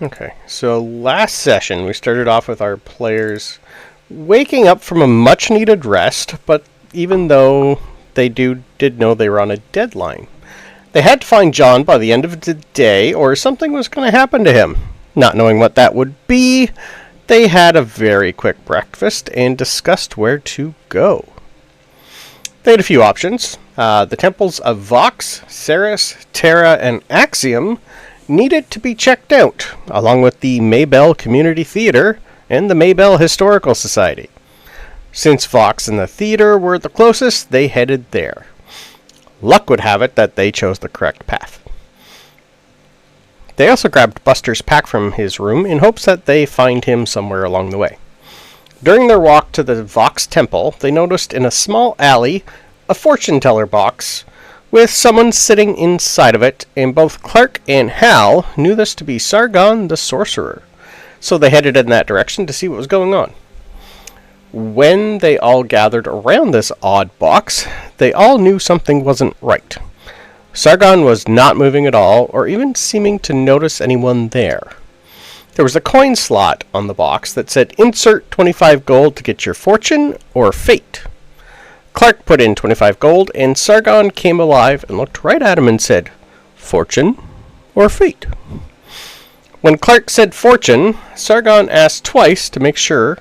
Okay, so last session we started off with our players waking up from a much needed rest, but even though they did know they were on a deadline, they had to find John by the end of the day or something was going to happen to him. Not knowing what that would be, they had a very quick breakfast and discussed where to go. They had a few options. The temples of Vox, Ceres, Terra, and Axiom needed to be checked out, along with the Maybell Community Theater and the Maybell Historical Society. Since Vox and the theater were the closest, they headed there. Luck would have it that they chose the correct path. They also grabbed Buster's pack from his room in hopes that they find him somewhere along the way. During their walk to the Vox Temple, they noticed in a small alley a fortune teller box with someone sitting inside of it, and both Clark and Hal knew this to be Sargon the Sorcerer, so they headed in that direction to see what was going on. When they all gathered around this odd box, they all knew something wasn't right. Sargon was not moving at all, or even seeming to notice anyone there. There was a coin slot on the box that said, "Insert 25 gold to get your fortune or fate." Clark put in 25 gold, and Sargon came alive and looked right at him and said, "Fortune or fate?" When Clark said fortune, Sargon asked twice to make sure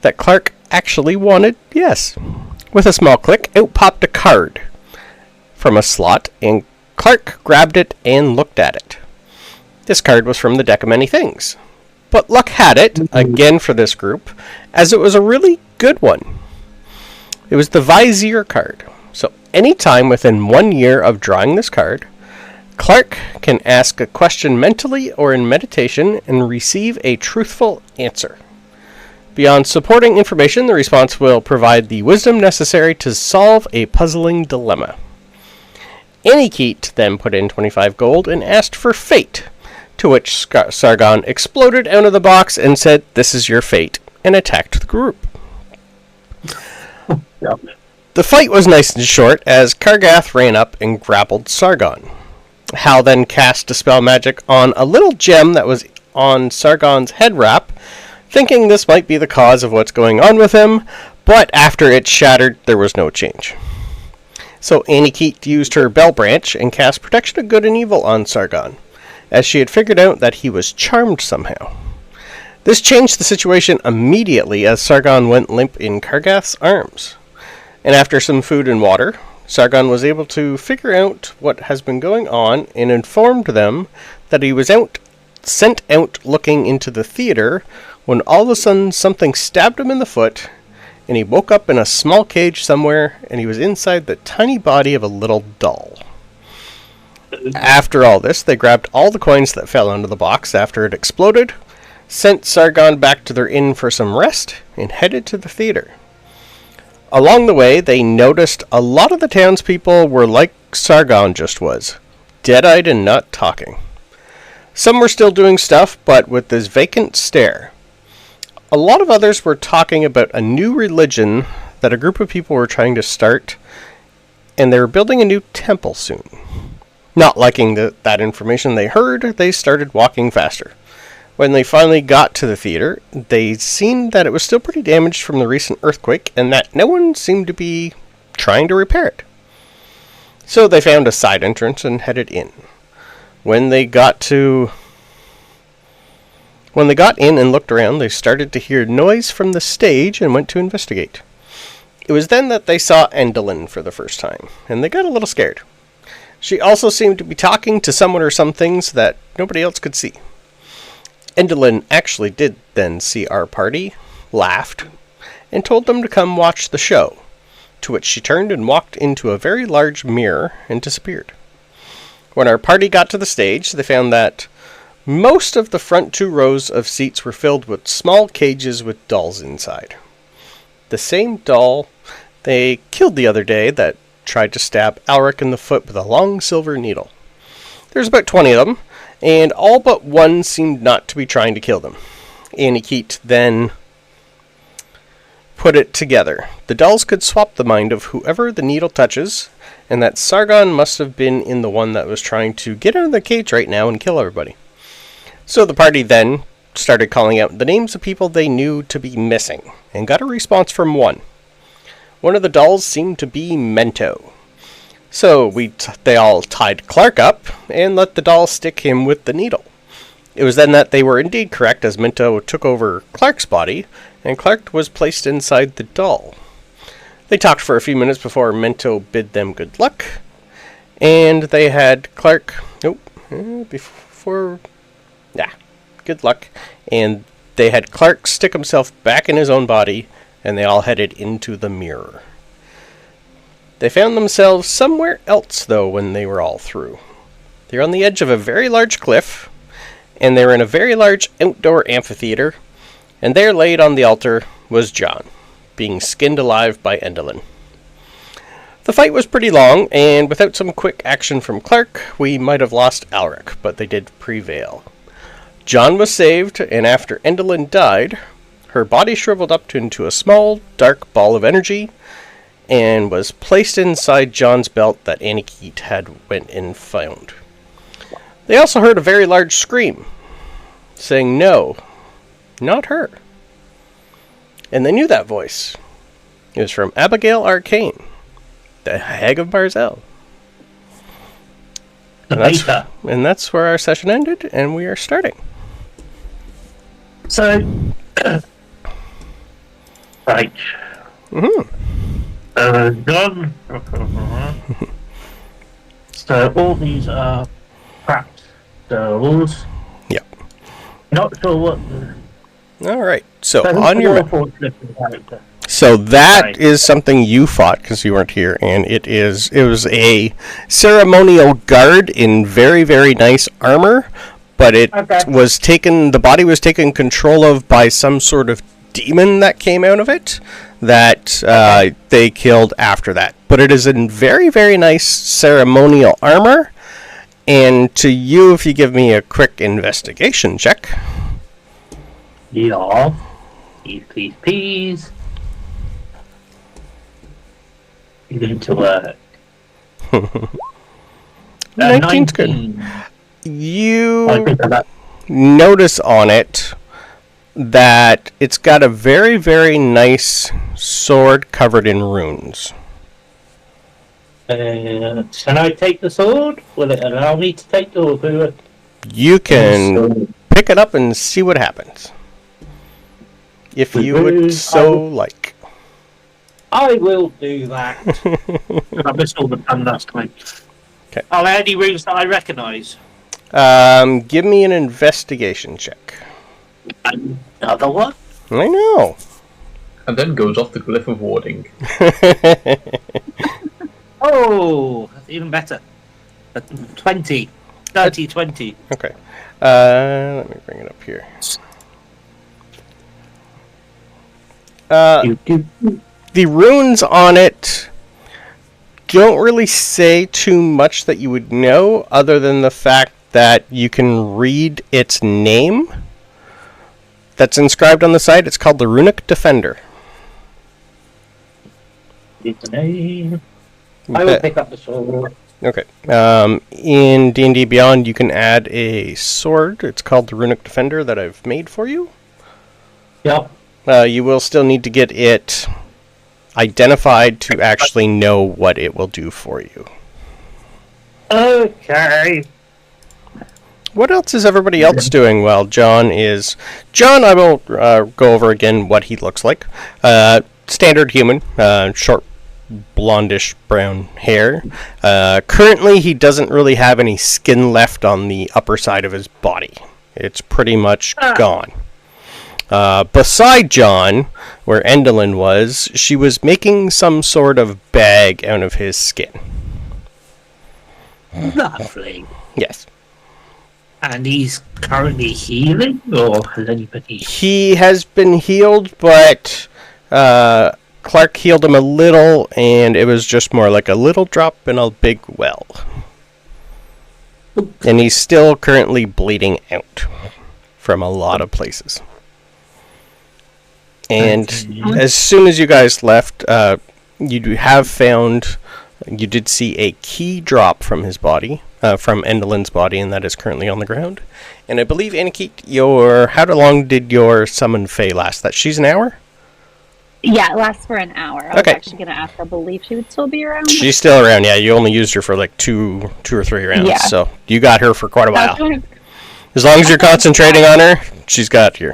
that Clark actually wanted yes. With a small click, out popped a card from a slot, and Clark grabbed it and looked at it. This card was from the deck of many things. But luck had it, again for this group, as it was a really good one. It was the Vizier card. So anytime within 1 year of drawing this card, Clark can ask a question mentally or in meditation and receive a truthful answer. Beyond supporting information, the response will provide the wisdom necessary to solve a puzzling dilemma. Aniket then put in 25 gold and asked for fate, to which Sargon exploded out of the box and said, "This is your fate," and attacked the group. Yep. The fight was nice and short as Kargath ran up and grappled Sargon. Hal then cast Dispel Magic on a little gem that was on Sargon's head wrap, thinking this might be the cause of what's going on with him, but after it shattered, there was no change. So Aniket used her Bell Branch and cast Protection of Good and Evil on Sargon, as she had figured out that he was charmed somehow. This changed the situation immediately as Sargon went limp in Kargath's arms. And after some food and water, Sargon was able to figure out what has been going on and informed them that he was sent out looking into the theater when all of a sudden something stabbed him in the foot, and he woke up in a small cage somewhere, and he was inside the tiny body of a little doll. After all this, they grabbed all the coins that fell out of the box after it exploded, sent Sargon back to their inn for some rest, and headed to the theater. Along the way, they noticed a lot of the townspeople were like Sargon just was, dead-eyed and not talking. Some were still doing stuff, but with this vacant stare. A lot of others were talking about a new religion that a group of people were trying to start, and they were building a new temple soon. Not liking that information they heard, they started walking faster. When they finally got to the theater, they seen that it was still pretty damaged from the recent earthquake, and that no one seemed to be trying to repair it. So they found a side entrance and headed in. When they got in and looked around, they started to hear noise from the stage and went to investigate. It was then that they saw Endolin for the first time, and they got a little scared. She also seemed to be talking to someone or some things that nobody else could see. Endolin actually did then see our party, laughed, and told them to come watch the show, to which she turned and walked into a very large mirror and disappeared. When our party got to the stage, they found that most of the front 2 rows of seats were filled with small cages with dolls inside. The same doll they killed the other day that tried to stab Alric in the foot with a long silver needle. There's about 20 of them, and all but one seemed not to be trying to kill them. Aniket then put it together. The dolls could swap the mind of whoever the needle touches, and that Sargon must have been in the one that was trying to get out of the cage right now and kill everybody. So the party then started calling out the names of people they knew to be missing, and got a response from one. One of the dolls seemed to be Mento. So they all tied Clark up and let the doll stick him with the needle. It was then that they were indeed correct, as Mento took over Clark's body, and Clark was placed inside the doll. They talked for a few minutes before Mento bid them good luck, and they had Clark... good luck. And they had Clark stick himself back in his own body, and they all headed into the mirror. They found themselves somewhere else, though, when they were all through. They were on the edge of a very large cliff, and they were in a very large outdoor amphitheater, and there laid on the altar was John, being skinned alive by Endolin. The fight was pretty long, and without some quick action from Clark, we might have lost Alric, but they did prevail. John was saved, and after Endolin died, her body shriveled up into a small, dark ball of energy, and was placed inside John's belt that Aniket had went and found. They also heard a very large scream, saying, "No, not her." And they knew that voice. It was from Abigail Arcane, the Hag of Barzell. And that's where our session ended, and we are starting. So, right. Done. So all these are cracked dolls. Yep. Not sure what. All right. So on your. So that is something you fought because you weren't here, and it was a ceremonial guard in very, very nice armor, but the body was taken control of by some sort of demon that came out of it that they killed after that. But it is in very, very nice ceremonial armor, and to you, if you give me a quick investigation check. Yeah. Please. You're going to work. 19's good. You notice on it that it's got a very, very nice sword covered in runes. Can I take the sword? Will it allow me to take it? You can pick it up and see what happens. If you would like. I will do that. I missed all the fun last time. Okay. Are there any runes that I recognise? Give me an investigation check. Another one? I know. And then goes off the glyph of warding. Oh, that's even better. 20. 30, 20. Okay. Let me bring it up here. The runes on it don't really say too much that you would know, other than the fact that you can read its name that's inscribed on the side. It's called the Runic Defender. It's a name. I will pick up the sword. Okay. In D&D Beyond, you can add a sword. It's called the Runic Defender that I've made for you. Yep. You will still need to get it identified to actually know what it will do for you. Okay. What else is everybody else doing? Well, John, I will go over again what he looks like. Standard human, short, blondish brown hair. Currently, he doesn't really have any skin left on the upper side of his body. It's pretty much gone. Beside John, where Endolin was, she was making some sort of bag out of his skin. Lovely. Yes. And he's currently healing, or has anybody? He has been healed, but Clark healed him a little, and it was just more like a little drop in a big well. And he's still currently bleeding out from a lot of places. And as soon as you guys left, you did see a key drop from his body. from Endelin's body, and that is currently on the ground. And I believe, Aniket, how long did your summon Fae last? That she's an hour? Yeah, it lasts for an hour. I was actually going to ask. I believe she would still be around. She's still around, yeah. You only used her for like two or three rounds, yeah. So you got her for quite a while. As long as you're concentrating on her, she's got you.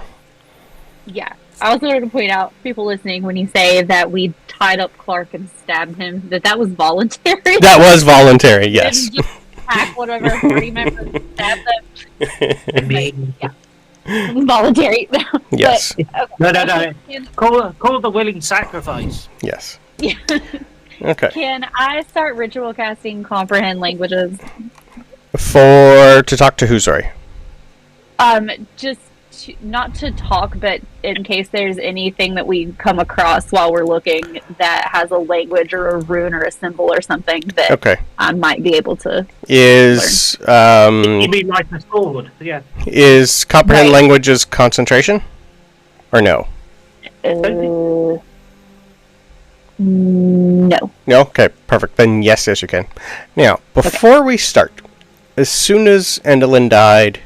Yeah. I also wanted to point out, people listening, when you say that we tied up Clark and stabbed him, that was voluntary. That was voluntary, yes. Didn't just attack one of our party members and stab them. I mean, yeah. It was voluntary. Yes. But, okay. No. Call the willing sacrifice. Yes. Yeah. Okay. Can I start ritual casting comprehend languages? To talk to who, sorry? Just not to talk, but in case there's anything that we come across while we're looking that has a language or a rune or a symbol or something that I might be able to you mean like a sword? Yeah. Is comprehend languages concentration? Or no? No. No? Okay, perfect. Then yes, you can. Now, before we start, as soon as Endelin died,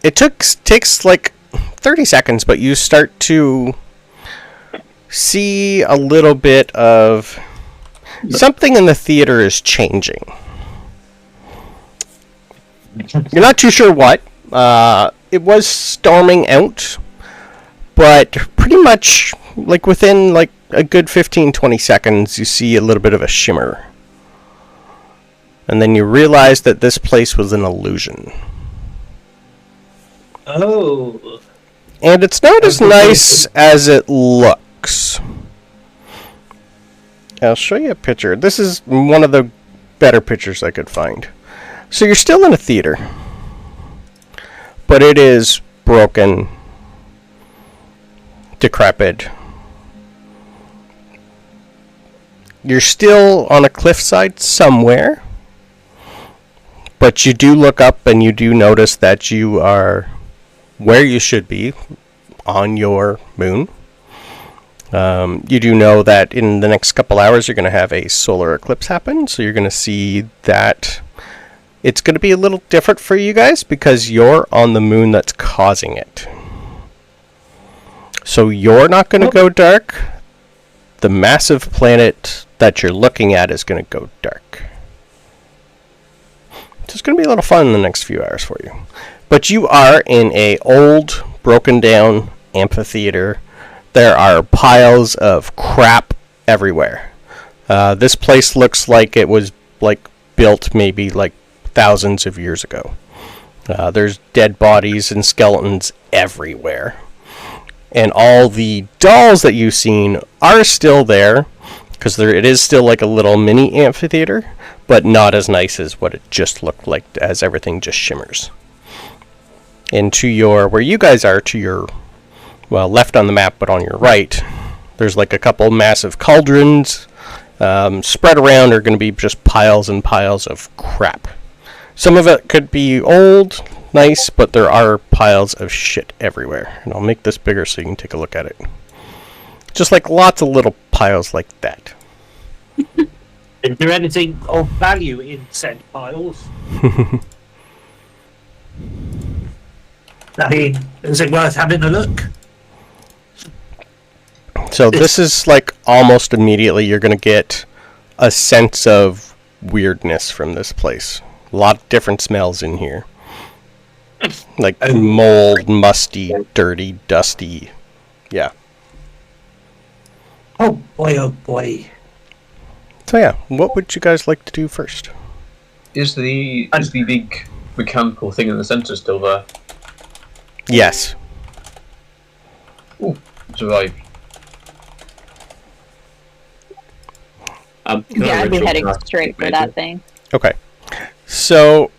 it takes like 30 seconds, but you start to see a little bit of something in the theater is changing. You're not too sure what. It was storming out, but pretty much like within like a good 15-20 seconds, you see a little bit of a shimmer. And then you realize that this place was an illusion. Oh. And it's not as nice as it looks. I'll show you a picture. This is one of the better pictures I could find. So you're still in a theater, but it is broken, decrepit. You're still on a cliffside somewhere, but you do look up and you do notice that you are where you should be on your moon. You do know that in the next couple hours you're going to have a solar eclipse happen, so you're going to see that it's going to be a little different for you guys because you're on the moon that's causing it. So you're not going to go dark. The massive planet that you're looking at is going to go dark. So it's going to be a little fun in the next few hours for you. But you are in a old, broken down amphitheater. There are piles of crap everywhere. This place looks like it was like built maybe like thousands of years ago. There's dead bodies and skeletons everywhere. And all the dolls that you've seen are still there, because it is still like a little mini amphitheater, but not as nice as what it just looked like as everything just shimmers. And where you guys are, to your, left on the map, but on your right, there's like a couple massive cauldrons. Spread around are going to be just piles and piles of crap. Some of it could be old, nice, but there are piles of shit everywhere. And I'll make this bigger so you can take a look at it. Just like lots of little piles like that. Is there anything of value in said piles? I mean, is it worth having a look? So this is like almost immediately you're going to get a sense of weirdness from this place. A lot of different smells in here. Like mold, musty, dirty, dusty. Yeah. Oh boy. So yeah, what would you guys like to do first? Is the big mechanical thing in the center still there? Yes. Ooh, survived. Yeah, I'd be heading straight for that thing. Okay. So,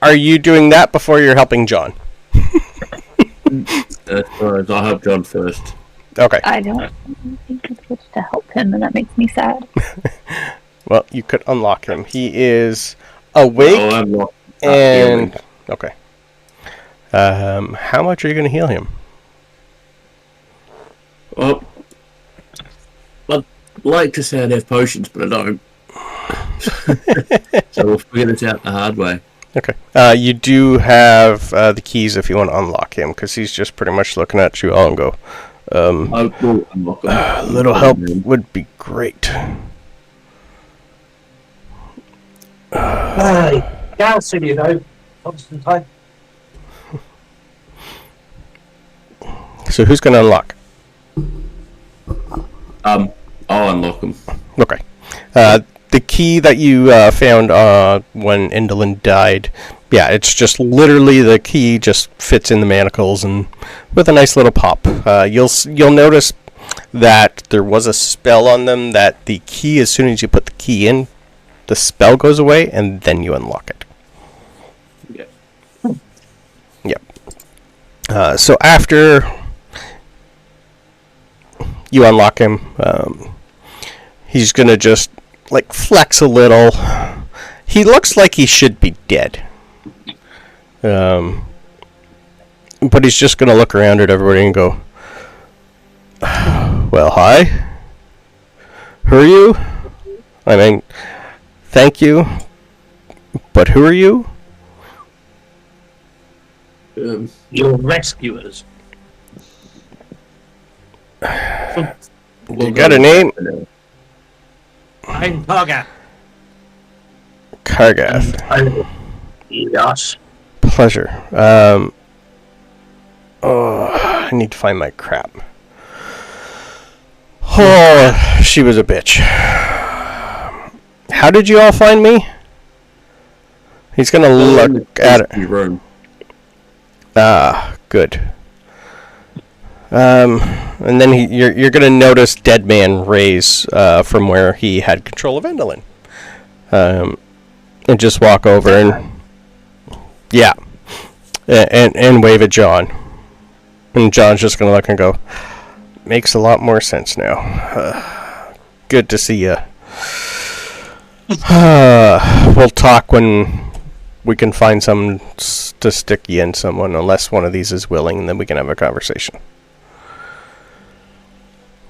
are you doing that before you're helping John? I'll help John first. Okay. I don't think I switched to help him, and that makes me sad. Well, you could unlock him. He is awake and... Okay. How much are you going to heal him? Well, I'd like to say I have potions, but I don't. So we'll figure this out the hard way. Okay. You do have the keys if you want to unlock him, because he's just pretty much looking at you all and go, I will unlock them. a little help would be great. Hey, Galson, you know, Constantine. So who's going to unlock? I'll unlock them. Okay. The key that you found when Indolin died, yeah, it's just literally the key just fits in the manacles and with a nice little pop. You'll notice that there was a spell on them that the key, as soon as you put the key in, the spell goes away and then you unlock it. Yeah. Yep. So after you unlock him, he's gonna just like flex a little. He looks like he should be dead. But he's just gonna look around at everybody and go, well, hi. Who are you? I mean, thank you. But who are you? Your rescuers. You got a name? I'm Kargath. Kargath. Yes. Pleasure. I need to find my crap. Oh, she was a bitch. How did you all find me? He's gonna look at it. Rune. Ah, good. And then you're gonna notice Dead Man raise from where he had control of Indolin. And just walk over and yeah, and wave at John. And John's just gonna look and go, makes a lot more sense now. Good to see you. We'll talk when we can find someone to stick you in someone, unless one of these is willing, and then we can have a conversation.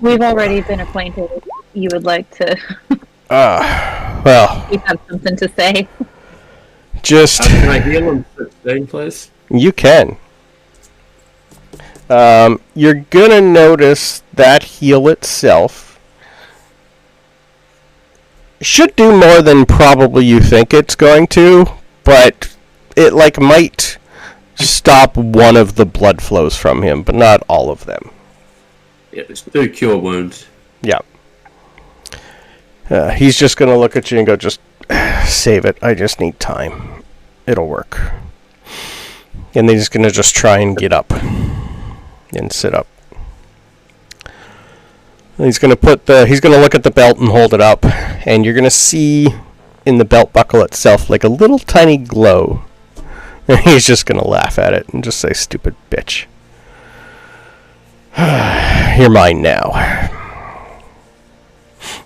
We've already been acquainted. You would like to... well... You have something to say? Just... Can I heal him 15, please? You can. You're gonna notice that heal itself should do more than probably you think it's going to, but it might stop one of the blood flows from him, but not all of them. Yeah, it's 2 cure wounds. Yeah. He's just gonna look at you and go, just save it. I just need time. It'll work. And then he's gonna just try and get up and sit up. He's gonna look at the belt and hold it up, and you're gonna see in the belt buckle itself like a little tiny glow. And he's just gonna laugh at it and just say, "Stupid bitch. You're mine now."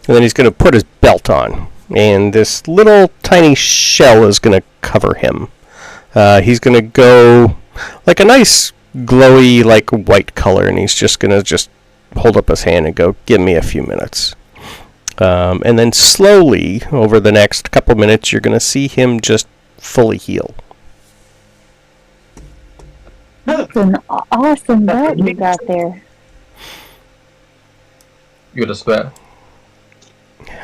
And then he's gonna put his belt on, and this little tiny shell is gonna cover him. He's gonna go like a nice glowy like white color, and he's just gonna hold up his hand and go, "Give me a few minutes." And then slowly over the next couple minutes, you're gonna see him just fully heal. That's an awesome belt you got there. You got a spare?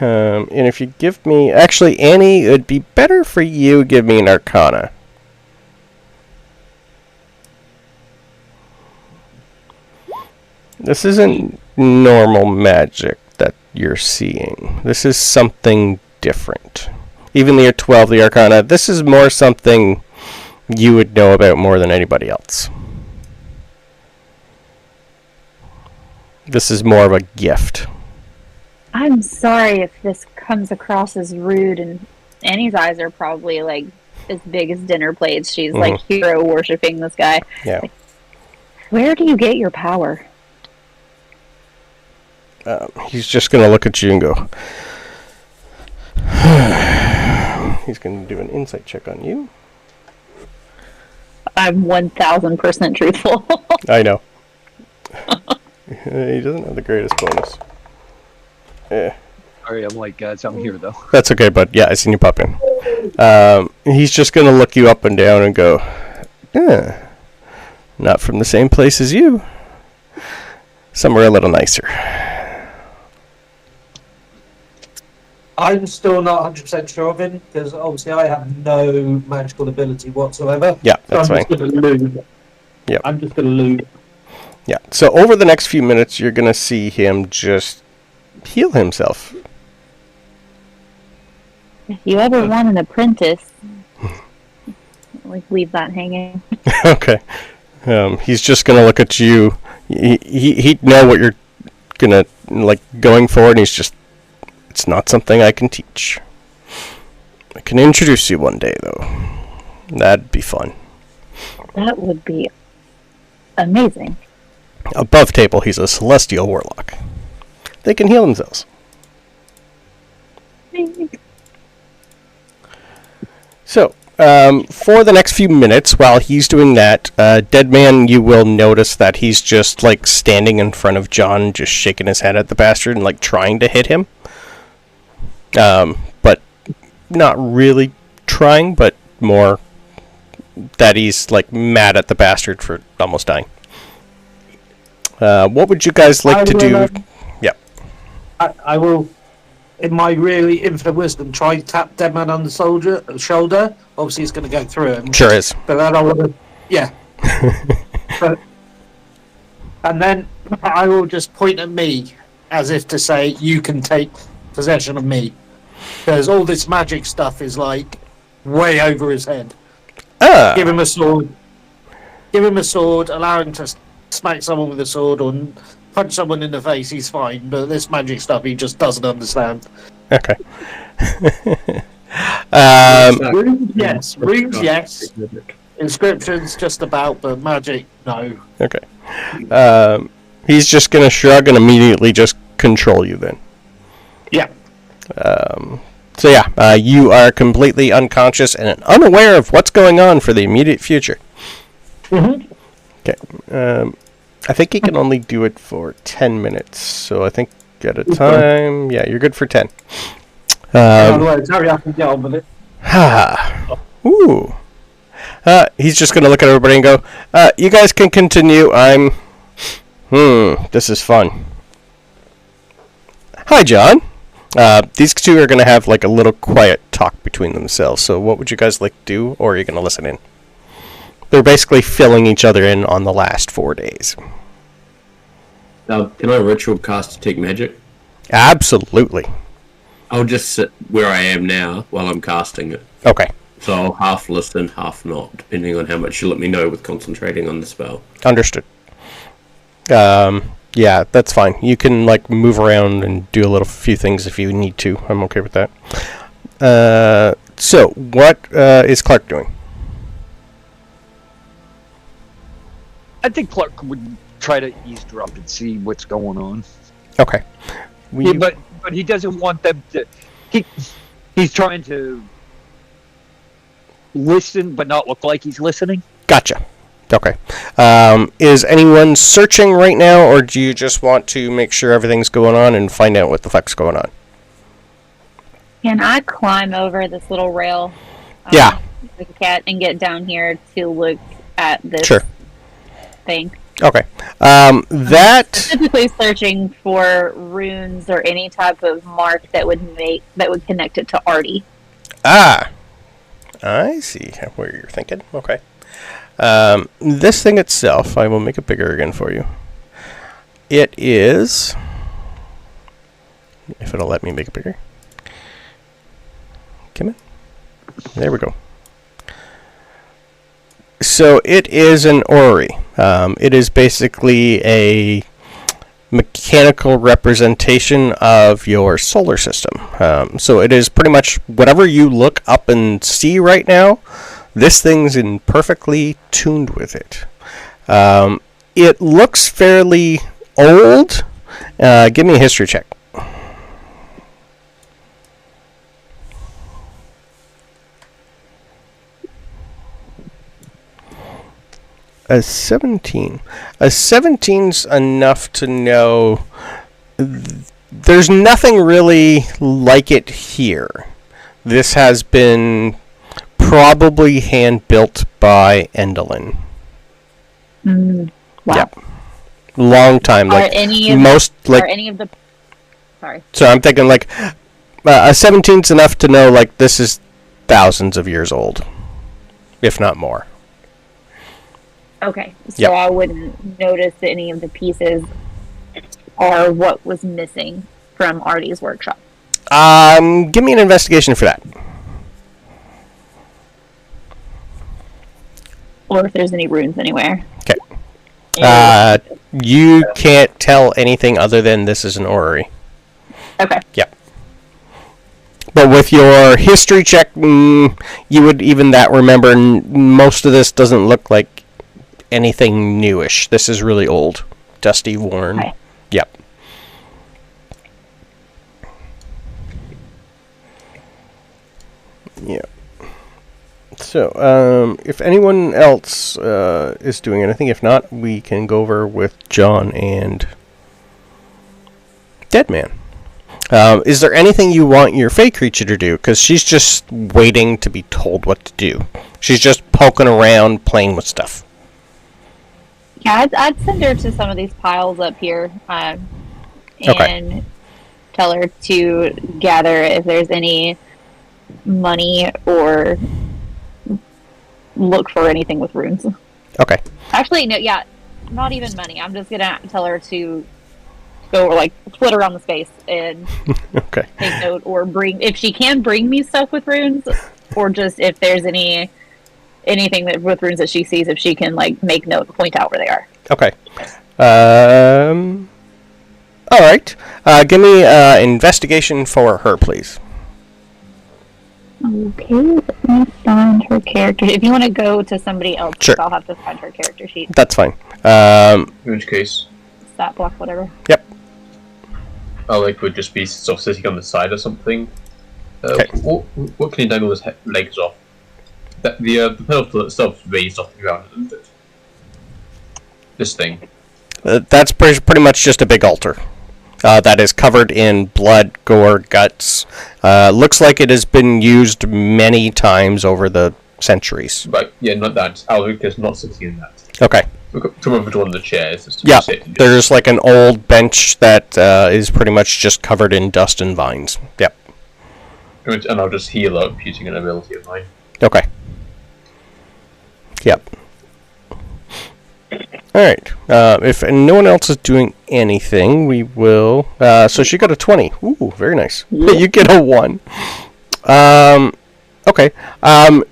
And if you give me... Actually, Annie, it would be better for you give me an Arcana. This isn't normal magic that you're seeing. This is something different. Even though you're 12, the Arcana, this is more something you would know about more than anybody else. This is more of a gift. I'm sorry if this comes across as rude, and Annie's eyes are probably like as big as dinner plates. She's like hero worshipping this guy. Yeah. Like, where do you get your power? He's just going to look at you and go... He's going to do an insight check on you. I'm 1000% truthful. I know. He doesn't have the greatest bonus. Yeah. Sorry, I'm like, guys, I'm here though. That's okay, bud. Yeah, I seen you pop in. He's just gonna look you up and down and go, yeah, not from the same place as you. Somewhere a little nicer. I'm still not 100% sure of him, because obviously I have no magical ability whatsoever. Yeah, that's so I'm fine. just going to lose. Yep. I'm just going to lose. Yeah, so over the next few minutes, you're gonna see him just heal himself. If you ever want an apprentice, like leave that hanging. Okay. He's just gonna look at you. He'd know what you're gonna like going for, and he's just, it's not something I can teach. I can introduce you one day, though. That'd be fun. That would be amazing. Above table, he's a celestial warlock. They can heal themselves. So, for the next few minutes, while he's doing that, Dead Man, you will notice that he's just, like, standing in front of John, just shaking his head at the bastard and, like, trying to hit him. But not really trying, but more that he's, like, mad at the bastard for almost dying. What would you guys like to do? Yep. I will, in my really infinite wisdom, try and tap Deadman on the shoulder. Obviously, it's going to go through him. Sure is. But then I will, yeah. And then I will just point at me, as if to say, you can take possession of me. Because all this magic stuff is, like, way over his head. Give him a sword. Give him a sword, allow him to smack someone with a sword or punch someone in the face, he's fine. But this magic stuff, he just doesn't understand. Okay. Runes, yes. Runes, yes. Inscriptions, just about, but magic, no. Okay. He's just going to shrug and immediately just control you then. Yeah. So yeah, you are completely unconscious and unaware of what's going on for the immediate future. Mm-hmm. Okay. I think he can only do it for 10 minutes, so I think at a time... Yeah, you're good for 10. Hurry up and get on with it. Ooh. He's just going to look at everybody and go, you guys can continue. This is fun. Hi, John. These two are going to have like a little quiet talk between themselves, so what would you guys like to do, or are you going to listen in? They're basically filling each other in on the last 4 days. Can I ritual cast Detect Magic? Absolutely. I'll just sit where I am now while I'm casting it. Okay. So I'll half listen, half not, depending on how much you let me know with concentrating on the spell. Understood. Yeah, that's fine. You can like move around and do a few things if you need to. I'm okay with that. So what is Clark doing? I think Clark would try to eavesdrop and see what's going on. Okay. But he doesn't want them to. He's trying to listen, but not look like he's listening. Gotcha. Okay. Is anyone searching right now, or do you just want to make sure everything's going on and find out what the fuck's going on? Can I climb over this little rail? Yeah. Like a cat and get down here to look at this thing. Okay. That Specifically searching for runes or any type of mark that would connect it to Artie. Ah, I see where you're thinking. Okay. This thing itself, I will make it bigger again for you. It is, if it'll let me make it bigger. Come in. There we go. So it is an orrery. It is basically a mechanical representation of your solar system. So it is pretty much whatever you look up and see right now, this thing's in perfectly tuned with it. It looks fairly old. Give me a history check. A 17. A 17's enough to know There's nothing really like it here. This has been probably hand-built by Endolin. Wow. Yep. Long time. Are Like any of most, like. Are any of the? Sorry. So I'm thinking like a 17's enough to know like this is thousands of years old, if not more. Okay, so Yep. I wouldn't notice that any of the pieces are what was missing from Artie's workshop. Give me an investigation for that. Or if there's any runes anywhere. Okay. You can't tell anything other than this is an orrery. Okay. Yep. But with your history check, you would even that remember most of this doesn't look like anything newish. This is really old. Dusty, worn. Okay. Yep. Yeah. So, if anyone else is doing anything, if not, we can go over with John and Deadman. Is there anything you want your fey creature to do? Because she's just waiting to be told what to do. She's just poking around, playing with stuff. Yeah, I'd send her to some of these piles up here, and tell her to gather if there's any money or look for anything with runes. Okay. Actually, no, yeah, not even money. I'm just gonna tell her to go like split around the space and Okay. take note, or bring if she can bring me stuff with runes, or just if there's anything that with runes that she sees, if she can like make note, point out where they are. Okay. All right. Give me investigation for her, please. Okay, let me find her character. If you want to go to somebody else, Sure. I'll have to find her character sheet. That's fine. In which case, Stat block, whatever. Yep. Alric would just be sort of sitting on the side or something. Okay. What can you dangle his legs off? The pedestal itself is raised off the ground, isn't it? This thing. That's pretty much just a big altar. That is covered in blood, gore, guts. Looks like it has been used many times over the centuries. But yeah, not that. Alric is not sitting in that. Okay. Come over to one of the chairs. Just to Yeah, sit and just- there's like an old bench that is pretty much just covered in dust and vines. Yep. And I'll just heal up using an ability of mine. Okay. Yep. Alright. If no one else is doing anything, we will... so she got a 20. Ooh, very nice. You get a 1. Okay.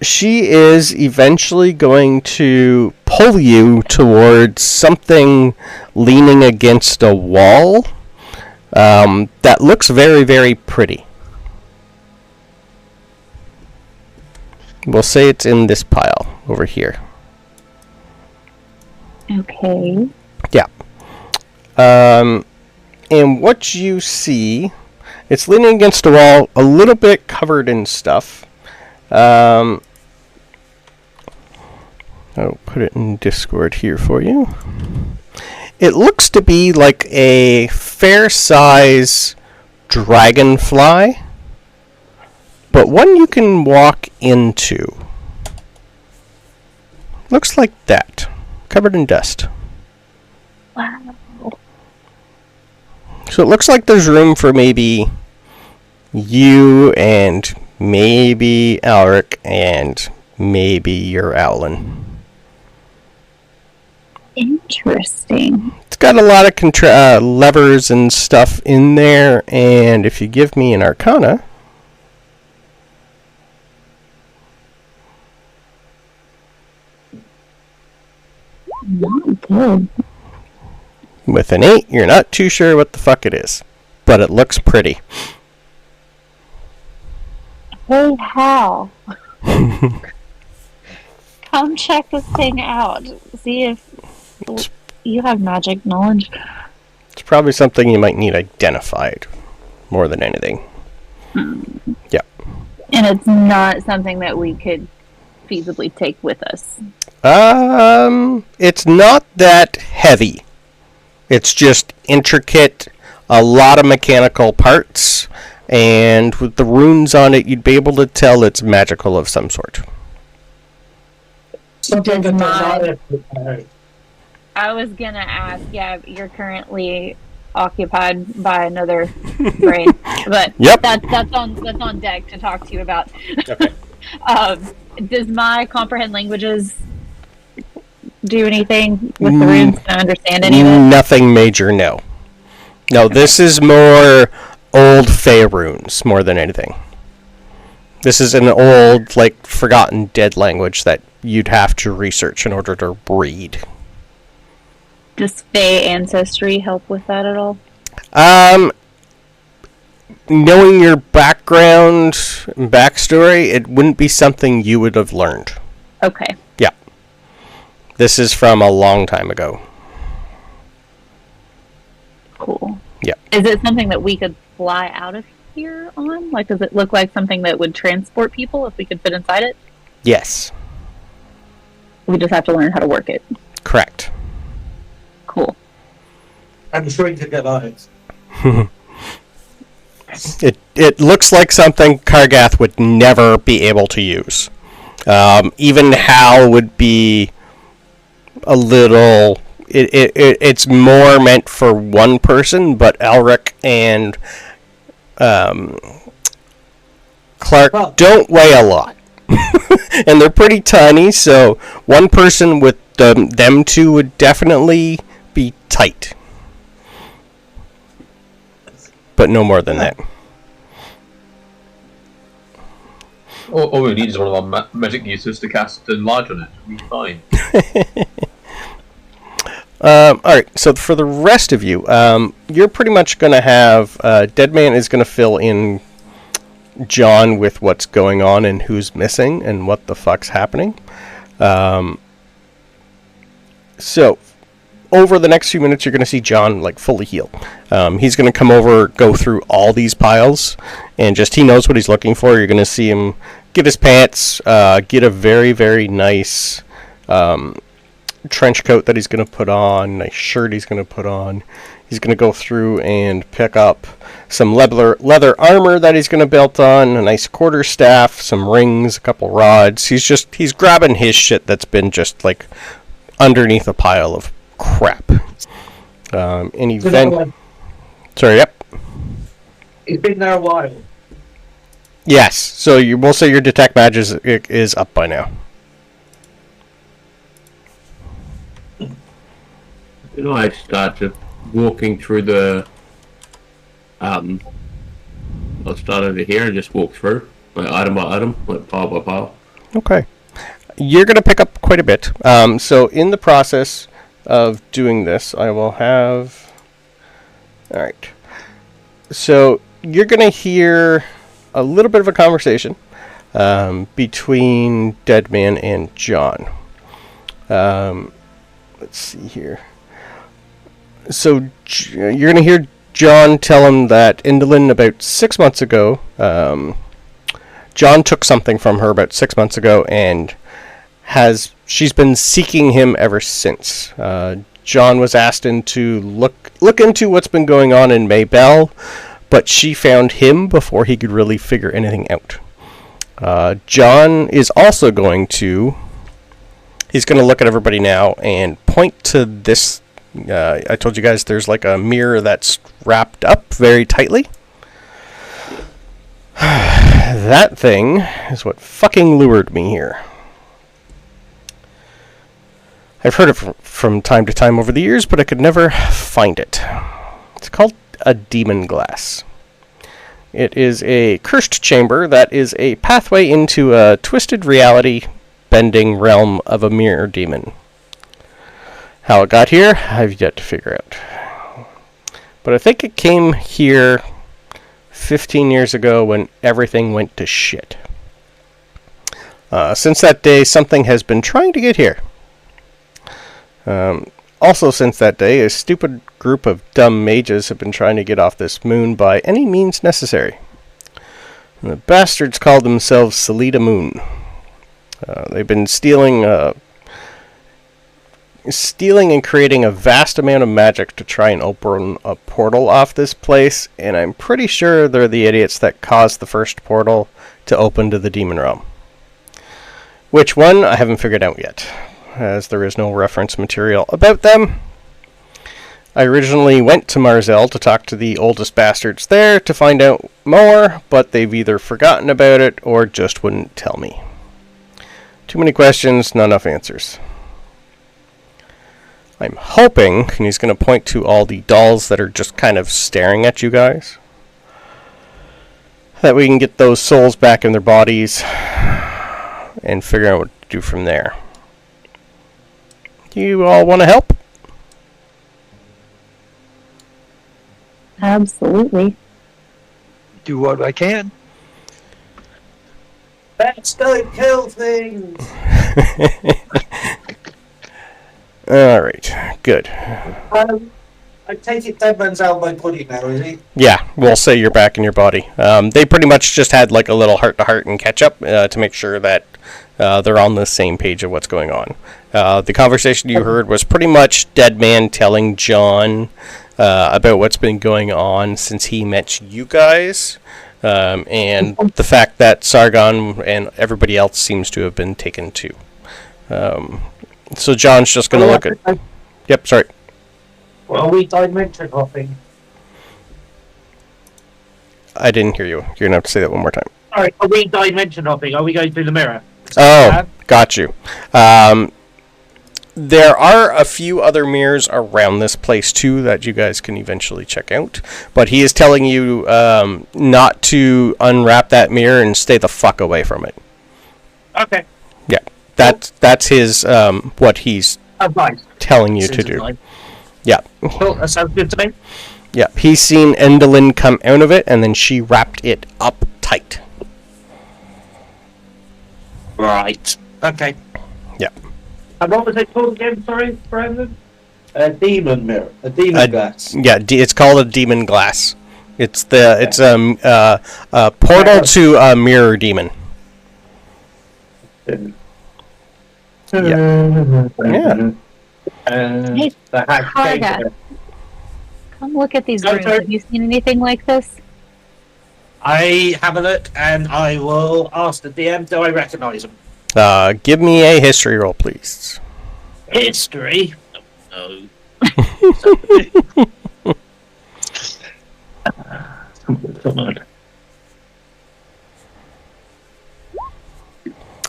She is eventually going to pull you towards something leaning against a wall that looks very, very pretty. We'll say it's in this pile over here. Okay. Yeah. And what you see, it's leaning against a wall, a little bit covered in stuff. I'll put it in Discord here for you. It looks to be like a fair size dragonfly, but one you can walk into. Looks like that, covered in dust. Wow. So it looks like there's room for maybe you and maybe Alric and maybe your Owlin. Interesting. It's got a lot of levers and stuff in there, and if you give me an Arcana... Not good. With an 8, you're not too sure what the fuck it is, but it looks pretty. Hey, Hal. Come check this thing out. See if you have magic knowledge. It's probably something you might need identified more than anything. Yeah. And it's not something that we could feasibly take with us. It's not that heavy. It's just intricate, a lot of mechanical parts, and with the runes on it, you'd be able to tell it's magical of some sort. Something Does that I was gonna ask. Yeah, you're currently occupied by another brain, but Yep. that's on deck to talk to you about. Okay. Does my comprehend languages do anything with the runes to understand any of it? Nothing major, no. No, this is more old Fey runes more than anything. This is an old, like, forgotten dead language that you'd have to research in order to read. Does Fey ancestry help with that at all? Knowing your background and backstory, it wouldn't be something you would have learned. Okay. Yeah. This is from a long time ago. Cool. Yeah. Is it something that we could fly out of here on? Like, does it look like something that would transport people if we could fit inside it? Yes. We just have to learn how to work it. Correct. Cool. I'm sure you could get eyes. It looks like something Kargath would never be able to use. Even Hal would be a little... It's more meant for one person, but Alric and Clark don't weigh a lot. And they're pretty tiny, so one person with them two would definitely be tight. But no more than that. All we need is one of our magic users to cast enlarge on it. We'll be fine. Alright, so for the rest of you, you're pretty much going to have... Deadman is going to fill in John with what's going on and who's missing and what the fuck's happening. So, over the next few minutes, you're going to see John, like, fully heal. He's going to come over, go through all these piles, and just, he knows what he's looking for. You're going to see him get his pants, get a very, very nice trench coat that he's going to put on, nice shirt he's going to put on. He's going to go through and pick up some leather armor that he's going to belt on, a nice quarterstaff, some rings, a couple rods. He's grabbing his shit that's been just, like, underneath a pile of crap. Sorry, yep. He's been there a while. Yes, so we'll say your detect magic is up by now. You know, I started walking through the... I'll start over here and just walk through, like item by item, like pile by pile. Okay. You're going to pick up quite a bit. So in the process of doing this, I will have... Alright. So you're going to hear a little bit of a conversation between Deadman and John. Let's see here. So you're going to hear John tell him that Indolin about 6 months ago, John took something from her about 6 months ago, and she's been seeking him ever since. John was asked to look into what's been going on in Maybell, but she found him before he could really figure anything out. John is also he's going to look at everybody now and point to this. I told you guys there's like a mirror that's wrapped up very tightly. That thing is what fucking lured me here. I've heard it from time to time over the years, but I could never find it. It's called a demon glass. It is a cursed chamber that is a pathway into a twisted reality bending realm of a mirror demon. How it got here, I've yet to figure out. But I think it came here 15 years ago when everything went to shit. Since that day, something has been trying to get here. Also since that day, a stupid group of dumb mages have been trying to get off this moon by any means necessary. And the bastards call themselves Salida Moon. They've been stealing stealing and creating a vast amount of magic to try and open a portal off this place, and I'm pretty sure they're the idiots that caused the first portal to open to the demon realm. Which one, I haven't figured out yet, as there is no reference material about them. I originally went to Marzel to talk to the oldest bastards there to find out more, but they've either forgotten about it or just wouldn't tell me. Too many questions, not enough answers. I'm hoping, and he's going to point to all the dolls that are just kind of staring at you guys, that we can get those souls back in their bodies and figure out what to do from there. Do you all want to help? Absolutely. Do what I can. Let's go kill things! Alright, good. I take it Deadman's out by putting now, is he? Yeah, we'll say you're back in your body. They pretty much just had like a little heart-to-heart and catch-up to make sure that they're on the same page of what's going on. The conversation you heard was pretty much Deadman telling John about what's been going on since he met you guys, and the fact that Sargon and everybody else seems to have been taken too. So John's just going to look at... Yep, sorry. Well, are we dimension hopping? I didn't hear you. You're going to have to say that one more time. Alright, are we dimension hopping? Are we going through the mirror? Oh, got you. There are a few other mirrors around this place too that you guys can eventually check out, but he is telling you not to unwrap that mirror and stay the fuck away from it. Okay. Yeah, that's his what he's Advice. telling you to do. Yeah. Cool, that sounds good to me. Yeah, he's seen Endolin come out of it, and then she wrapped it up tight. Right. Okay. Yeah. And what was it called again, sorry, Brandon? A demon mirror. A demon glass. Yeah, it's called a demon glass. It's a portal to a mirror demon. Yeah. Yeah. Hey, Kargath, come look at these rooms. sorry. Have you seen anything like this? I have a look and I will ask the DM, do I recognise them? Give me a history roll, please. History? No. Come on.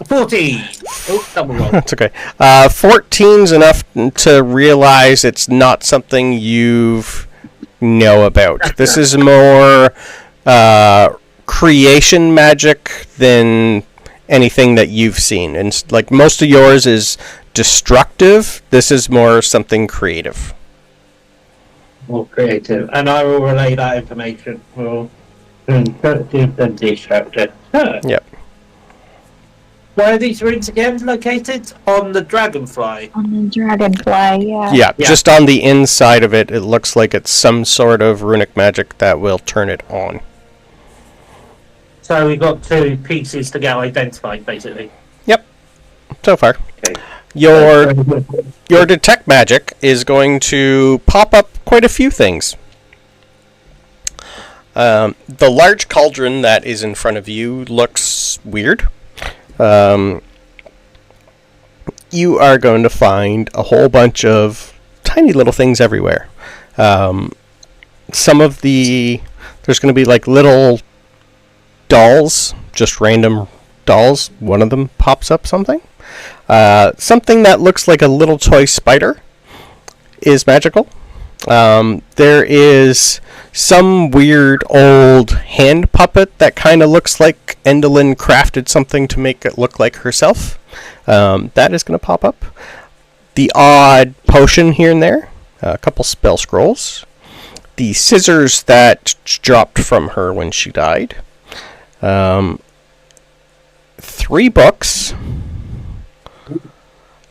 14! Oh, double roll. That's okay. 14's enough to realize it's not something you've know about. This is more creation magic than anything that you've seen. And like most of yours is destructive, this is more something creative. More creative. And I will relay that information. We'll destructive. Yep. Where are these runes again located? On the dragonfly. On the dragonfly, yeah. Yeah, just on the inside of it, it looks like it's some sort of runic magic that will turn it on. So we've got two pieces to get identified, basically. Yep, so far. Okay. Your detect magic is going to pop up quite a few things. The large cauldron that is in front of you looks weird. You are going to find a whole bunch of tiny little things everywhere. Some of there's going to be like little dolls, just random dolls. One of them pops up something. Something that looks like a little toy spider is magical. There is some weird old hand puppet that kind of looks like Endolin crafted something to make it look like herself. That is going to pop up. The odd potion here and there. A couple spell scrolls. The scissors that dropped from her when she died. 3 books.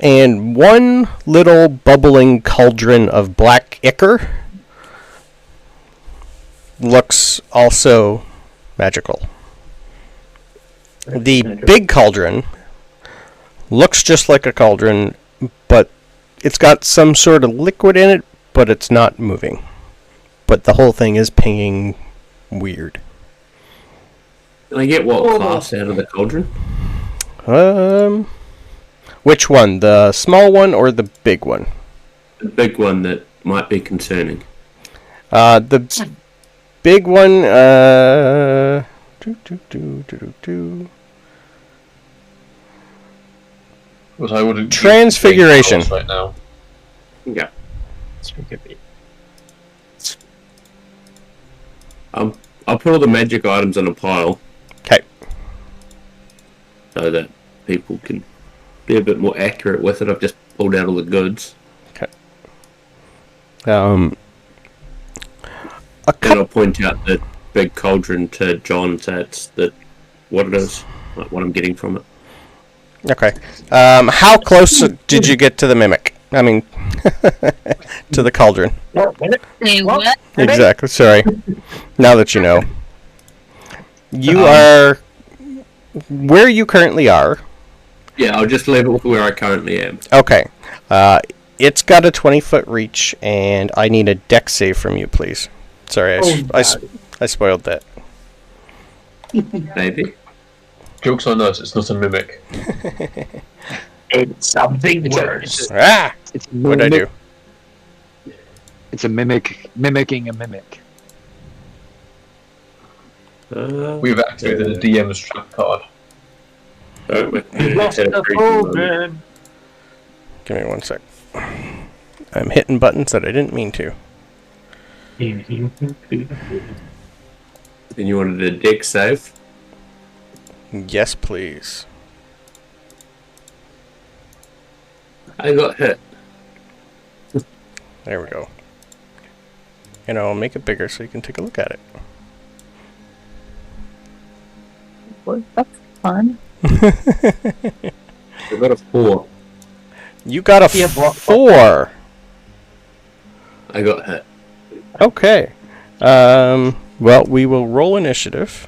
And one little bubbling cauldron of black ichor. Looks also magical. The big cauldron looks just like a cauldron, but it's got some sort of liquid in it, but it's not moving. But the whole thing is pinging weird. Can I get what class out of the cauldron? Which one? The small one or the big one? The big one that might be concerning. The big one, But I wouldn't. Transfiguration. Right now. Yeah. I'll put all the magic items in a pile. Okay. So that people can be a bit more accurate with it. I've just pulled out all the goods. Okay. And I'll point out the big cauldron to John, so that's what it is, like what I'm getting from it. Okay. How close did you get to the mimic? I mean, to the cauldron. Say what? Exactly. Sorry. Now that you know. You are where you currently are. Yeah, I'll just leave it with where I currently am. Okay. It's got a 20-foot reach, and I need a dex save from you, please. Sorry, I spoiled that. Maybe. Joke's on us, it's not a mimic. It's something worse. Ah! It's What'd I do? It's a mimic mimicking a mimic. We've activated the DM's trap card. Lost the program. Give me 1 sec. I'm hitting buttons that I didn't mean to. And you wanted a dex save? Yes, please. I got hit. There we go. And I'll make it bigger so you can take a look at it. That's fun. I got a 4. You got a 4. I got hit. Okay. Well, we will roll initiative.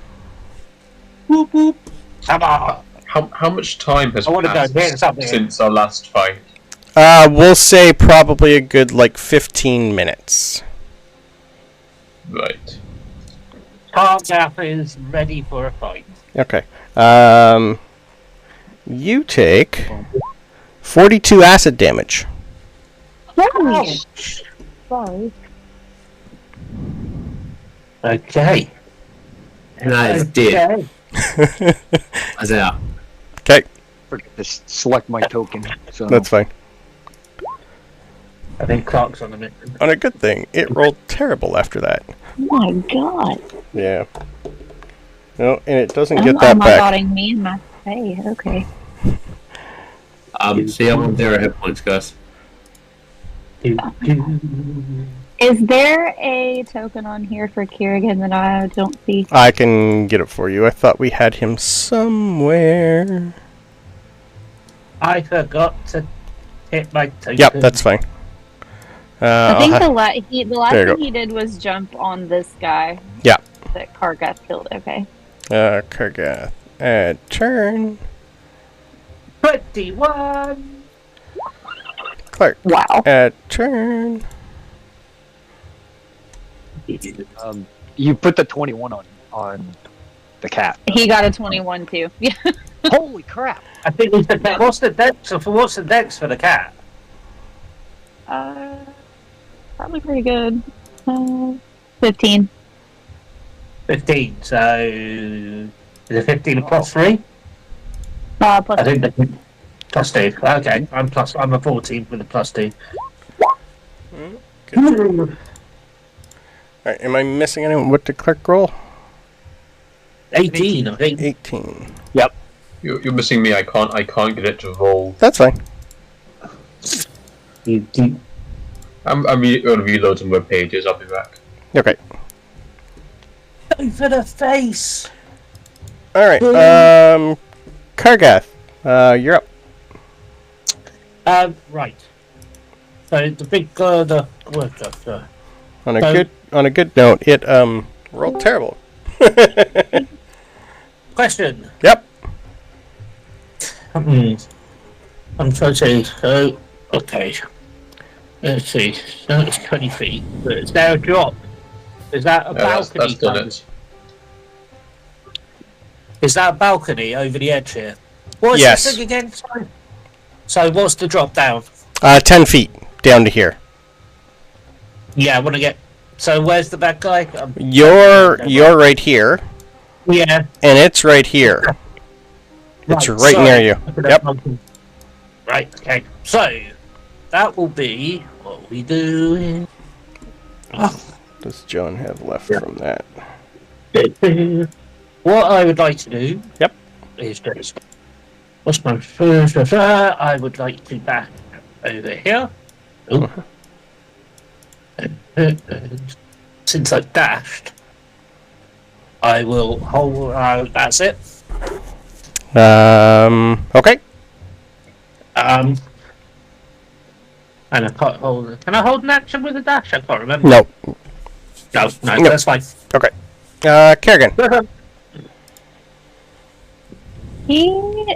Whoop, whoop. Come on. How much time has I want to go passed get something. since our last fight? We'll say probably a good, 15 minutes. Right. Kargath is ready for a fight. Okay. You take 42 acid damage. Ouch. Sorry. Okay. And I is dead. I was out. Okay, Forget to select my token. So that's fine. I think Clark's on a minute. On a good thing, it rolled terrible after that. Oh my god. Yeah. No, and it doesn't Oh, get that my back. godding me in my face. Okay. See, I'm on 0 hit points, guys. Is there a token on here for Kerrigan that I don't see? I can get it for you. I thought we had him somewhere. I forgot to hit my token. Yep, that's fine. I think the last There you thing go. he did was jump on this guy. Yeah. That Kargath killed. Okay. Kargath. Turn. 21. Clark. Wow. Turn. you put the 21 on the cat. He got a 21 too. Yeah. Holy crap! I think it's the what's the dex? What's the dex for the cat? Probably pretty good. 15. 15. So is it 15 a plus 3? Plus I think the plus 2. Okay, I'm a 14 with a plus 2. Good. Alright, am I missing anyone? What did Clark roll? 18, I think. 18. Yep. You're missing me. I can't get it to roll. That's fine. I'm going to reload some web pages. I'll be back. Okay. Over the face. Alright, Kargath, you're up. Right. So the big the On a good note, it rolled terrible. question. Yep. I'm trying to. Okay. Let's see. So it's 20 feet. But is there a drop? Is that a balcony? That's done it. Is that a balcony over the edge here? What's Yes. this thing again? Sorry. So what's the drop down? 10 feet down to here. Yeah, I want to get... So where's the bad guy? You're right here, Yeah. and it's right here. It's right near you. Yep. Right, okay. So, that will be what we do. Does John have left from that? What I would like to do... Yep. Is just... What's my first... I would like to back over here. Oh. Since I've dashed, I will hold. That's it. Okay. And I can't hold. Can I hold an action with a dash? I can't remember. No. No, No. that's fine. Okay. Kerrigan. He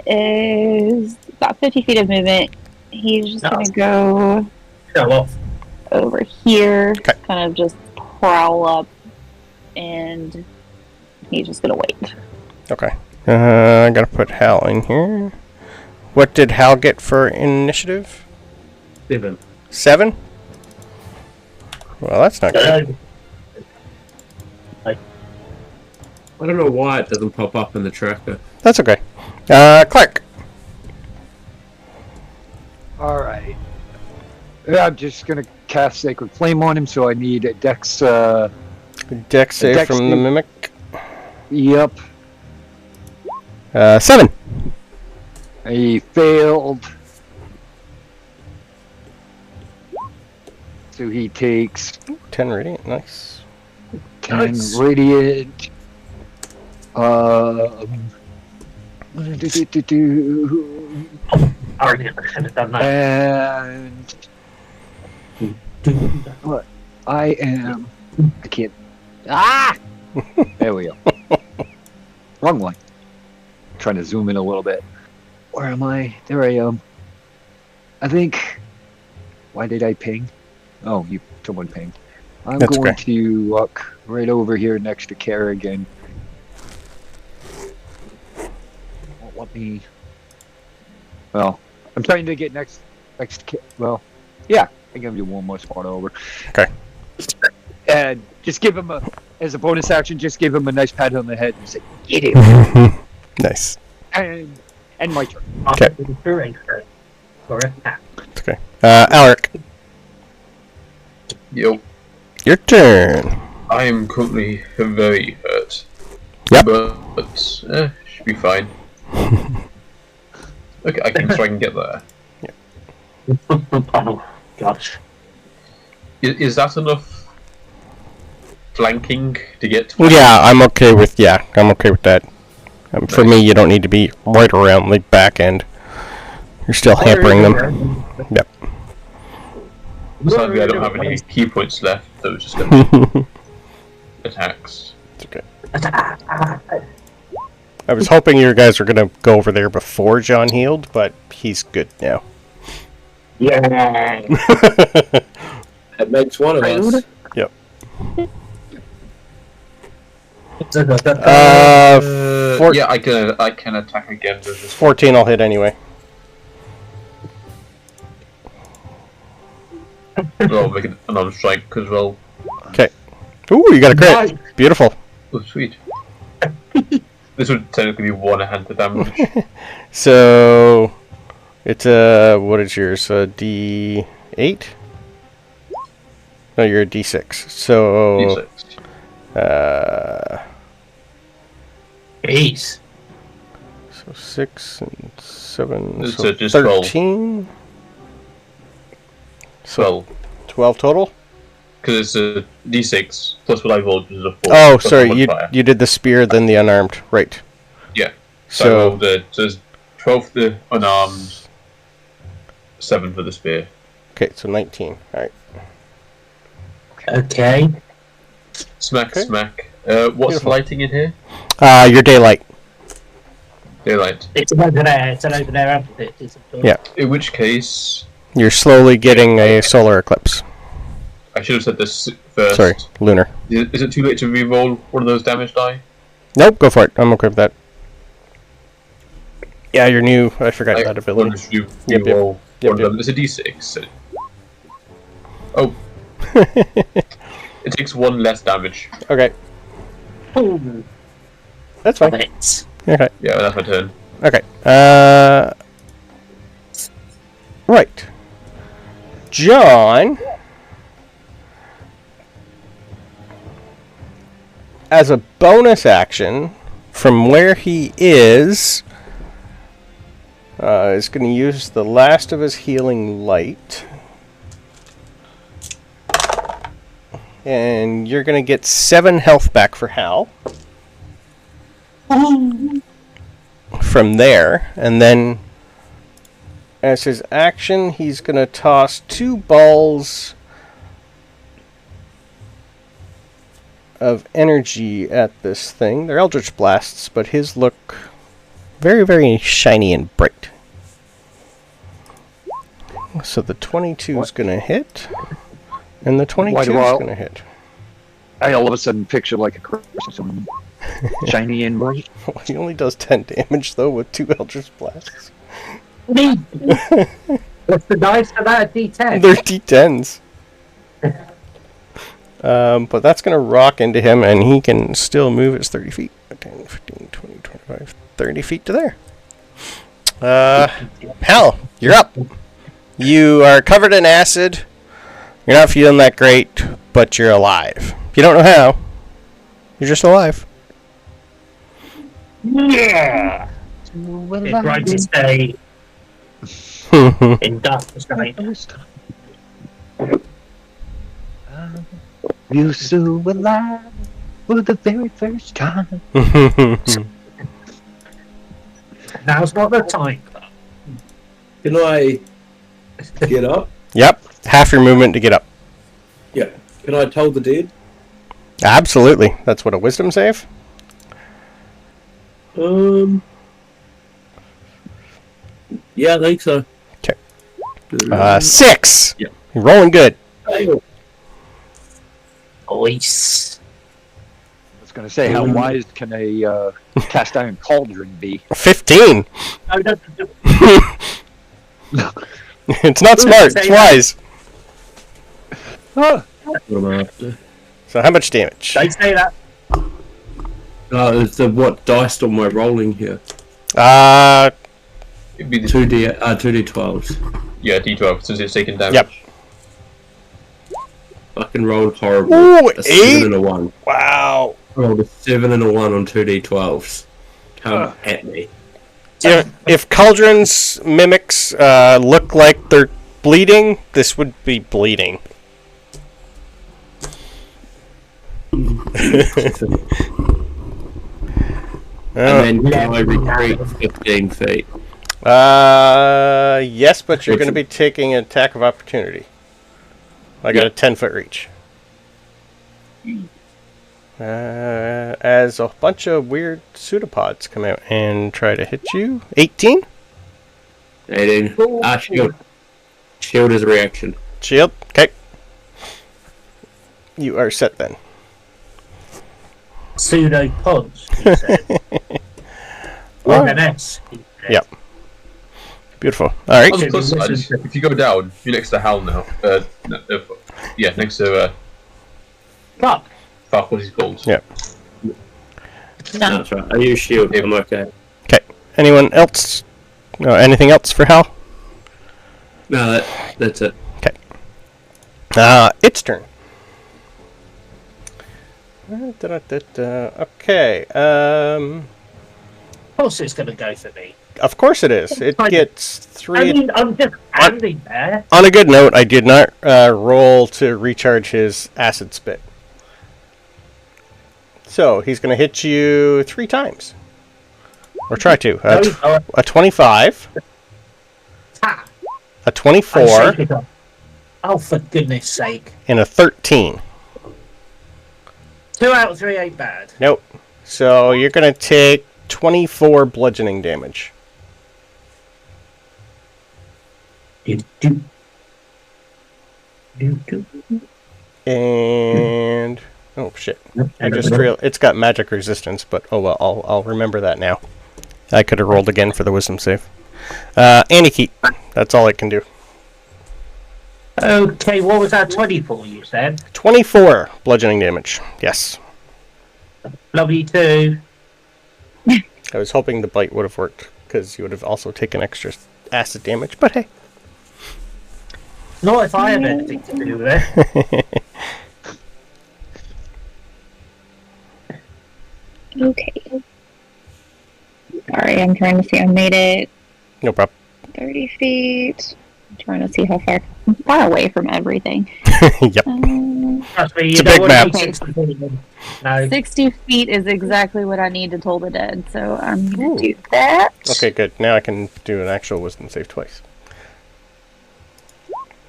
is about 50 feet of movement. He's just going to go Show off. over here, Okay. kind of just prowl up, and he's just going to wait. Okay. I gotta put Hal in here. What did Hal get for initiative? 7. 7? Well, that's not good. I don't know why it doesn't pop up in the tracker. That's okay. Cleric. Alright. Yeah, I'm just gonna cast Sacred Flame on him, so I need a dex, Dex save Dex from the save. Mimic. Yep. 7. He failed. So he takes 10 radiant. Nice. 10 Nice. radiant. I already should have done that. And what? I can't. Ah! There we go. Wrong one. Trying to zoom in a little bit. Where am I? There I am. I think. Why did I ping? Oh, someone pinged. I'm That's going okay. to walk right over here next to Kerrigan. Won't let me. Well, I'm trying to get next. Well, yeah, I give you one more spot over. Okay. And just give him as a bonus action, just give him a nice pat on the head and say, "Get it." Nice. And my turn. Okay. Correct. It's okay. Alric. Yo, Your turn. I am currently very hurt. Yep. But should be fine. Okay, I can try and get there. Oh, gosh. Is that enough flanking to get to Yeah, I'm okay with that. For me, you don't need to be right around the back end. You're still hampering them. Yep. Sadly, I don't have any key points left, so it's just going to attacks. It's okay. I was hoping you guys were going to go over there before John healed, but he's good now. Yeah. That makes one of us. Yep. Yeah, I can attack again with this. 14 I'll hit anyway. I'll make an unarmed strike as well. Okay. Ooh, you got a crit. Beautiful. Oh, sweet. This would technically be one-handed damage. So, it's what is yours? A D8? No, you're a D6. So, D6. Jeez. So 6 and 7, It's so just 12. 13. Well, 12 total? because it's a D6 plus what I rolled, which is a 4. Oh, plus sorry, a you modifier. did the spear, then the unarmed. Right. Yeah. So, I So, rolled so it's 12 for the unarmed, 7 for the spear. okay, so 19. Alright. Okay. Smack, Okay. smack. What's Beautiful. lighting in here? Your daylight. Daylight. It's an open air. It's an open air amphitheatre. Yeah. In which case, You're slowly getting a solar eclipse. I should have said this first. Sorry, lunar. Is it too late to re-roll one of those damage die? Nope, go for it. I'm okay with that. Yeah, you're new. I forgot that ability. You Yep. re-roll Yep, one of them. It's a d6. So... Oh. It takes 1 less damage. Okay, Ooh, that's fine. it. Okay. Yeah, that's my turn. Okay. Right. John, as a bonus action, from where he is going to use the last of his healing light. And you're going to get 7 health back for Hal. From there, and then as his action, he's going to toss 2 balls of energy at this thing. They're Eldritch Blasts, but his look very, very shiny and bright. So the 22 is going to hit, and the 22 is going to hit. I all of a sudden picture like a person shiny and bright. He only does 10 damage, though, with 2 Eldritch Blasts. Me. What's the dice for that? D10. They're D10s. But that's going to rock into him, and he can still move. It's 30 feet. 10, 15, 20, 25, 30 feet to there. Hal, you're up. You are covered in acid. You're not feeling that great, but you're alive. You don't know how. You're just alive. Yeah. It's right to stay in darkness night. You so alive for the very first time. Now's not the time. Can I get up? Yep. Half your movement to get up. Yeah. Can I tell the dead? Absolutely. That's what a wisdom save? Yeah, I think so. Okay. 6! Yeah. You're rolling good. Voice. I was going to say, how wise can a cast iron cauldron be? 15! No, no, no. It's not smart, it's wise. Oh, What am I after? So how much damage? Don't say that. It's the what dice am I rolling here? It'd be the 2d12s. yeah, d12 since it's taking damage. Yep. Fucking rolled horrible. Ooh, A 7 and a 1. Wow. Rolled a 7 and a 1 on 2d12s. Come at me. If cauldrons mimics look like they're bleeding, this would be bleeding. And then can I retreat 15 feet? Yes, but you're going to be taking an attack of opportunity. I got a 10-foot reach. As a bunch of weird pseudopods come out and try to hit you. 18? 18. Shield. Shield is a reaction. Shield. Okay. You are set then. Pseudo pods, he said. With an S. Yep. Beautiful. All right. On the plus side, if you go down, you're next to Hal now. Yeah, next to Fuck. fuck, what's he called? Yep. No. That's right. I use shield. I'm okay. Okay. Anyone else? No. Anything else for Hal? No, that's it. Its turn. Okay. Of course it's going to go for me. Of course it is. It gets 3. I mean, I'm just standing there. On a good note, I did not roll to recharge his acid spit. So he's going to hit you 3 times. Or try to. A 25. Ha! A 24. Oh, for goodness sake. And a 13. 2 out of 3 ain't bad. Nope. So you're going to take 24 bludgeoning damage. And oh shit! I just realized it's got magic resistance, but oh well, I'll remember that now. I could have rolled again for the wisdom save. Aniket, that's all it can do. Okay, what was that 24 you said? 24 bludgeoning damage. Yes. Lovely too. I was hoping the bite would have worked because you would have also taken extra acid damage, but hey. Not if I have anything to do with it. Okay. Sorry, I'm trying to see. I made it No problem. 30 feet. I'm trying to see how far. I'm far away from everything. Yep. Trust me, It's you a don't big want map. to be 60 feet. No. 60 feet is exactly what I need to toll the dead, so I'm going to do that. Okay, good. Now I can do an actual wisdom save twice.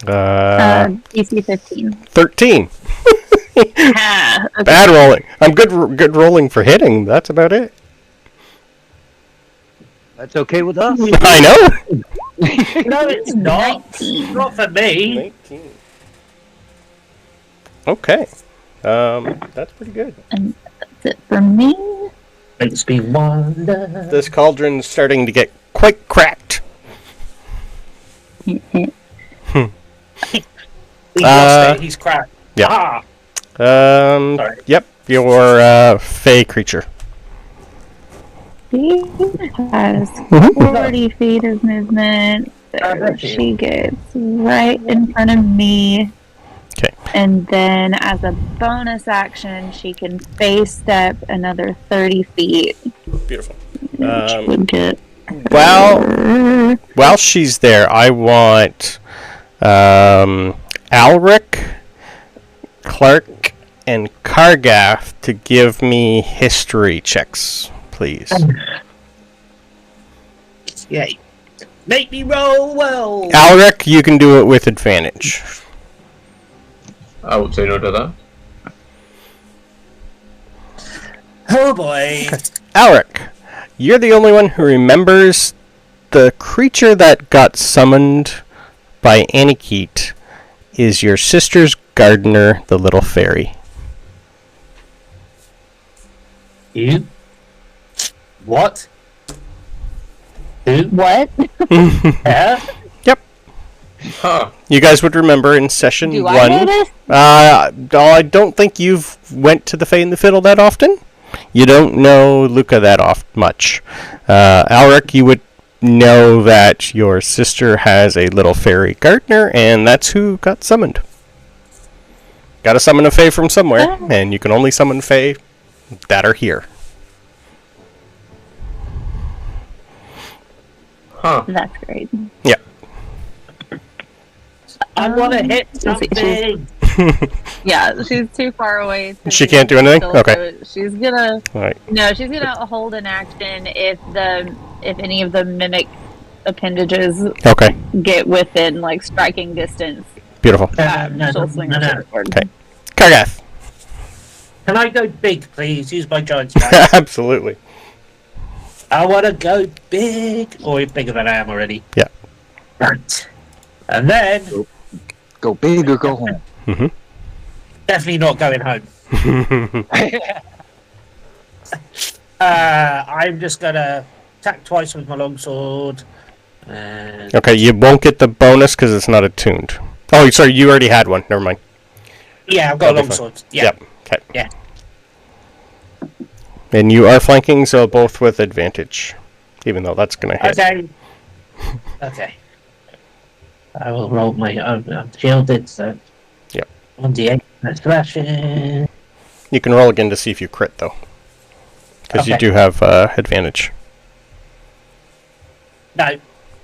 DC 15. 13. Ah, okay. Bad rolling. I'm good rolling for hitting. That's about it. That's okay with us. I know. No, it's not. 19. Not for me. 19. Okay. That's pretty good. And that's it for me. Makes me wonder. This cauldron's starting to get quite cracked. He lost it. He's cracked. Yeah. Ah! Sorry. Yep. Your fey creature. She has 40 feet of movement. So she gets right in front of me. Okay. And then as a bonus action, she can phase step another 30 feet. Beautiful. Which would get While she's there, I want Alric, Cleric, and Kargath to give me history checks, please. Yeah. Make me roll well. Alric, you can do it with advantage. I would say no to that. Oh boy. Alric, you're the only one who remembers the creature that got summoned by Aniket is your sister's gardener, the little fairy. You? What? Who? What? Yeah? Yep. Huh. You guys would remember in session Do 1. I know this? I don't think you've went to the Fae and the Fiddle that often. You don't know Luca that much. Alric, you would know that your sister has a little fairy gardener, and that's who got summoned. Gotta summon a Fae from somewhere, and you can only summon Fae that are here. Huh. That's great. Yeah. I want to hit something. Yeah, she's too far away. She can't do anything? So Okay. She's gonna. Alright. No, she's gonna hold an action if any of the mimic appendages Okay. get within like striking distance. Beautiful. She'll swing her sword. Okay. Kargath. Can I go big, please? Use my giant strike. Absolutely. I want to go big. Or bigger than I am already. Yeah. Right. And then, Go big or go home. Mm-hmm. definitely not going home. I'm just going to attack twice with my longsword. And Okay, you won't get the bonus because it's not attuned. Oh, sorry, you already had one. Never mind. yeah, I've got a That'll be fine. longsword. Yeah. Yep. Okay. Yeah. And you are flanking, so both with advantage. Even though that's going to hit. Okay. Okay. I will roll my own. I'm shielded, so. Yep. 1d8. That's flashing. You can roll again to see if you crit, though. Because you Okay. do have advantage. No.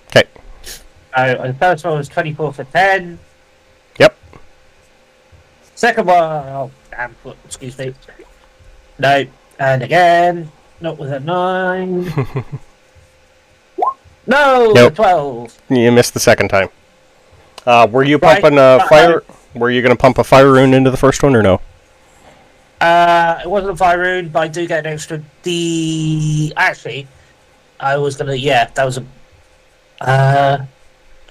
Okay. The first one was 24 for 10. Yep. Second one, oh damn, excuse me. No, and again, not with a 9. No, Nope. a 12. You missed the second time. Were you Right, pumping a fire? Were you going to pump a fire rune into the first one or no? It wasn't a fire rune, but I do get an extra D. Actually, I was gonna. Yeah, that was a.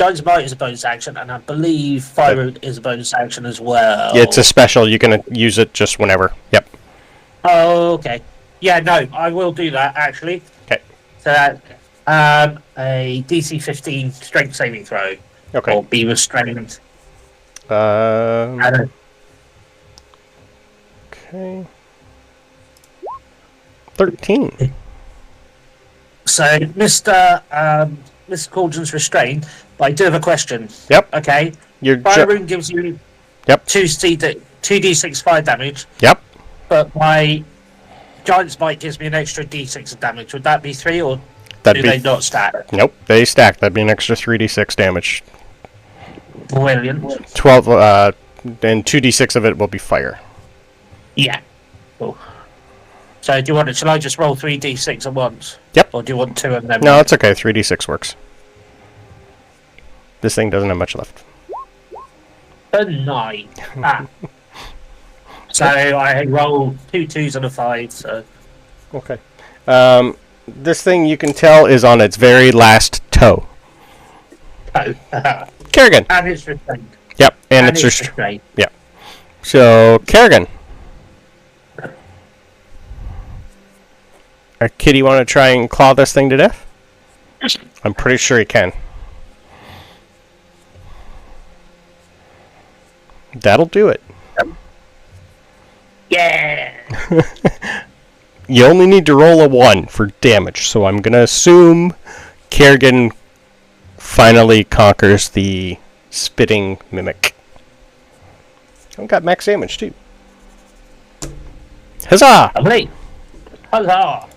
Giant's Bite is a bonus action, and I believe Fire Root is a bonus action as well. Yeah, it's a special. You can use it just whenever. Yep. Oh, okay. Yeah, no, I will do that, actually. Okay. So that, a DC 15 strength saving throw. Okay. Or be restrained. Okay. 13. So, Mr. Cauldron's restrained, but I do have a question. Yep. Okay. Your Fire Rune gives you Yep. 2d6 fire damage, Yep. but my Giant's Bite gives me an extra d6 of damage. Would that be 3, or That'd do be they not stack? Nope. They stack. That'd be an extra 3d6 damage. Brilliant. 12. And 2d6 of it will be fire. Yeah. Cool. So do you want it? Shall I just roll 3d6 at once? Yep. Or do you want 2 and then? No, it's okay. 3d6 works. This thing doesn't have much left. A 9. So I roll 2 2s and a 5. So Okay. This thing you can tell is on its very last toe. Kerrigan. And it's restrained. Yep, and it's restrained. Yep. So Kerrigan. Kitty, want to try and claw this thing to death? I'm pretty sure he can. That'll do it. Yeah. You only need to roll a 1 for damage, so I'm going to assume Kerrigan finally conquers the spitting mimic. I've got max damage, too. Huzzah! Lovely. Huzzah.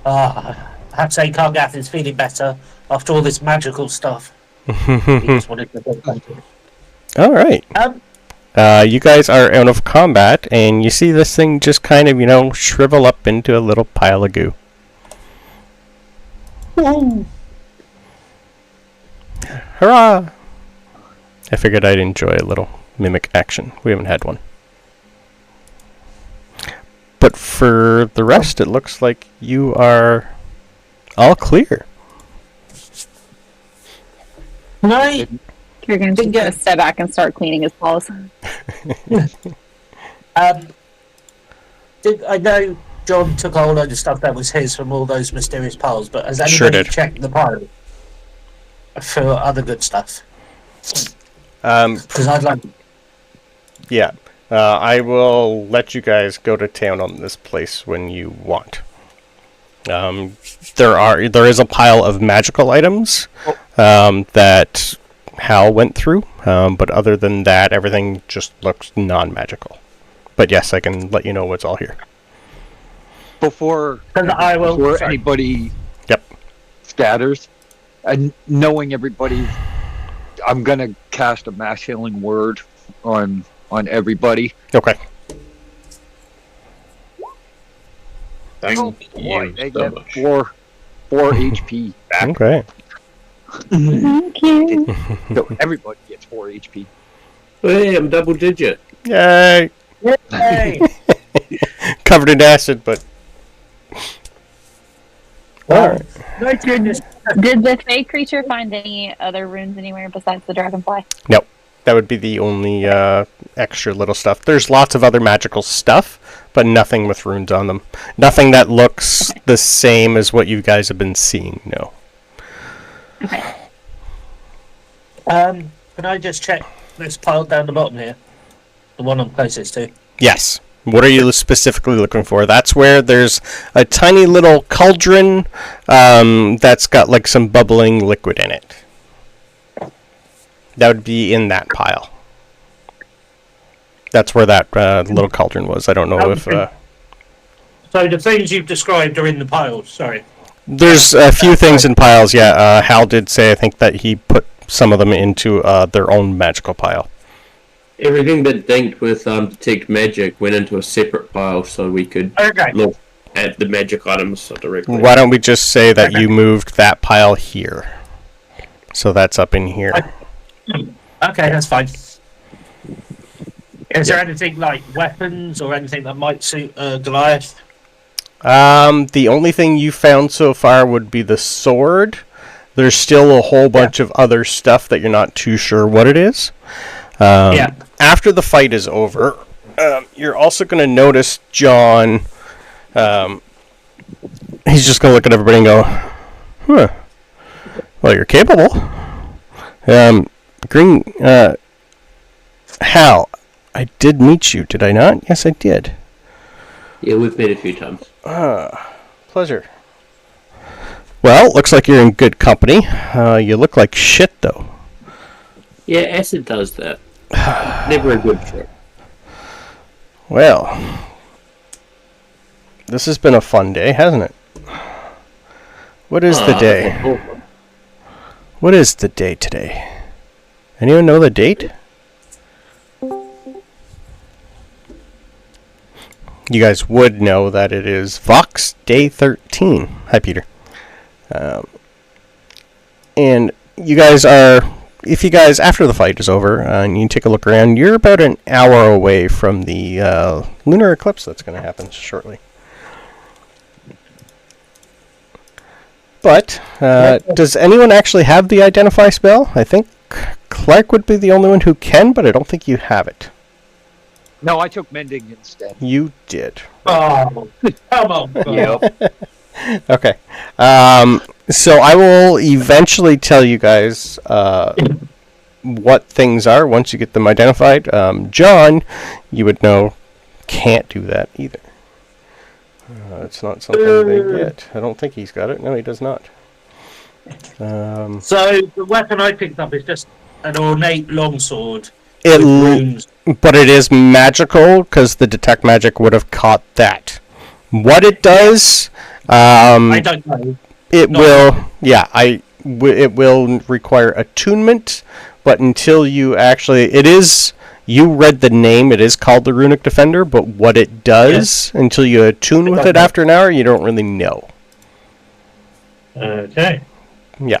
I have to say Kargath is feeling better after all this magical stuff. He just wanted to get better. Alright. You guys are out of combat, and you see this thing just kind of, shrivel up into a little pile of goo. Woo. Hurrah! I figured I'd enjoy a little mimic action. We haven't had one. But for the rest, it looks like you are all clear. Right. You're going to just step back and start cleaning his paws. I know John took a whole load of stuff that was his from all those mysterious piles, but has anybody Sure did. checked the pile for other good stuff? Because I'd like. Yeah. I will let you guys go to town on this place when you want. There is a pile of magical items that Hal went through, but other than that, everything just looks non-magical. But yes, I can let you know what's all here. Before Sorry. anybody Yep. scatters, and knowing everybody, I'm gonna cast a mass healing word on everybody. Okay. Thank you They so get much. 4 HP. Okay. Thank you. So everybody gets 4 HP. Hey, I'm double digit. Yay! Hey. Covered in acid, but... Alright. My goodness. Did the fey creature find any other runes anywhere besides the dragonfly? Nope. That would be the only extra little stuff. There's lots of other magical stuff, but nothing with runes on them. Nothing that looks the same as what you guys have been seeing, no. Okay. Can I just check this pile down the bottom here? The one I'm closest to. Yes. What are you specifically looking for? That's where there's a tiny little cauldron that's got like some bubbling liquid in it. That would be in that pile. That's where that little cauldron was. I don't know if... So the things you've described are in the piles, sorry. There's a few things in piles, yeah. Hal did say, I think, that he put some of them into their own magical pile. Everything that linked with detect magic went into a separate pile so we could Okay. look at the magic items directly. Why don't we just say that you moved that pile here? So that's up in here. Okay, that's fine. Is there anything like weapons or anything that might suit Goliath? The only thing you found so far would be the sword There's still a whole bunch of other stuff that you're not too sure what it is. After the fight is over, you're also going to notice John. He's just going to look at everybody and go, "Huh. Well, you're capable." Green. Hal, I did meet you, did I not? Yes, I did. Yeah, we've met a few times. Pleasure. Well, looks like you're in good company. You look like shit, though. Yeah, acid does that. Never a good trick. Well, this has been a fun day, hasn't it? What is the day? What is the day today? Anyone know the date? You guys would know that it is Vox Day 13. Hi, Peter. And you guys are, if you guys, after the fight is over, and you take a look around, you're about an hour away from the lunar eclipse that's going to happen shortly. But, does anyone actually have the Identify spell? I think Cleric would be the only one who can, but I don't think you have it. No, I took mending instead. You did. Oh, come on. Yep. Okay. So I will eventually tell you guys what things are once you get them identified. John, you would know, can't do that either. It's not something they get. I don't think he's got it. No, he does not. So the weapon I picked up is just an ornate longsword. But it is magical because the detect magic would have caught that. What it does, I don't know. It will require attunement, but until you actually, you read the name, it is called the Runic Defender, but what it does, until you attune with it after an hour, you don't really know. Okay. Yeah.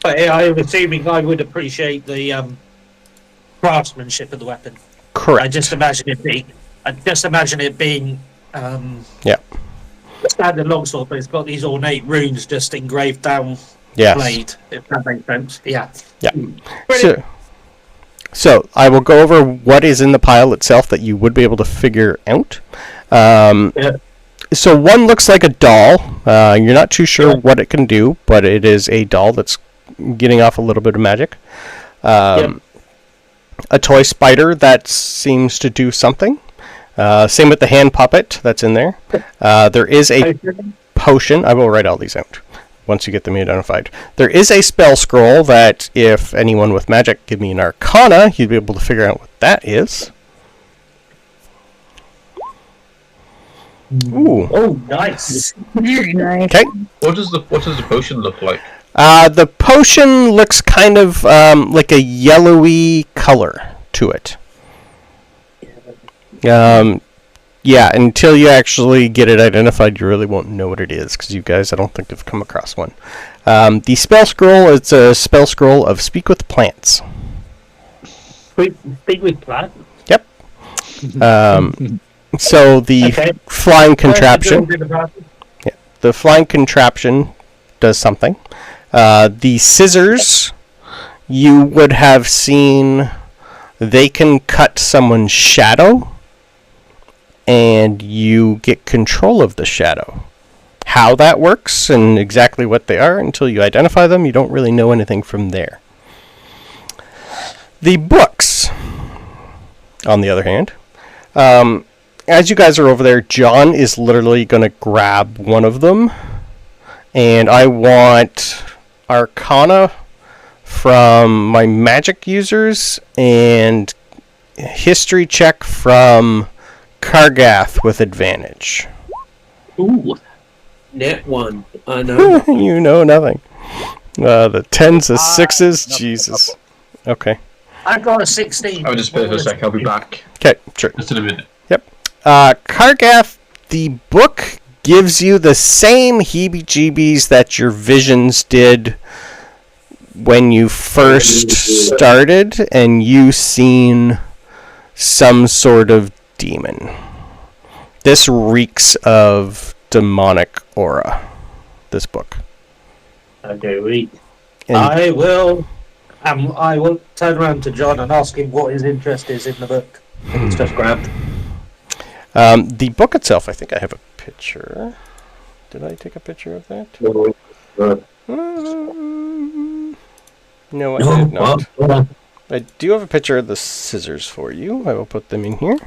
But I'm assuming I would appreciate the craftsmanship of the weapon. Correct. I just imagine it being a standard longsword, but it's got these ornate runes just engraved down the blade, if that makes sense. Yeah. So I will go over what is in the pile itself that you would be able to figure out. So one looks like a doll. You're not too sure what it can do, but it is a doll that's getting off a little bit of magic. A toy spider that seems to do something. Same with the hand puppet that's in there. There is a potion. I will write all these out once you get them identified. There is a spell scroll that if anyone with magic give me an Arcana, you'd be able to figure out what that is. Ooh. Oh, nice. Very nice. Okay. What does the potion look like? The potion looks kind of like a yellowy color to it. Until you actually get it identified, you really won't know what it is, because you guys, I don't think, have come across one. The spell scroll, it's a spell scroll of Speak with Plants. Speak with plants? Yep. So the flying contraption... the flying contraption does something. The scissors, you would have seen, they can cut someone's shadow, and you get control of the shadow. How that works and exactly what they are until you identify them, you don't really know anything from there. The books, on the other hand, as you guys are over there, John is literally going to grab one of them, and I want Arcana from my magic users and history check from Kargath with advantage. Ooh. Net one. I know. You know nothing. The 10s, the 6s, Jesus. Okay. I've got a 16. I'll just put it for a sec, I'll be back. Okay, sure. Just in a minute. Yep. Kargath, the book gives you the same heebie-jeebies that your visions did when you first started and you seen some sort of demon. This reeks of demonic aura, this book. Okay, read. And I will turn around to John and ask him what his interest is in the book that he's just grabbed. the book itself, I think I have a picture. Did I take a picture of that? No, I did not. I do have a picture of the scissors for you. I will put them in here.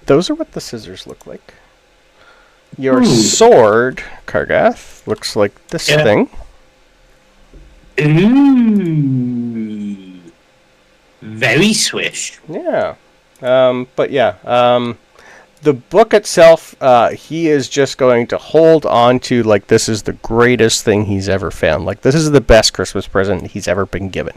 Those are what the scissors look like. Your sword, Kargath, looks like this thing. Ooh. Very swish. Yeah. But yeah, the book itself, he is just going to hold on to like this is the greatest thing he's ever found. Like this is the best Christmas present he's ever been given.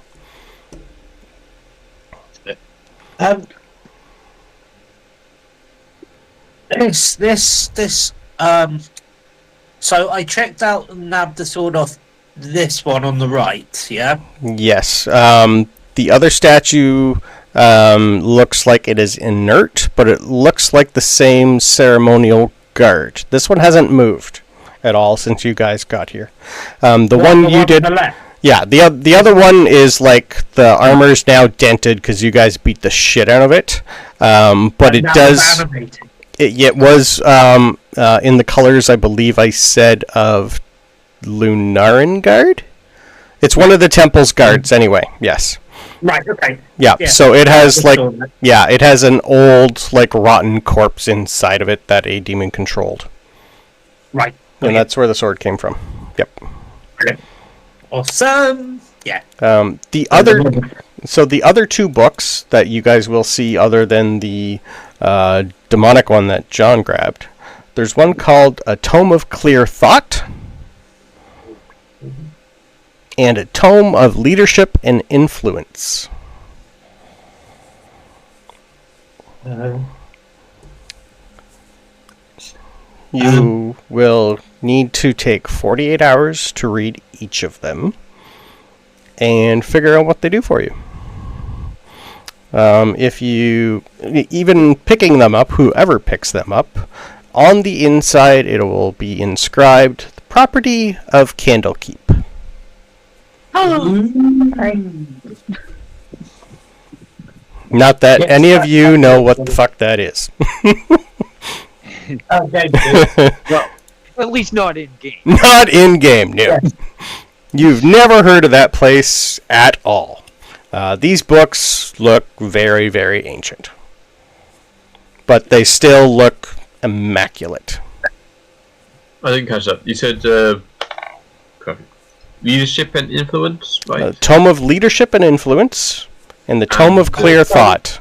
So I checked out and nabbed the sword off this one on the right, yeah? Yes. The other statue looks like it is inert, but it looks like the same ceremonial guard. This one hasn't moved at all since you guys got here. The one you did... Yeah, the other one is like the armor's now dented because you guys beat the shit out of it. But it does... It was in the colors, I believe I said, of Lunaran Guard? It's one of the temple's guards anyway, yes. Right, okay. Yeah, so it has like... Yeah, it has an old, like, rotten corpse inside of it that a demon controlled. Right. And that's where the sword came from. Yep. Okay. Awesome! Yeah. The other two books that you guys will see other than the demonic one that John grabbed, there's one called A Tome of Clear Thought and A Tome of Leadership and Influence. You will need to take 48 hours to read each of them and figure out what they do for you. If you, even picking them up, whoever picks them up, on the inside it will be inscribed, the property of Candlekeep. Oh, sorry. Not that any of you know what the fuck that is. Okay, Well, at least not in game. Not in game, no. You've never heard of that place at all. These books look very, very ancient. But they still look immaculate. I didn't catch that. You said leadership and influence, right? Tome of Leadership and Influence and the Tome of Clear Thought.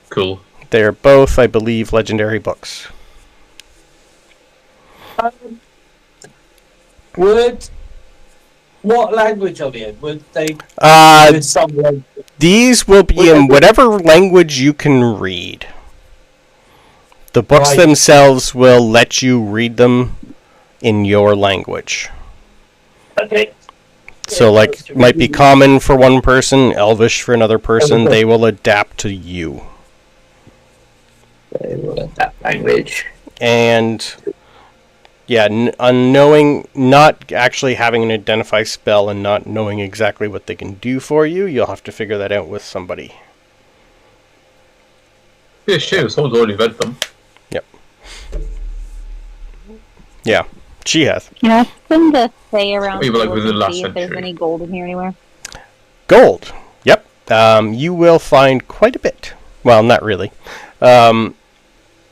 Cool. They're both, I believe, legendary books. What language are they in? Would they in some way? These will be in whatever language you can read. The books themselves will let you read them in your language. Okay. So, like, might be common for one person, Elvish for another person. They will adapt to you. That language. And, yeah, not actually having an identify spell and not knowing exactly what they can do for you, you'll have to figure that out with somebody. Yeah, sure. Someone's already read them. Yep. Yeah, she has. Can I ask them to say around Maybe like within the last see if there's century. any gold in here anywhere? Gold. Yep. You will find quite a bit. Well, not really.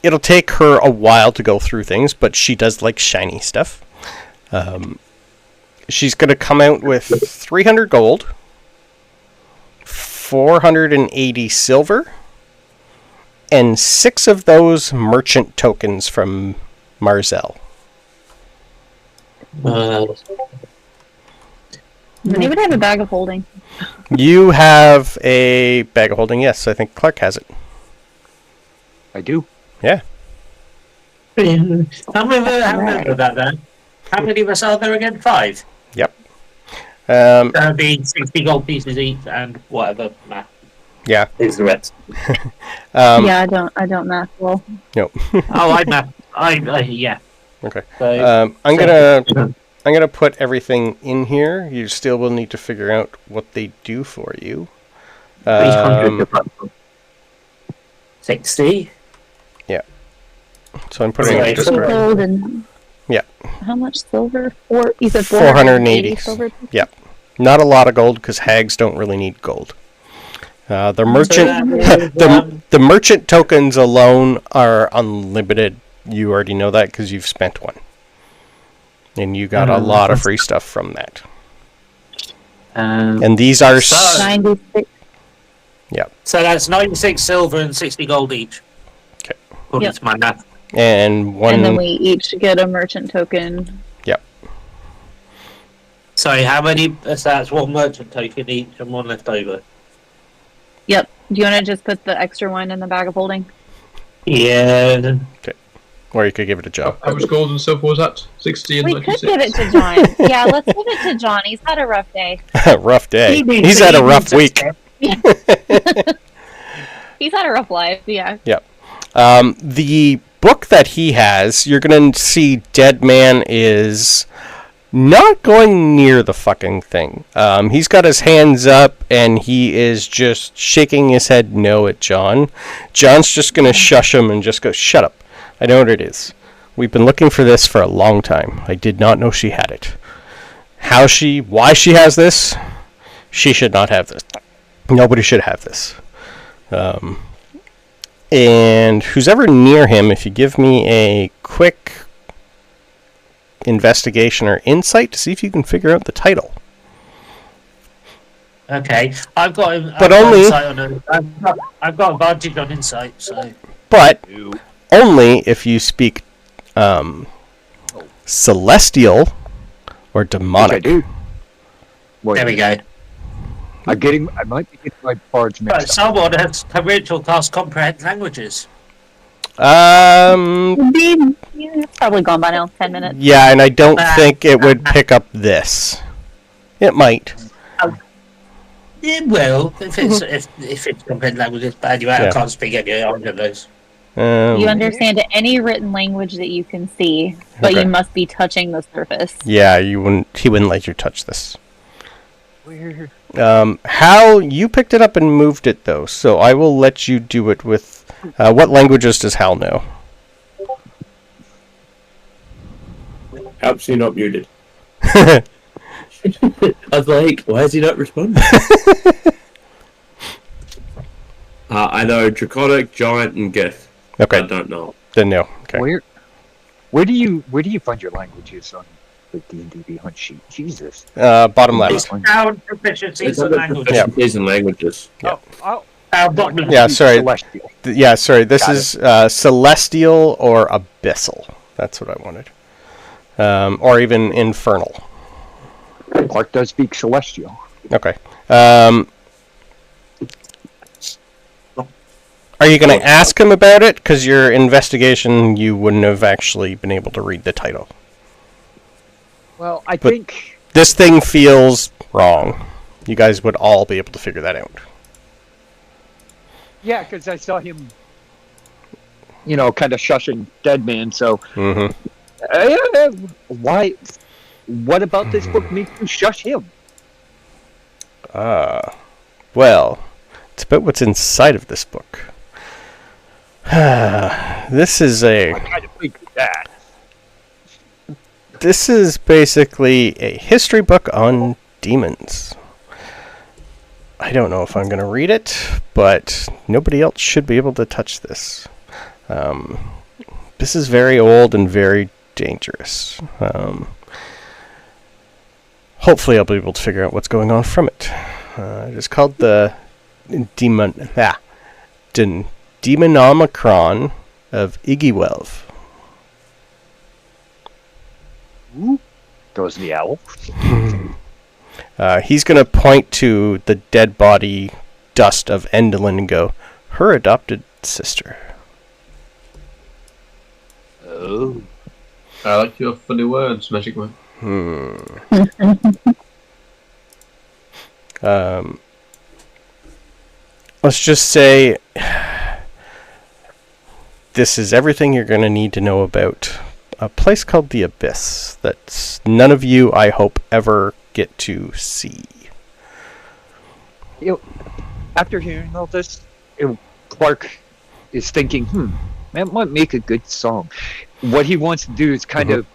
It'll take her a while to go through things, but she does like shiny stuff. She's going to come out with 300 gold, 480 silver, and 6 of those merchant tokens from Marzel. Does anybody have a bag of holding? You have a bag of holding, yes. I think Clark has it. I do. Yeah. How many of that then? How many of us are there again? 5? Yep. That'll be 60 gold pieces each and whatever math Yeah. is the rest. Yeah, I don't math well. No. Oh, I math. Yeah. Okay. So, I'm gonna I'm going to put everything in here. You still will need to figure out what they do for you. 60. Yeah. So I'm putting it in Discord. Gold and Yeah. how much silver? You said 480 silver. Yep. Not a lot of gold because hags don't really need gold. The merchant, the merchant tokens alone are unlimited. You already know that because you've spent one, and you got a lot of free stuff from that. And these are 96. Yeah. So that's 96 silver and 60 gold each. Okay. According to my math. And one. And then we each get a merchant token. Yep. Sorry, how many? So that's one merchant token each and one left over. Yep. Do you want to just put the extra one in the bag of holding? Yeah. Okay. Or you could give it to Joe. How much gold and silver was that? 60 and We 96? could give it to John. Yeah, let's give it to John. He's had a rough day. Rough day. He's had a rough week. He's had a rough life, yeah. Yep. The book that he has, you're going to see Dead Man is not going near the fucking thing. He's got his hands up and he is just shaking his head no at John. John's just going to shush him and just go, shut up. I know what it is. We've been looking for this for a long time. I did not know she had it. Why she has this? She should not have this. Nobody should have this. And who's ever near him, if you give me a quick investigation or insight to see if you can figure out the title. Okay, I've got him. But only. I've got advantage on insight, so. But only if you speak celestial or demonic. Which I do. There we go. I might be getting my parts mixed up. Someone has a ritual class comprehend languages. It's probably gone by now, 10 minutes. Yeah, and I don't think it would pick up this. It might. It will, if it's comprehend languages, but anyway, I can't speak any of those. You understand any written language that you can see, but you must be touching the surface. Yeah, he wouldn't let you touch this. Weird. How you picked it up and moved it though, so I will let you do it with. What languages does Hal know? Helps you not muted. I was like, why is he not responding? I know Draconic, Giant, and Gith. Okay. I don't know. Then no. Okay. Where do you find your languages on the D&D hunt sheet? Jesus. Bottom left. Found proficiencies in languages. Proficiencies in languages. Yeah. Yeah, sorry. Celestial. Yeah, sorry. This is celestial or abyssal. That's what I wanted. Or even infernal. Clark does speak celestial. Okay. Are you going to ask him about it? Because your investigation, you wouldn't have actually been able to read the title. Well, I think this thing feels wrong. You guys would all be able to figure that out. Yeah, because I saw him, kind of shushing Dead Man. So, why? What about this book makes you shush him? Well, it's about what's inside of this book. This is I kind of think that. This is basically a history book on demons. I don't know if I'm going to read it, but nobody else should be able to touch this. This is very old and very dangerous. Hopefully I'll be able to figure out what's going on from it. It is called the Demonomicron of Iggywealth. Goes the owl. He's going to point to the dead body dust of Endolin and go, her adopted sister. Oh. I like your funny words, Magic Man. Let's just say this is everything you're going to need to know about a place called the Abyss that none of you, I hope, ever get to see. After hearing all this, Clark is thinking, that might make a good song. What he wants to do is kind of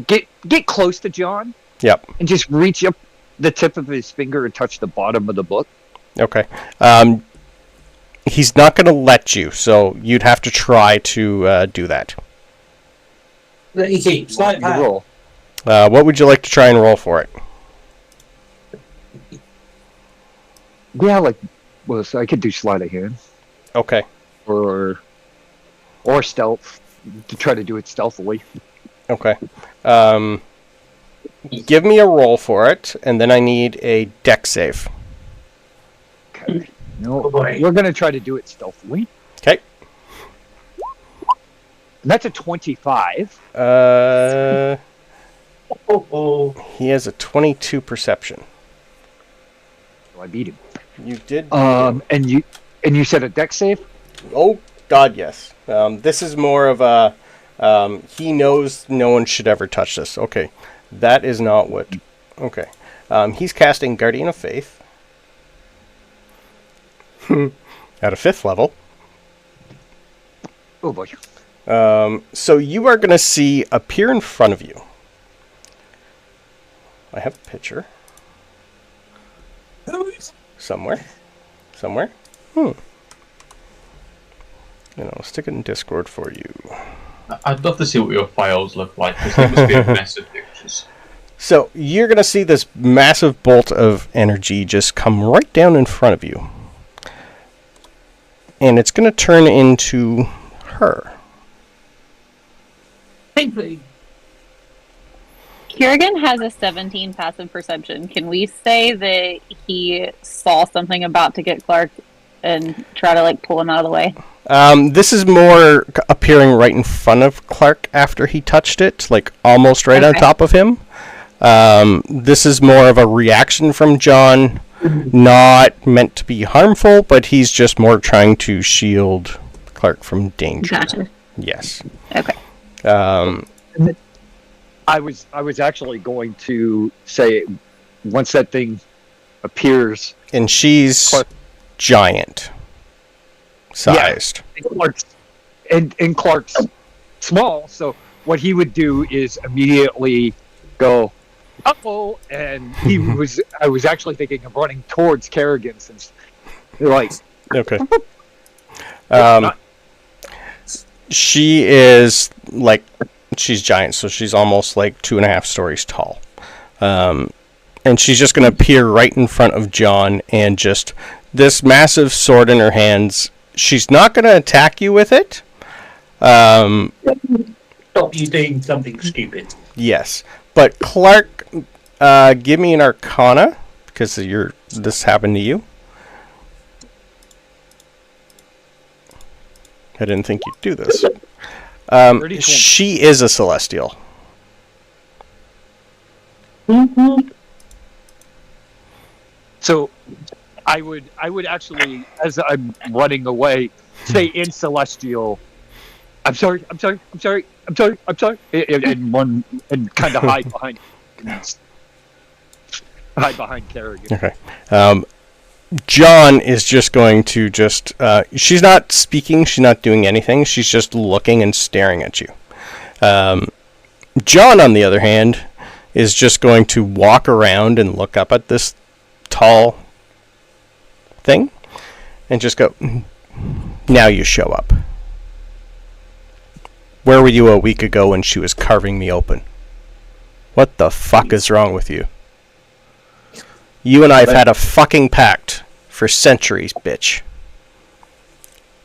get close to John. Yep. And just reach up the tip of his finger and touch the bottom of the book. Okay. He's not going to let you, so you'd have to try to do that. He keeps like that. Roll. What would you like to try and roll for it? Yeah, so I could do sleight of hand. Okay. Or stealth, to try to do it stealthily. Okay. Give me a roll for it, and then I need a dex save. Okay. No, we're going to try to do it stealthily. Okay. That's a 25. He has a 22 perception. So I beat him. You did. And you said a dex save? Oh God, yes. This is more of a. He knows no one should ever touch this. Okay, that is not what. Okay, he's casting Guardian of Faith at a 5th level. Oh boy. So you are going to see appear in front of you. I have a picture. Somewhere. And I'll stick it in Discord for you. I'd love to see what your files look like, because they must be a mess of pictures. So you're going to see this massive bolt of energy just come right down in front of you. And it's going to turn into her. Kiergan has a 17 passive perception. Can we say that he saw something about to get Clark and try to pull him out of the way? This is more appearing right in front of Clark after he touched it, almost right on top of him. This is more of a reaction from John, not meant to be harmful, but he's just more trying to shield Clark from danger. Gotcha. Yes. Okay. I was actually going to say, once that thing appears, and she's Clark, giant sized. Yeah, and Clark's small, so what he would do is immediately go, uh-oh, and I was actually thinking of running towards Kerrigan, since Okay. She is she's giant, so she's almost 2.5 stories tall. And she's just going to appear right in front of John, and just this massive sword in her hands. She's not going to attack you with it. Stop you doing something stupid. Yes. But Clark, give me an Arcana, because this happened to you. I didn't think you'd do this. She is a Celestial. So I would actually, as I'm running away, say in Celestial, I'm sorry, and run and kind of hide behind Kerrigan. Okay. John is just going to she's not speaking, she's not doing anything, she's just looking and staring at you. John, on the other hand, is just going to walk around and look up at this tall thing and just go, now you show up. Where were you a week ago when she was carving me open? What the fuck is wrong with you? You and I have had a fucking pact for centuries, bitch.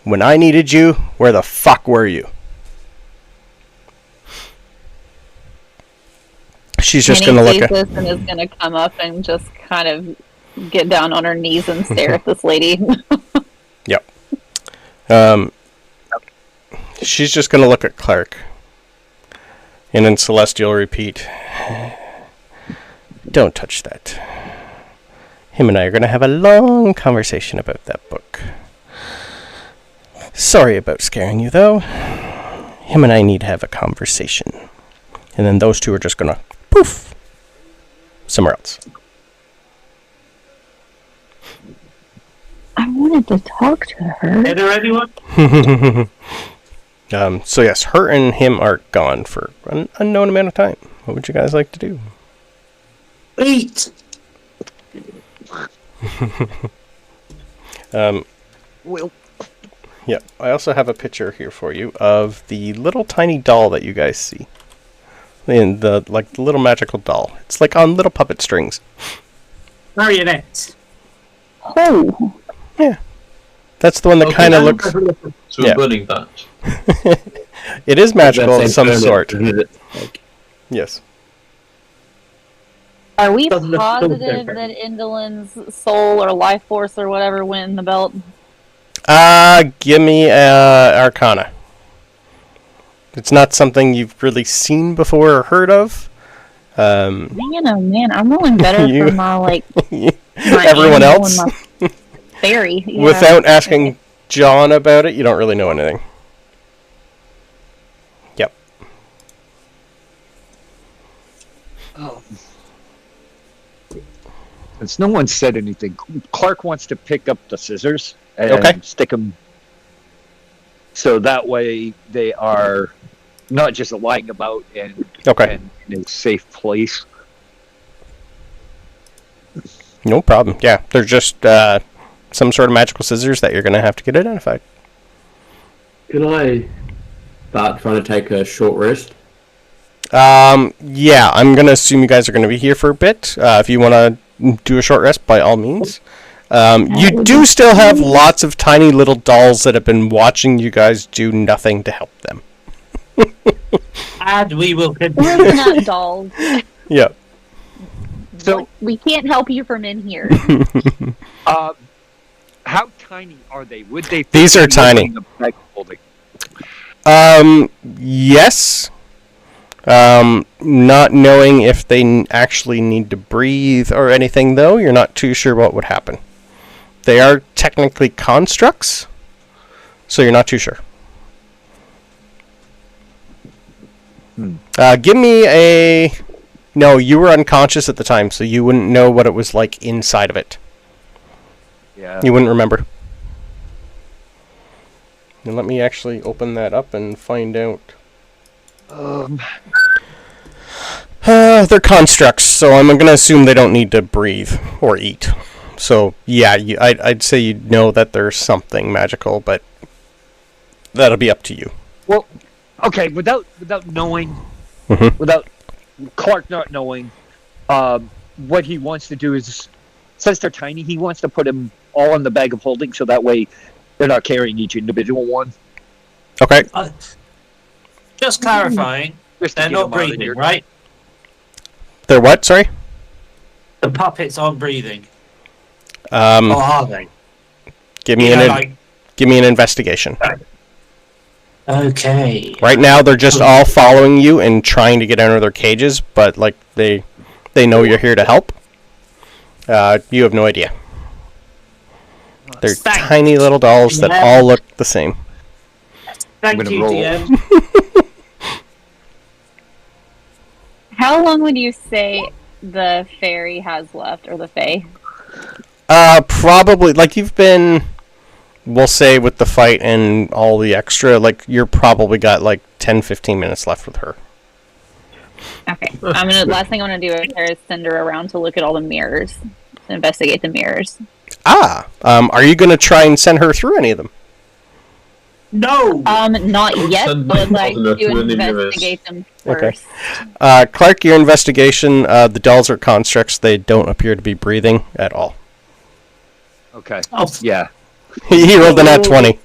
When I needed you, where the fuck were you? She's just going to look at... and is going to come up and just kind of get down on her knees and stare at this lady. Yep. She's just going to look at Cleric. And then Celestial repeat. Don't touch that. Him and I are going to have a long conversation about that book. Sorry about scaring you, though. him and I need to have a conversation. And then those two are just going to poof somewhere else. I wanted to talk to her. Is there anyone? So yes, her and him are gone for an unknown amount of time. What would you guys like to do? Eat. Well, Yeah, I also have a picture here for you of the little tiny doll that you guys see. In the little magical doll. It's like on little puppet strings. Marionette. Oh. Yeah. That's the one that kind of looks... So we're burning that. It is magical of That's some impermanent, sort. isn't it? Like, Yes. Are we Doesn't look so positive different. that Indolin's soul or life force or whatever went in the belt? Give me Arcana. It's not something you've really seen before or heard of. Man, oh man, I'm rolling better You- for my, my Everyone animal else? and my fairy. Yeah. Without asking John about it, you don't really know anything. Yep. since no one said anything, Clark wants to pick up the scissors and Okay. stick them so that way they are not just lying about and Okay. in a safe place. No problem. Yeah, they're just some sort of magical scissors that you're going to have to get identified. can I start trying to take a short rest? Yeah, I'm going to assume you guys are going to be here for a bit. If you want to do a short rest, by all means. You do still have lots of tiny little dolls that have been watching you guys do nothing to help them. And we will We're continue. not dolls. Yeah. So, We can't help you from in here. how tiny are they? Would they? fit These are in tiny. the bag holding? Yes. Not knowing if they actually need to breathe or anything, though, you're not too sure what would happen. They are technically constructs, so you're not too sure. Give me a... No, you were unconscious at the time, so you wouldn't know what it was like inside of it. Yeah. You wouldn't remember. And let me actually open that up and find out. They're constructs, so I'm going to assume they don't need to breathe or eat. So, yeah, I'd say you know that there's something magical, but that'll be up to you. Well, okay. Without knowing, Mhm. without Clark not knowing, what he wants to do is, since they're tiny, he wants to put them all in the bag of holding, so that way they're not carrying each individual one. Okay. Just clarifying, Just to they're get not them out of breathing, here. right? They're what? Sorry? The puppets aren't breathing. Or Um, are they? give me You know, an give me an investigation. Okay. Right now, they're just all following you and trying to get out of their cages, but like they know you're here to help. You have no idea. They're Thank tiny little dolls that Yeah. all look the same. Thank gonna you, roll. DM. How long would you say the fairy has left, or the fae? Probably, like you've been, we'll say with the fight and all the extra, like you're probably got like 10, 15 minutes left with her. Okay. Last thing I'm gonna do is send her around to look at all the mirrors, to investigate the mirrors. Are you going to try and send her through any of them? No! Not yet, Send but I'd like Alternate to to the mirrors. investigate them Okay. first. Clark, your investigation, the dolls are constructs. They don't appear to be breathing at all. Okay. Oh, Yeah. He rolled an at 20.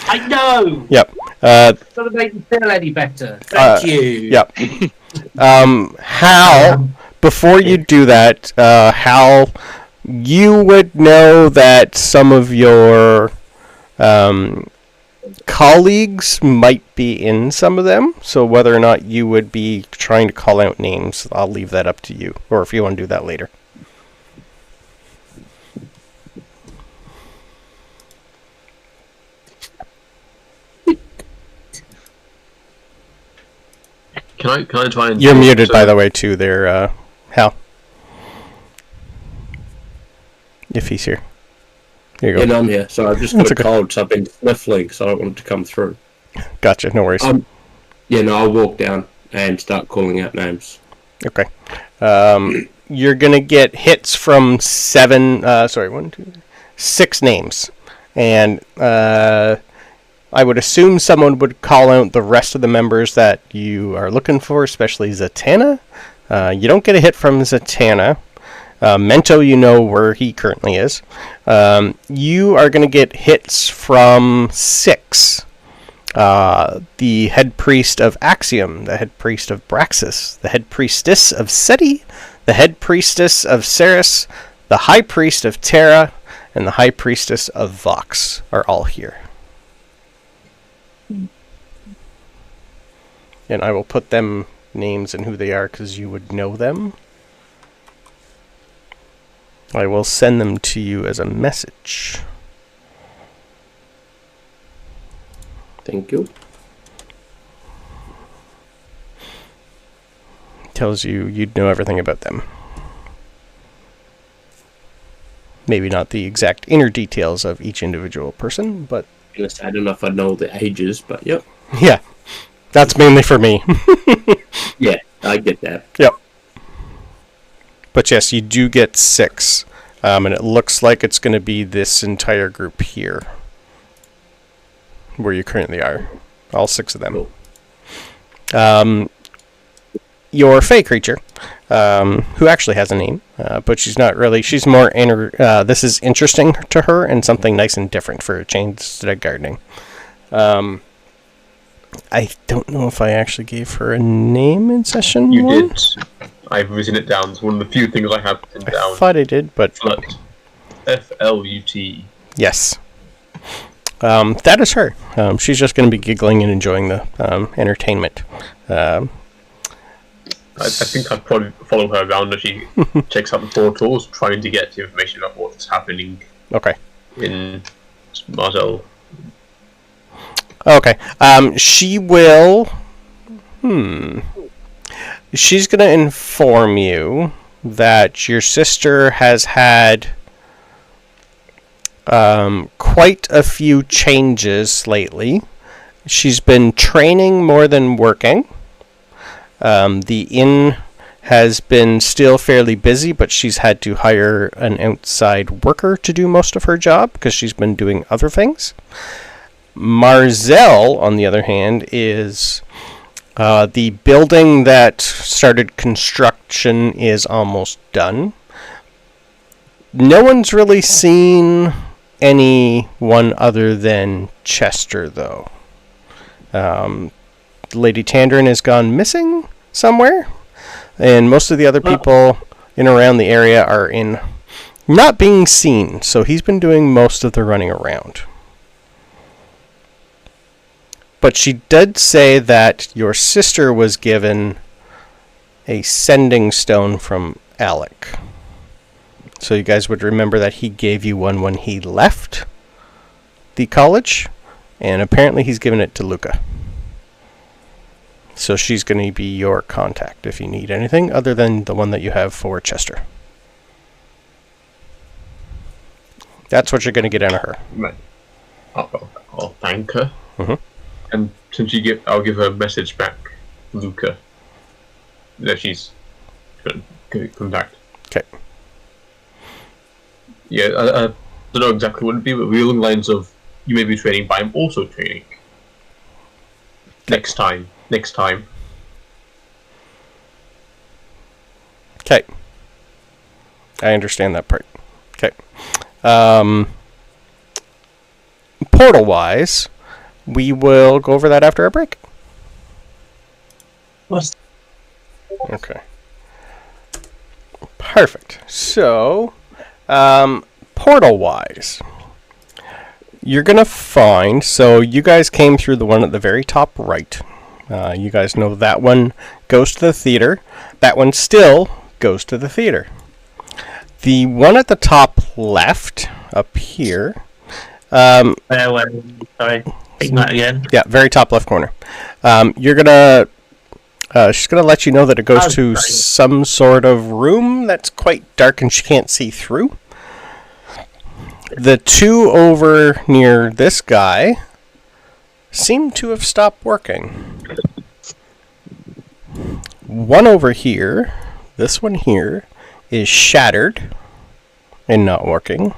I know! Yep. Doesn't make me feel any better. Thank you. Yep. Hal, before you do that, Hal, you would know that some of your colleagues might be in some of them, so whether or not you would be trying to call out names, I'll leave that up to you, or if you want to do that later. Can I try and... You're muted, by the way, too, there, Hal. If he's here. Here you go. Yeah, no, I'm here. So I've just got a cold, so I've been sniffling, so I don't want it to come through. Gotcha, no worries. Yeah, no, I'll walk down and start calling out names. Okay. You're going to get hits from 6 names. And I would assume someone would call out the rest of the members that you are looking for, especially Zatanna. You don't get a hit from Zatanna. Mento, you know where he currently is. You are going to get hits from 6. The head priest of Axiom, the head priest of Braxis, the head priestess of Seti, the head priestess of Ceres, the high priest of Terra, and the high priestess of Vox are all here. And I will put them names and who they are because you would know them. I will send them to you as a message. Thank you. Tells you you'd know everything about them. Maybe not the exact inner details of each individual person, but... I don't know if I know the ages, but yep. Yeah, that's mainly for me. Yeah, I get that. Yep. But yes, you do get 6. And it looks like it's going to be this entire group here. Where you currently are. All 6 of them. Cool. Your Fey creature, who actually has a name, but she's not really, she's more, this is interesting to her and something nice and different for a change instead of gardening. I don't know if I actually gave her a name in session 1. You did. I've written it down. It's one of the few things I have written down. I thought I did, but... Flut. F-L-U-T. Yes. That is her. She's just going to be giggling and enjoying the entertainment. I think I'd probably follow her around as she checks out the portals, trying to get information about what's happening in Martel. Okay. She will... She's going to inform you that your sister has had quite a few changes lately. She's been training more than working. The inn has been still fairly busy, but she's had to hire an outside worker to do most of her job because she's been doing other things. Marzel, on the other hand, is the building that started construction is almost done. No one's really seen anyone other than Chester, though. Lady Tandrin has gone missing somewhere, and most of the other people in around the area are in not being seen, so he's been doing most of the running around. But she did say that your sister was given a sending stone from Alric. So you guys would remember that he gave you one when he left the college, and apparently he's given it to Luca. So she's going to be your contact if you need anything other than the one that you have for Chester. That's what you're going to get out of her. Right. I'll thank her. Mm-hmm. And since I'll give her a message back, Luca. That she's going to come back. Okay. Yeah, I don't know exactly what it'd be, but along the lines of, you may be training, but I'm also training. Next time. Okay. I understand that part. Okay. Portal-wise, we will go over that after our break. Okay. Perfect. So, portal-wise, you're going to find... So, you guys came through the one at the very top right. You guys know that one goes to the theater. That one still goes to the theater. The one at the top left, up here... Sorry, take that again. Yeah, very top left corner. You're going to... She's going to let you know that it goes to some sort of room that's quite dark and she can't see through. The two over near this guy seem to have stopped working. One over here, this one here, is shattered and not working.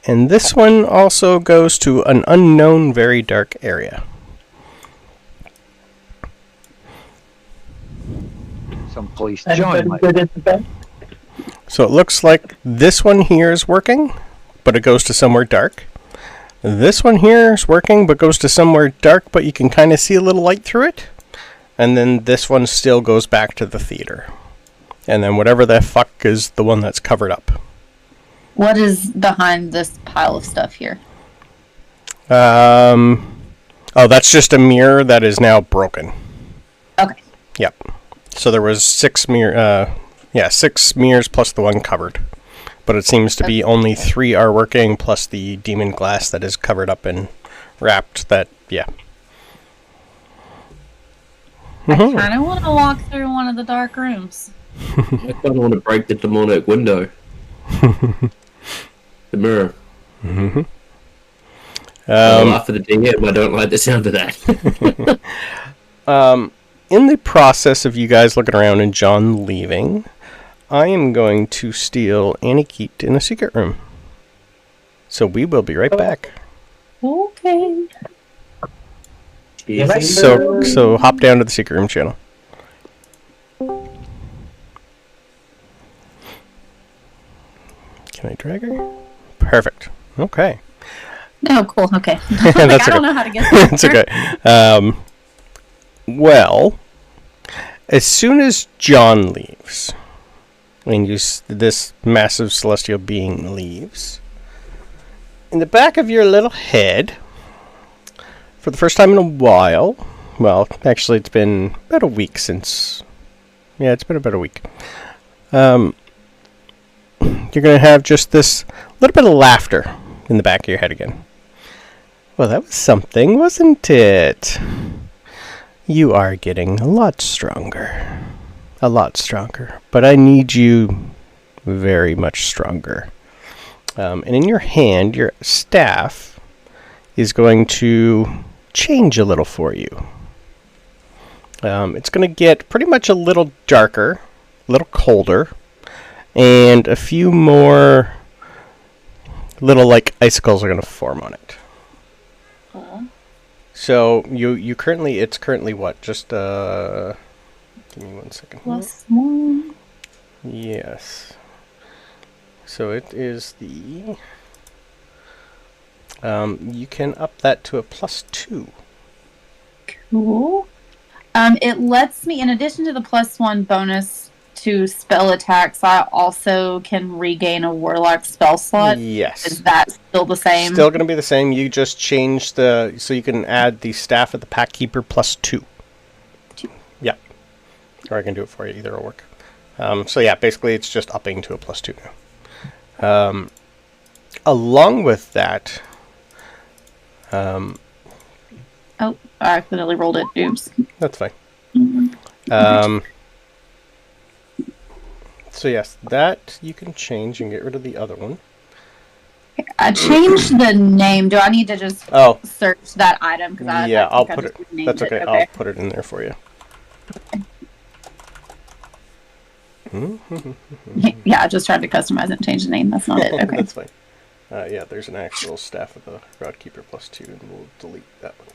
And this one also goes to an unknown, very dark area. Someplace Anybody John might. good at the bed? So it looks like this one here is working, but it goes to somewhere dark. This one here is working, but goes to somewhere dark, but you can kind of see a little light through it. And then this one still goes back to the theater. And then whatever the fuck is the one that's covered up. What is behind this pile of stuff here? Oh, that's just a mirror that is now broken. Okay. Yep. So there was 6 mirrors plus the one covered. But it seems to be only 3 are working, plus the demon glass that is covered up and wrapped. That, yeah. I kind of want to walk through one of the dark rooms. I kind of want to break the demonic window. The mirror. Mm-hmm. I laugh at the DM. I don't like the sound of that. In the process of you guys looking around and John leaving, I am going to steal Aniket in a secret room. So we will be right back. Okay. So hop down to the secret room channel. Can I drag her? Perfect. Okay. Oh, cool. Okay. That's I don't okay. know how to get there. It's okay. Well, as soon as John leaves, when this massive celestial being leaves, in the back of your little head, for the first time in a while, well, actually it's been about a week since, yeah, it's been about a week, you're going to have just this little bit of laughter in the back of your head again. Well, that was something, wasn't it? You are getting a lot stronger. A lot stronger. But I need you very much stronger. And in your hand, your staff is going to change a little for you. It's going to get pretty much a little darker, a little colder, and a few more little like icicles are going to form on it. So you currently, it's currently what? Just give me 1 second. +1. Yes. So it is the you can up that to a +2. Cool. It lets me, in addition to the +1 bonus to spell attacks, I also can regain a Warlock spell slot. Yes. Is that still the same? Still going to be the same. You just change so you can add the Staff of the Pack Keeper +2. 2. Yeah. Or I can do it for you. Either will work. So yeah, basically it's just upping to a +2 now. Along with that... oh, I accidentally rolled it. Oops. That's fine. So yes, that you can change and get rid of the other one. I changed the name. Do I need to just search that item? Yeah, I'll put it. That's okay. I'll put it in there for you. Yeah, I just tried to customize it and change the name. That's not it. Okay. That's fine. Yeah, there's an actual Staff of the Groundkeeper +2, and we'll delete that one.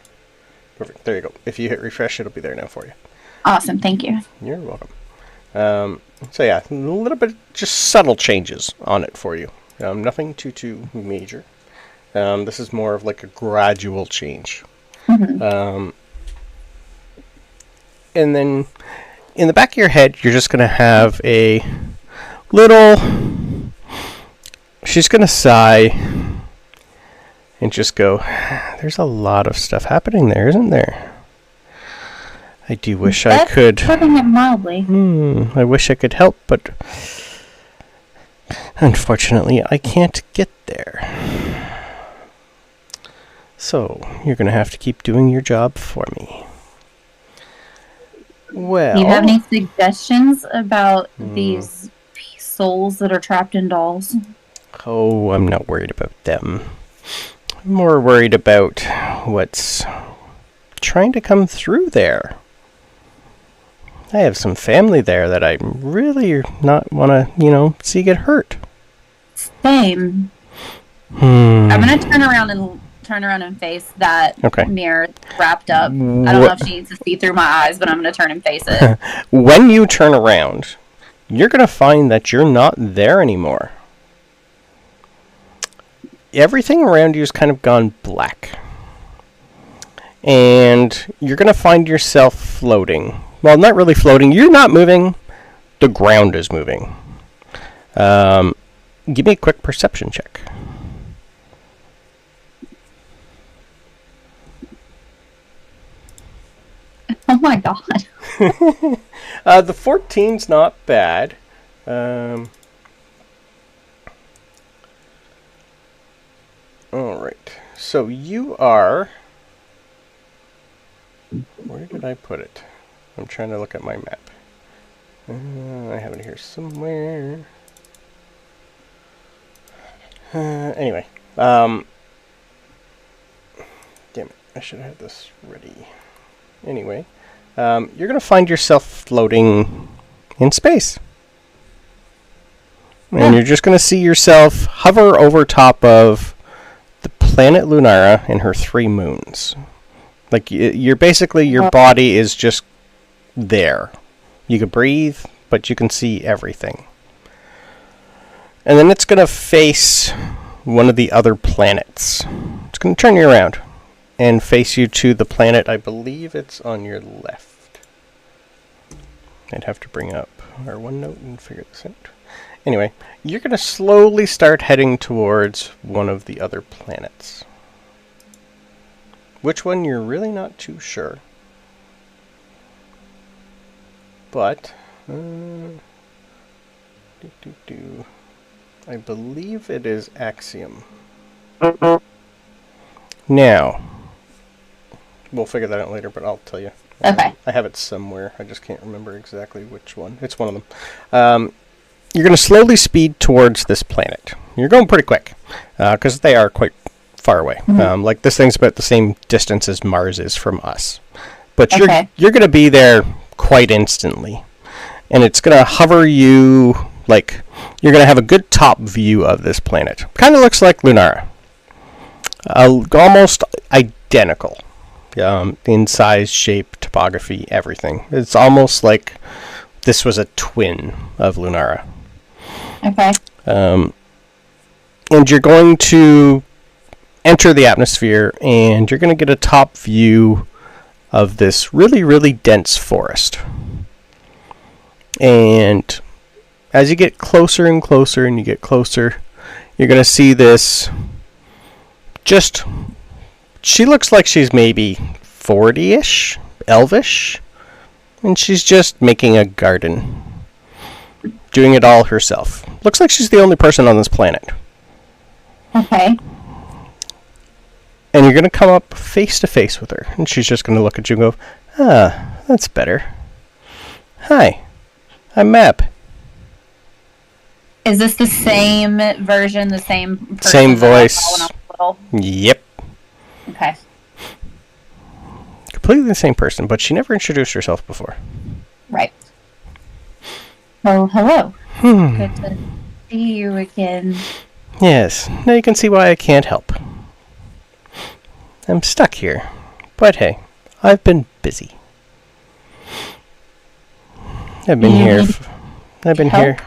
Perfect. There you go. If you hit refresh, it'll be there now for you. Awesome. Thank you. You're welcome. So yeah, a little bit just subtle changes on it for you. Nothing too major. This is more of like a gradual change. Mm-hmm. And then in the back of your head, you're just going to have a little... She's going to sigh and just go, there's a lot of stuff happening there, isn't there? I do wish I could... Putting it mildly. I wish I could help, but unfortunately I can't get there. So, you're going to have to keep doing your job for me. Well, do you have any suggestions about these souls that are trapped in dolls? Oh, I'm not worried about them. I'm more worried about what's trying to come through there. I have some family there that I really not want to, see get hurt. Same. I'm gonna turn around and face that mirror wrapped up. I don't know if she needs to see through my eyes, but I'm gonna turn and face it. When you turn around, you're gonna find that you're not there anymore. Everything around you has kind of gone black. And you're going to find yourself floating. Well, not really floating. You're not moving. The ground is moving. Give me a quick perception check. Oh my god. The 14's not bad. Alright. So you are... Where did I put it? I'm trying to look at my map. I have it here somewhere. Anyway. Damn it. I should have had this ready. Anyway. You're going to find yourself floating in space. And you're just going to see yourself hover over top of the planet Lunara and her 3 moons. Like, you're basically, your body is just there. You can breathe, but you can see everything. And then it's going to face one of the other planets. It's going to turn you around and face you to the planet. I believe it's on your left. I'd have to bring up our OneNote and figure this out. Anyway, you're going to slowly start heading towards one of the other planets. Which one, you're really not too sure. But, I believe it is Axiom. Now, we'll figure that out later, but I'll tell you. Okay. I have it somewhere. I just can't remember exactly which one. It's one of them. You're going to slowly speed towards this planet. You're going pretty quick, because they are quite far away. Like, this thing's about the same distance as Mars is from us. But you're going to be there quite instantly. And it's going to hover you, like, you're going to have a good top view of this planet. Kind of looks like Lunara. Almost identical. In size, shape, topography, everything. It's almost like this was a twin of Lunara. Okay. And you're going to enter the atmosphere, and you're going to get a top view of this really, really dense forest. And as you get closer and closer and you get closer, you're going to see this she looks like she's maybe 40-ish, elvish, and she's just making a garden. Doing it all herself. Looks like she's the only person on this planet. Okay. And you're going to come up face to face with her. And she's just going to look at you and go, that's better. Hi, I'm Map. Is this the same version, the same person? Same voice. Yep. Okay. Completely the same person, but she never introduced herself before. Right. Well, hello. Good to see you again. Yes, now you can see why I can't help. I'm stuck here, but hey, I've been busy. I've been here.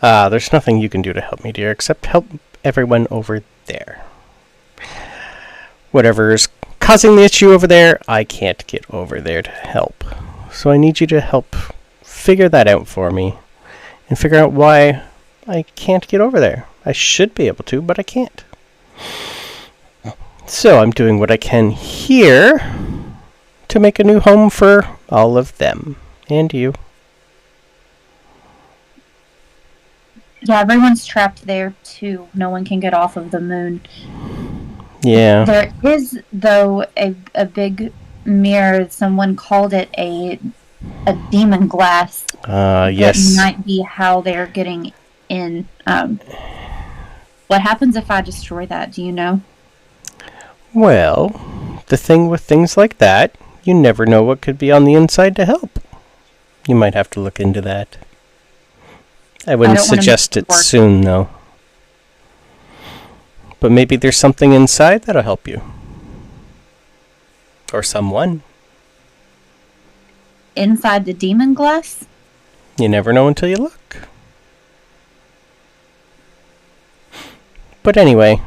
There's nothing you can do to help me, dear, except help everyone over there. Whatever's causing the issue over there, I can't get over there to help. So I need you to help figure that out for me and figure out why I can't get over there. I should be able to, but I can't. So I'm doing what I can here to make a new home for all of them and you. Yeah, everyone's trapped there too. No one can get off of the moon. Yeah. There is, though, a big mirror. Someone called it a a demon glass. Yes. That might be how they're getting in. What happens if I destroy that? Do you know? Well, the thing with things like that, you never know what could be on the inside to help. You might have to look into that. I wouldn't suggest it soon, though. But maybe there's something inside that'll help you. Or someone. Inside the demon glass? You never know until you look. But anyway,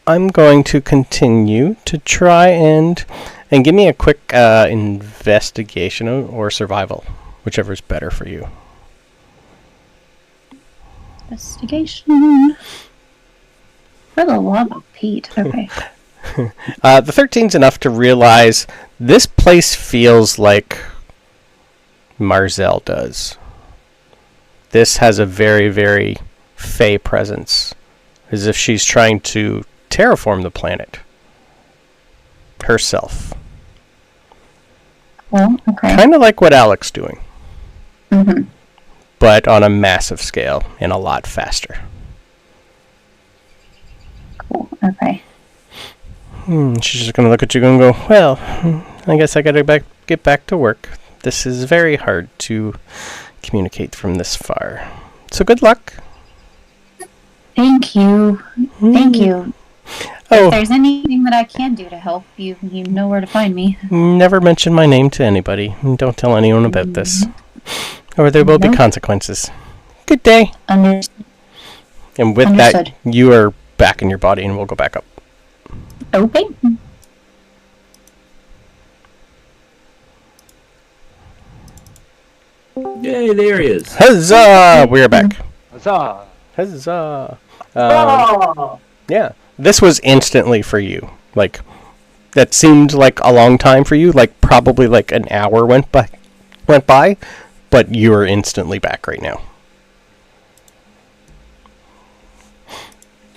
I'm going to continue to try and give me a quick investigation or survival, whichever is better for you. Investigation. For the love of Pete. Okay. The 13's enough to realize this place feels like Marzel does. This has a very, very fey presence, as if she's trying to terraform the planet herself. Well, okay. Kind of like what Alec's doing. Mm-hmm. But on a massive scale and a lot faster. Cool. Okay. She's just going to look at you and go, well, I guess I got to get back to work. This is very hard to communicate from this far. So good luck. Thank you. Thank you. Oh. If there's anything that I can do to help, you know where to find me. Never mention my name to anybody. Don't tell anyone about this. Or there will be consequences. Good day. Understood. And with that, you are back in your body and we'll go back up. Okay. Yay, there he is. Huzzah! We're back. Huzzah! Huzzah! Yeah. This was instantly for you. Like, that seemed like a long time for you. Like, probably like an hour went by, but you're instantly back right now.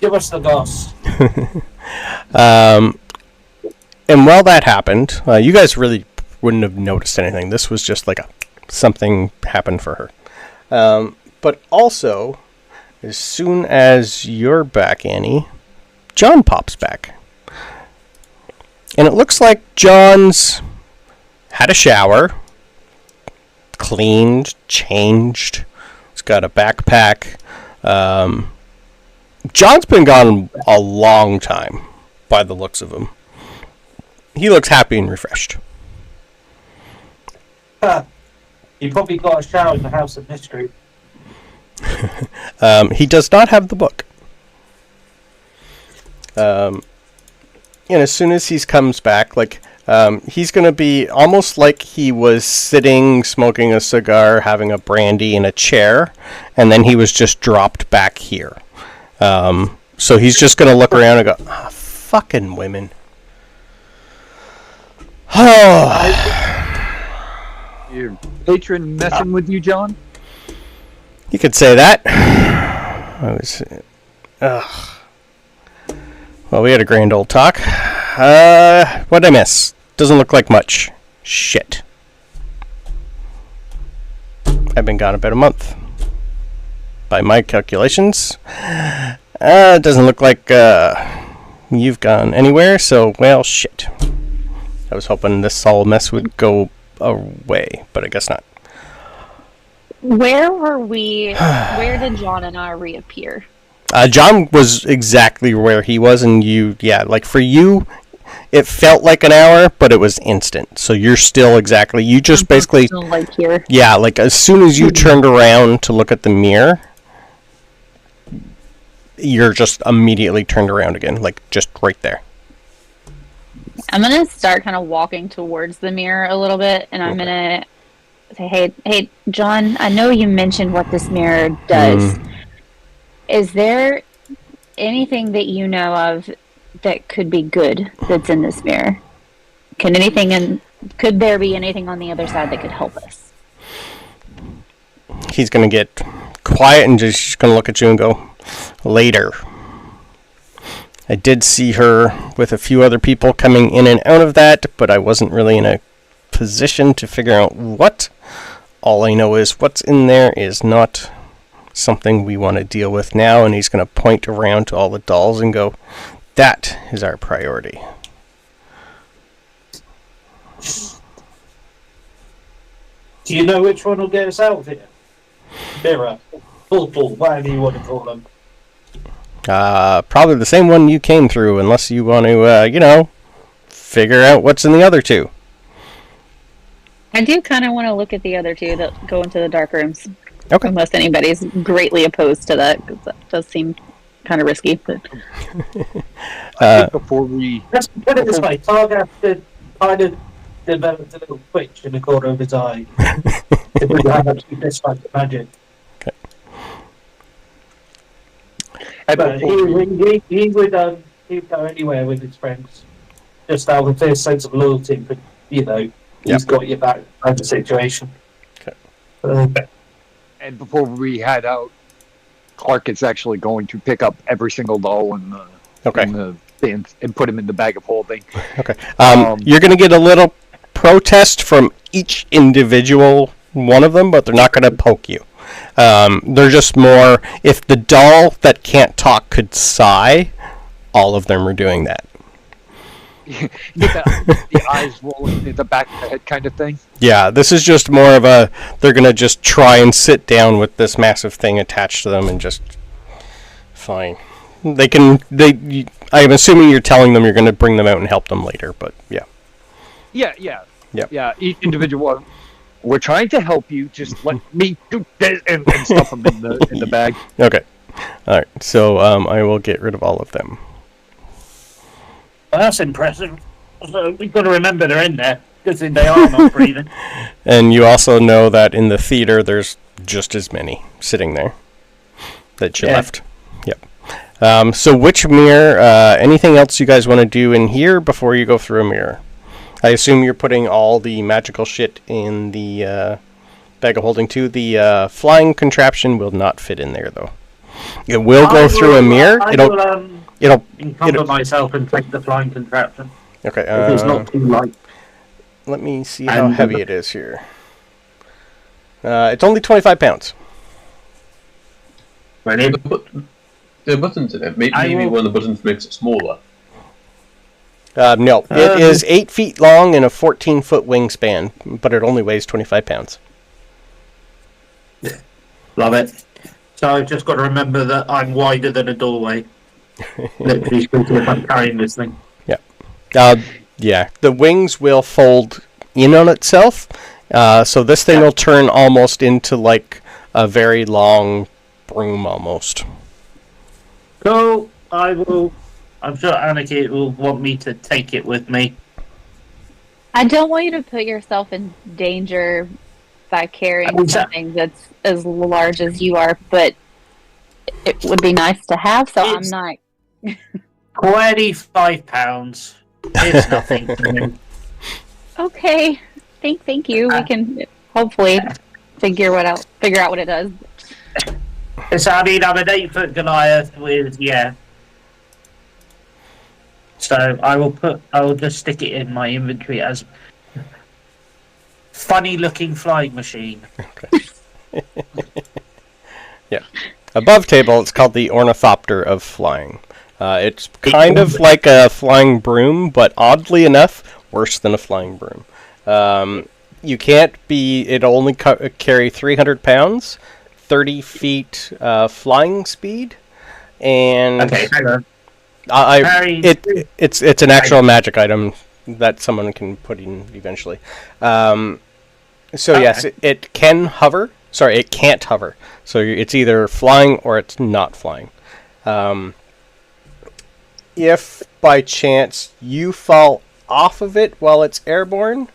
Give us the goss. And while that happened, you guys really wouldn't have noticed anything. This was just like something happened for her. But also, as soon as you're back, Annie, John pops back. And it looks like John's had a shower, cleaned, changed. He's got a backpack. John's been gone a long time, by the looks of him. He looks happy and refreshed. He probably got a shower in the House of Mystery. He does not have the book. And as soon as he comes back, like, he's going to be almost like he was sitting, smoking a cigar, having a brandy in a chair, and then he was just dropped back here. So he's just going to look around and go, fucking women. Your patron messing with you, John? You could say that. Well, we had a grand old talk. What'd I miss? Doesn't look like much. Shit. I've been gone about a month. By my calculations. It doesn't look like you've gone anywhere, so, well, shit. I was hoping this whole mess would go away, but I guess not. Where were we? Where did John and I reappear? John was exactly where he was, and like for you, it felt like an hour, but it was instant. So you're still exactly, you just basically, still like here. Yeah, like as soon as you turned around to look at the mirror, you're just immediately turned around again, like just right there. I'm going to start kind of walking towards the mirror a little bit, and I'm going to say, hey, John, I know you mentioned what this mirror does. Is there anything that you know of that could be good that's in this mirror? Could there be anything on the other side that could help us? He's going to get quiet and just going to look at you and go, later. I did see her with a few other people coming in and out of that, but I wasn't really in a position to figure out what. All I know is what's in there is not something we want to deal with now, and he's going to point around to all the dolls and go, that is our priority. Do you know which one will get us out of here? Mirror, portal, whatever you want to call them. Probably the same one you came through, unless you want to, figure out what's in the other two. I do kind of want to look at the other two that go into the dark rooms. Okay. Unless anybody's greatly opposed to that, because that does seem kind of risky. But I think before we... Let's put it this way. Kargath did kind of developed a little twitch in the corner of his eye. If we have actually dislike the magic. Okay. But he would go anywhere with his friends. Just out of their sense of loyalty, but he's got your back kind of situation. Okay. And before we head out, Clark is actually going to pick up every single doll in the bins and put him in the bag of holding. Okay. You're going to get a little protest from each individual one of them, but they're not going to poke you. They're just more, if the doll that can't talk could sigh, all of them are doing that. Get the eyes rolling in the back of the head kind of thing. Yeah, this is just more of they're going to just try and sit down with this massive thing attached to them and just, fine. I'm assuming you're telling them you're going to bring them out and help them later, but yeah. Yeah, each individual one. We're trying to help you, just let me do this and stuff them in the bag. Okay. Alright, so I will get rid of all of them. Well, that's impressive. So we've got to remember they're in there. Good thing they are not breathing. And you also know that in the theater there's just as many sitting there that you left. Yep. So which mirror, anything else you guys want to do in here before you go through a mirror? I assume you're putting all the magical shit in the bag of holding too. The flying contraption will not fit in there though. It will go through a mirror. It'll encumber myself and take the flying contraption. Okay. If it's not too light. Let me see how heavy it is here. It's only 25 pounds. Brilliant. The buttons in it. Maybe one of the buttons makes it smaller. No, it is 8 feet long and a 14-foot wingspan, but it only weighs 25 pounds. Love it. So I've just got to remember that I'm wider than a doorway. Literally speaking, if I'm carrying this thing. Yeah. Yeah. The wings will fold in on itself, so this thing will turn almost into like a very long broom almost. Cool. I'm sure Aniket will want me to take it with me. I don't want you to put yourself in danger by carrying something that's as large as you are, but it would be nice to have, so I'm not... 25 pounds. It's nothing to me. Okay. Thank you. We can hopefully figure out what it does. So, I'm an 8-foot Goliath with, So I will just stick it in my inventory as funny looking flying machine. Okay. Yeah. Above table, it's called the Ornithopter of Flying. It's kind of like a flying broom, but oddly enough, worse than a flying broom. You can't be... It'll only carry 300 pounds, 30 feet flying speed, and... Okay, hang on. It's an actual magic item that someone can put in eventually. Yes, it can hover. Sorry, it can't hover. So it's either flying or it's not flying. If by chance you fall off of it while it's airborne,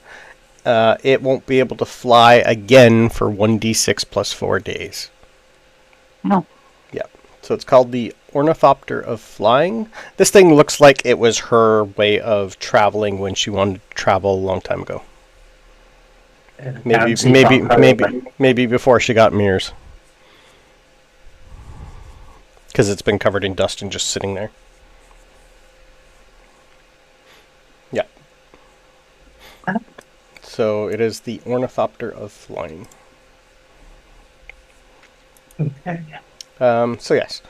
it won't be able to fly again for 1d6 plus 4 days. No. Yep. So it's called the Ornithopter of Flying. This thing looks like it was her way of traveling when she wanted to travel a long time ago. Maybe before she got mirrors. Because it's been covered in dust and just sitting there. Yeah. So it is the Ornithopter of Flying. Okay. So yes.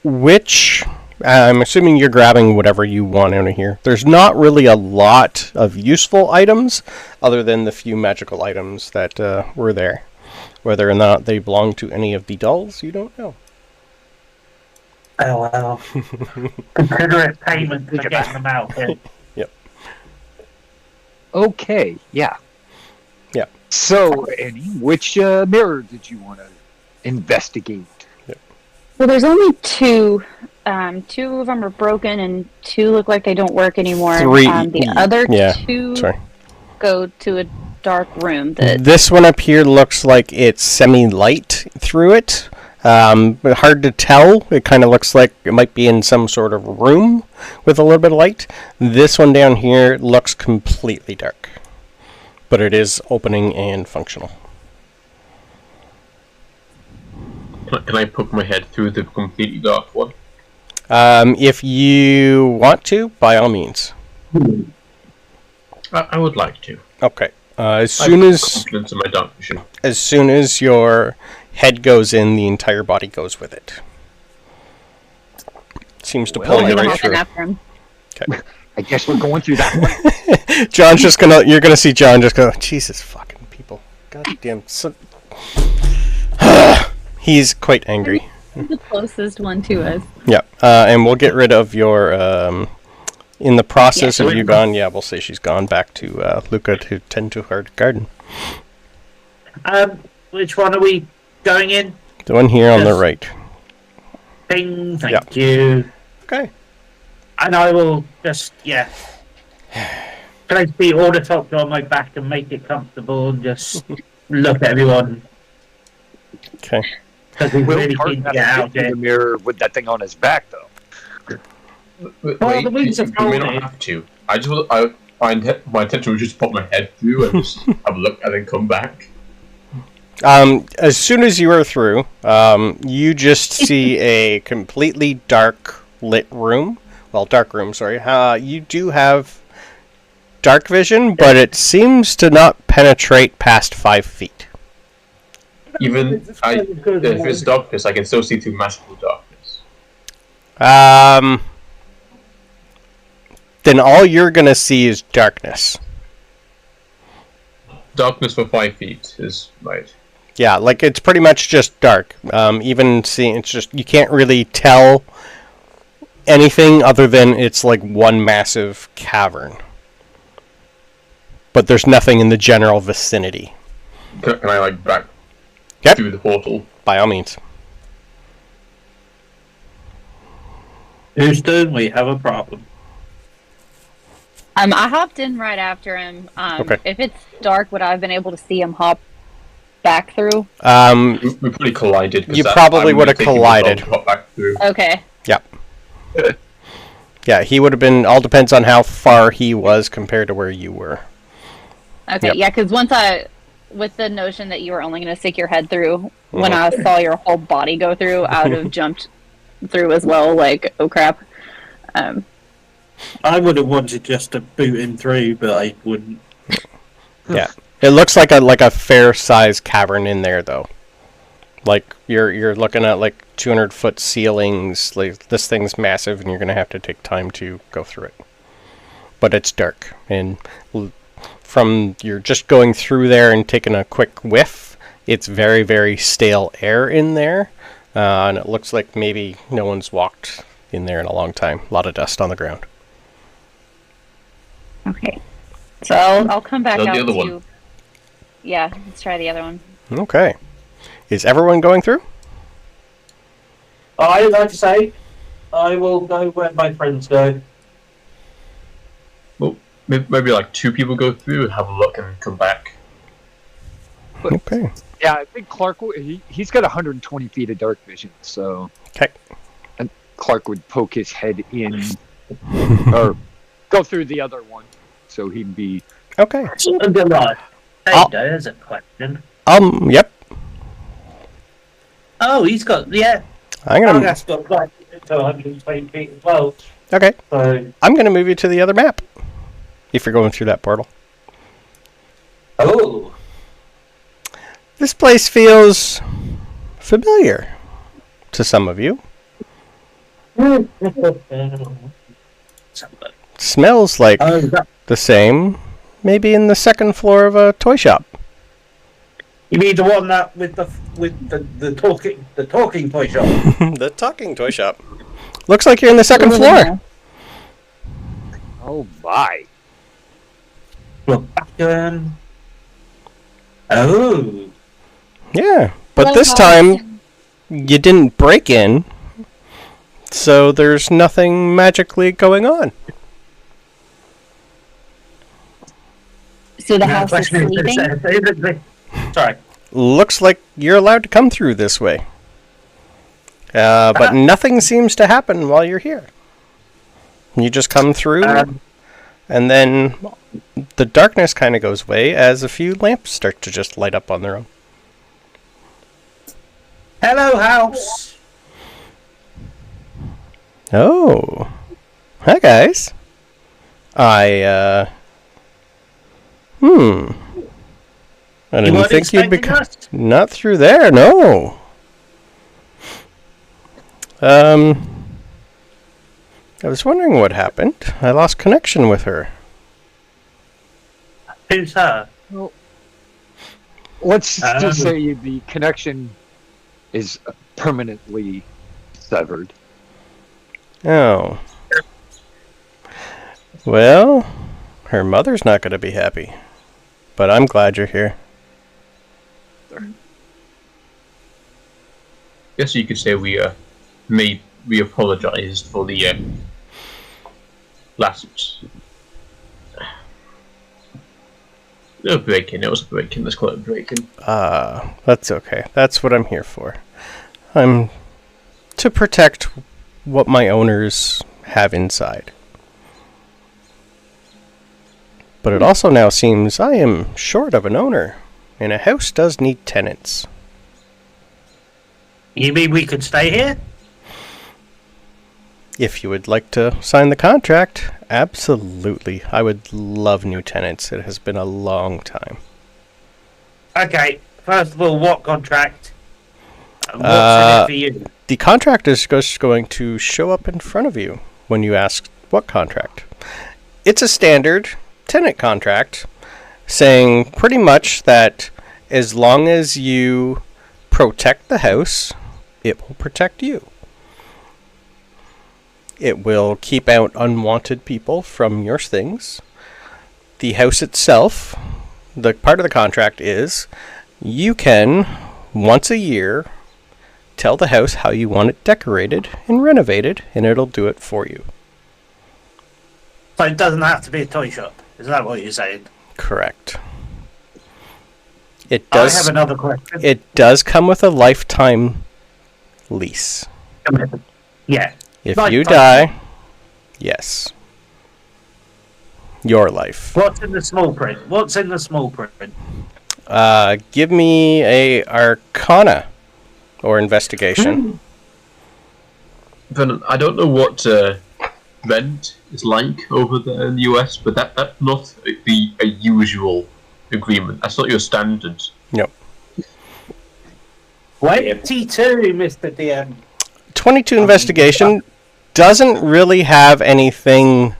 Which... I'm assuming you're grabbing whatever you want out of here. There's not really a lot of useful items, other than the few magical items that were there. Whether or not they belong to any of the dolls, you don't know. Oh well. Consider it payment for getting them out. Yep. Okay, yeah. Yeah. So, Annie, which mirror did you want to investigate? Well, there's only two. Two of them are broken, and two look like they don't work anymore. Three. The other two Sorry. go to a dark room. This one up here looks like it's semi-light through it. But hard to tell. It kind of looks like it might be in some sort of room with a little bit of light. This one down here looks completely dark. But it is opening and functional. Can I poke my head through the completely dark one? If you want to, by all means. I would like to. Okay. As soon as confidence in my dark vision. As soon as your head goes in, the entire body goes with it. Seems to pull you right through. Okay. I guess we're going through that one. John's just you're gonna see John just go, Jesus fucking people. God damn. He's quite angry. The closest one to us. Yeah, and we'll get rid of your, in the process of you gone, we'll say she's gone back to Luca to tend to her garden. Which one are we going in? The one here on the right. Ping, thank you. Okay. And I will just, place the ornithopter on my back and make it comfortable and just look at everyone. Okay. Because he's really keen to get out there. The mirror with that thing on his back, though. Wait, you may not have to. My intention was just to pop my head through and just have a look and then come back. As soon as you are through, you just see a completely dark lit room. Well, dark room, sorry. You do have dark vision, but it seems to not penetrate past 5 feet. Even if it's darkness, I can still see through magical darkness. Then all you're gonna see is darkness. Darkness for 5 feet is right. Yeah, like it's pretty much just dark. Even seeing, it's just you can't really tell anything other than it's like one massive cavern. But there's nothing in the general vicinity. Can I back through the portal? By all means. Houston, we have a problem. I hopped in right after him. Okay. If it's dark, would I have been able to see him hop back through? We probably collided. You probably would have collided. Okay. Yep. Yeah, he would have been. All depends on how far he was compared to where you were. Okay, yeah, because once with the notion that you were only going to stick your head through, when I saw your whole body go through, I would have jumped through as well, like, oh crap. I would have wanted just to boot him through, but I wouldn't. Yeah, it looks like a fair-sized cavern in there, though. Like you're looking at like 200-foot ceilings. Like this thing's massive, and you're gonna have to take time to go through it. But it's dark, and from you're just going through there and taking a quick whiff, it's very, very stale air in there, and it looks like maybe no one's walked in there in a long time. A lot of dust on the ground. Okay, so I'll come back out the other to. One. Yeah, let's try the other one. Okay, is everyone going through? I like to say, I will go where my friends go. Well, maybe like 2 people go through and have a look and come back. Okay. Yeah, I think Clark, he's got 120 feet of dark vision, so... Okay. And Clark would poke his head in, or go through the other one, so he'd be... Okay. Good luck. Hey, there's a question. Yep. Oh, he's got, I'm gonna... Kargath's got like 120 feet as well. Okay. So... I'm gonna move you to the other map. If you're going through that portal. Oh. This place feels familiar to some of you. Smells like the same, maybe in the second floor of a toy shop. You mean the one that with the talking toy shop? The talking toy shop. Looks like you're in the second floor. Oh my! Look back. Oh. Yeah, but this time you didn't break in, so there's nothing magically going on. So the house is sleeping? Sorry. Looks like you're allowed to come through this way. But nothing seems to happen while you're here. You just come through, and then the darkness kind of goes away as a few lamps start to just light up on their own. Hello, house. Oh. Hi, guys. I didn't think you'd be... Not through there, no. I was wondering what happened. I lost connection with her. Who's her? Well, let's just say the connection is permanently severed. Oh. Well, her mother's not going to be happy. But I'm glad you're here. Guess you could say we apologised for the last break-in. It was a break-in. Let's call it a break-in. That's okay. That's what I'm here for. I'm to protect what my owners have inside. But it also now seems I am short of an owner, and a house does need tenants. You mean we could stay here? If you would like to sign the contract, absolutely. I would love new tenants. It has been a long time. Okay, first of all, what contract? And what's in it for you? The contract is just going to show up in front of you when you ask what contract. It's a standard tenant contract saying pretty much that as long as you protect the house, it will protect you. It will keep out unwanted people from your things. The house itself, the part of the contract is you can, once a year, tell the house how you want it decorated and renovated, and it'll do it for you. So it doesn't have to be a toy shop. Is that what you're saying? Correct. It does. I have another question. It does come with a lifetime lease. Yeah. If you die, yes. Your life. What's in the small print? What's in the small print? Give me a Arcana or investigation. Then I don't know what rent is like over there in the US, but that's not a usual agreement. That's not your standard. Nope. 22, Mr. DM. 22 investigation doesn't really have anything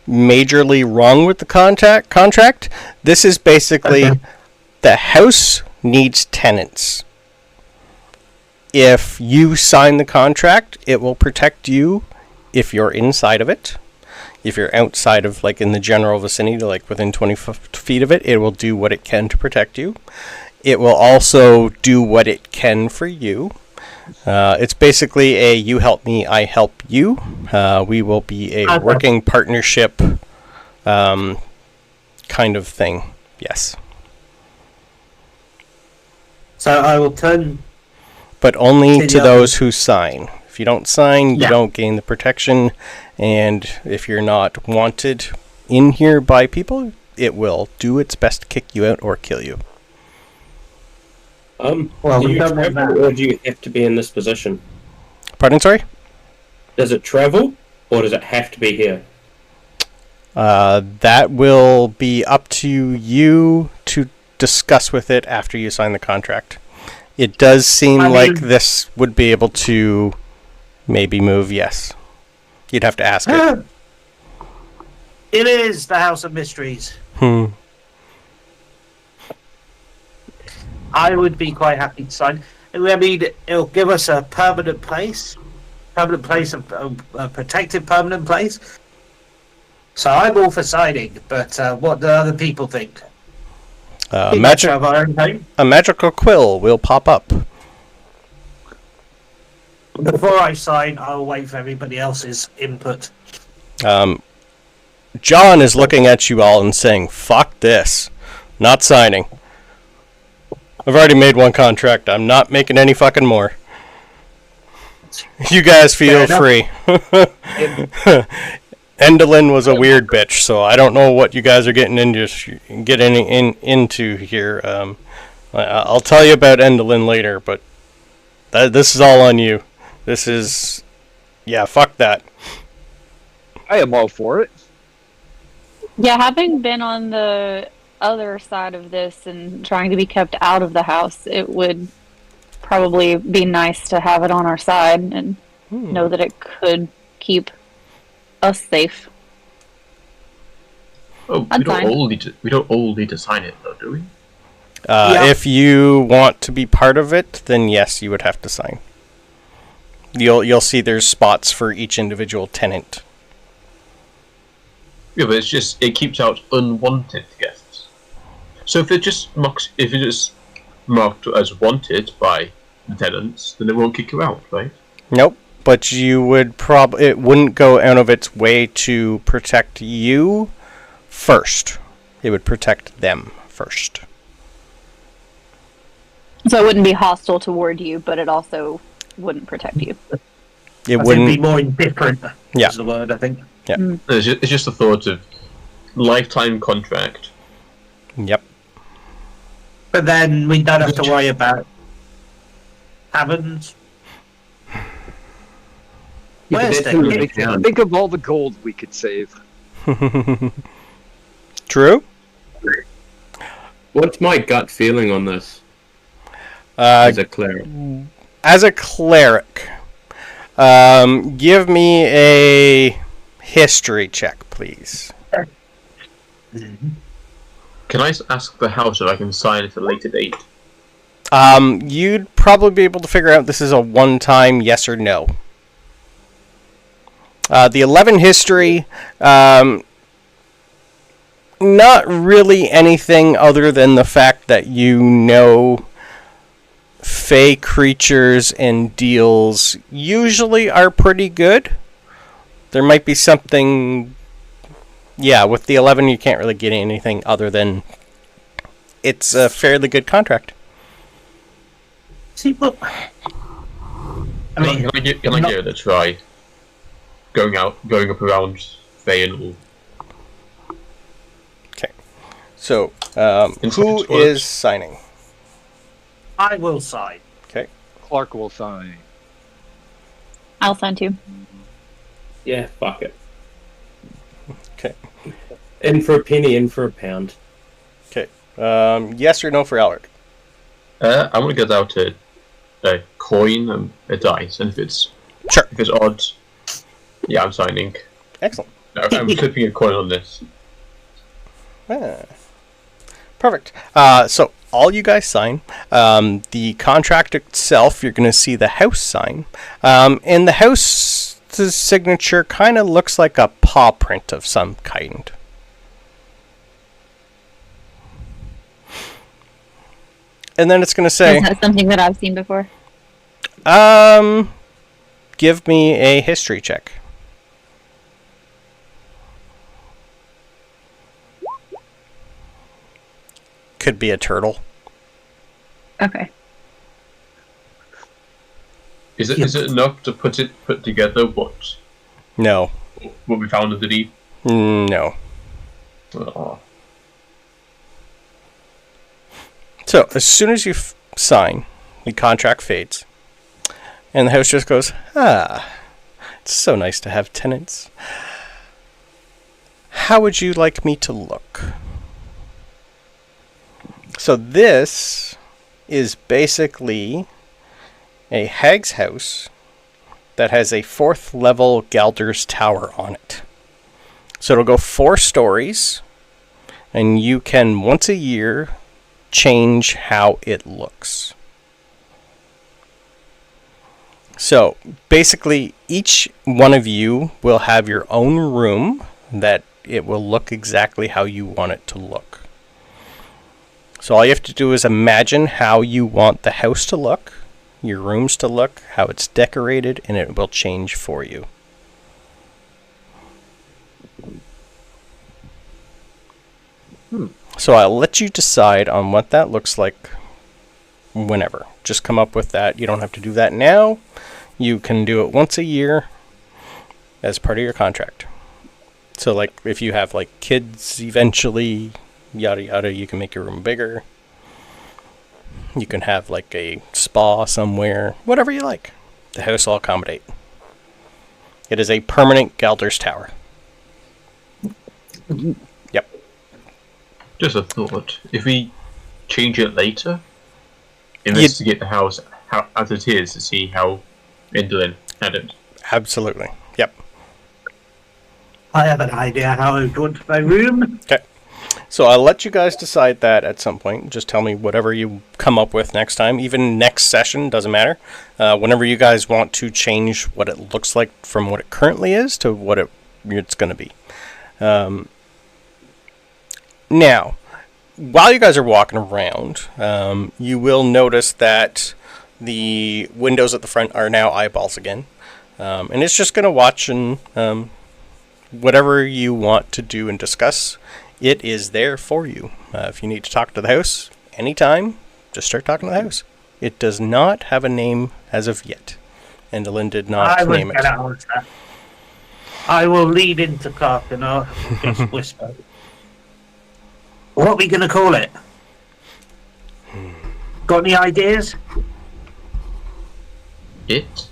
majorly wrong with the contract. This is basically the house needs tenants. If you sign the contract, it will protect you if you're inside of it. If you're outside of, like, in the general vicinity, like within 20 feet of it, it will do what it can to protect you. It will also do what it can for you. It's basically a you help me, I help you. We will be a working partnership kind of thing. Yes. So I will turn... But only to those who sign. If you don't sign, you don't gain the protection. And if you're not wanted in here by people, it will do its best to kick you out or kill you. Well, do you travel, or do you have to be in this position? Pardon, sorry? Does it travel, or does it have to be here? That will be up to you to discuss with it after you sign the contract. It does seem like this would be able to maybe move, yes. You'd have to ask it. It is the House of Mysteries. I would be quite happy to sign. I mean, it'll give us a permanent place, a protected permanent place. So I'm all for signing, but what do other people think? A magical quill will pop up. Before I sign, I'll wait for everybody else's input. John is looking at you all and saying, "Fuck this. Not signing. I've already made one contract. I'm not making any fucking more. You guys feel free." Endolin was a weird bitch, so I don't know what you guys are getting into here. I'll tell you about Endolin later, but this is all on you. This is... Yeah, fuck that. I am all for it. Yeah, having been on the other side of this and trying to be kept out of the house, it would probably be nice to have it on our side and know that it could keep us safe. Oh, we don't all need to sign it, though, do we? If you want to be part of it, then yes, you would have to sign. You'll see there's spots for each individual tenant. Yeah, but it keeps out unwanted guests. So if it just marked as wanted by the tenants, then it won't kick you out, right? Nope. But you would it wouldn't go out of its way to protect you first. It would protect them first. So it wouldn't be hostile toward you, but it also wouldn't protect you. It wouldn't be more indifferent. Yeah. Is the word, I think. Yeah. It's just the thought of lifetime contract. Yep. But then we don't have to worry about taverns. Think of all the gold we could save. True. What's my gut feeling on this? As a cleric. Give me a history check, please. Can I ask the house if I can sign at a later date? You'd probably be able to figure out this is a one-time yes or no. The 11 history, not really anything other than the fact that you know fey creatures and deals usually are pretty good. There might be something... Yeah, with the 11 you can't really get anything other than it's a fairly good contract. See, what... Can I give it a try? Going up around Faye and all. Okay. So, who is signing? I will sign. Okay. Clark will sign. I'll sign too. Yeah, fuck it. Okay. In for a penny, in for a pound. Okay. Yes or no for Alric? I'm gonna get out a coin and a dice, and if it's odd, yeah, I'm signing. Excellent. No, I'm flipping a coin on this. Perfect. So all you guys sign. The contract itself, you're going to see the house sign. And the house's signature kind of looks like a paw print of some kind. And then it's going to say... Is that something that I've seen before? Give me a history check. Could be a turtle. Okay. Is it enough to put together what No. we found underneath? No. Oh. So, as soon as you sign, the contract fades. And the house just goes, it's so nice to have tenants. how would you like me to look? So this is basically a hag's house that has a 4th level Galder's Tower on it. So it'll go 4 stories, and you can once a year change how it looks. So basically each one of you will have your own room that it will look exactly how you want it to look. So all you have to do is imagine how you want the house to look, your rooms to look, how it's decorated, and it will change for you. So I'll let you decide on what that looks like whenever. Just come up with that. You don't have to do that now. You can do it once a year as part of your contract. So like if you have like kids eventually, yada yada, you can make your room bigger. You can have like a spa somewhere, whatever you like. The house will accommodate. It is a permanent Galder's Tower. Yep. Just a thought. If we change it later, investigate the house as it is to see how indolent had it. Absolutely. Yep. I have an idea how I would want my room. Okay. So I'll let you guys decide that at some point. Just tell me whatever you come up with next time. Even next session, doesn't matter. Whenever you guys want to change what it looks like from what it currently is to what it's going to be. Now, while you guys are walking around, you will notice that the windows at the front are now eyeballs again. And it's just going to watch and whatever you want to do and discuss, it is there for you. If you need to talk to the house anytime, just start talking to the house. It does not have a name as of yet. Endolin did not name it. I will lead into Clark and I'll just whisper. What are we going to call it? Got any ideas? It?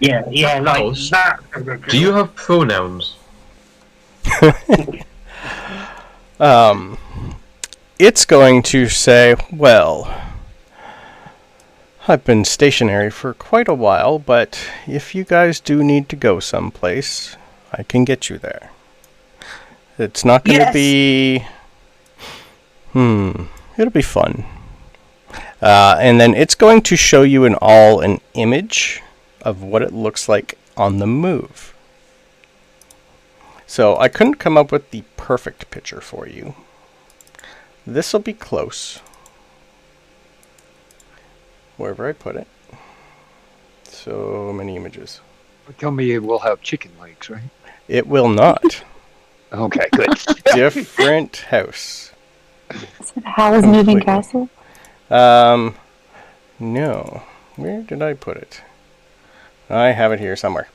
Yeah, like House? that. Do you have pronouns? It's going to say, well, I've been stationary for quite a while, but if you guys do need to go someplace, I can get you there. It's not going to be... It'll be fun. And then it's going to show you an image of what it looks like on the move. So I couldn't come up with the perfect picture for you. This will be close. Wherever I put it. So many images. Tell me it will have chicken legs, right? It will not. Okay, good. Different house. Howl's Moving Castle? No. Where did I put it? I have it here somewhere.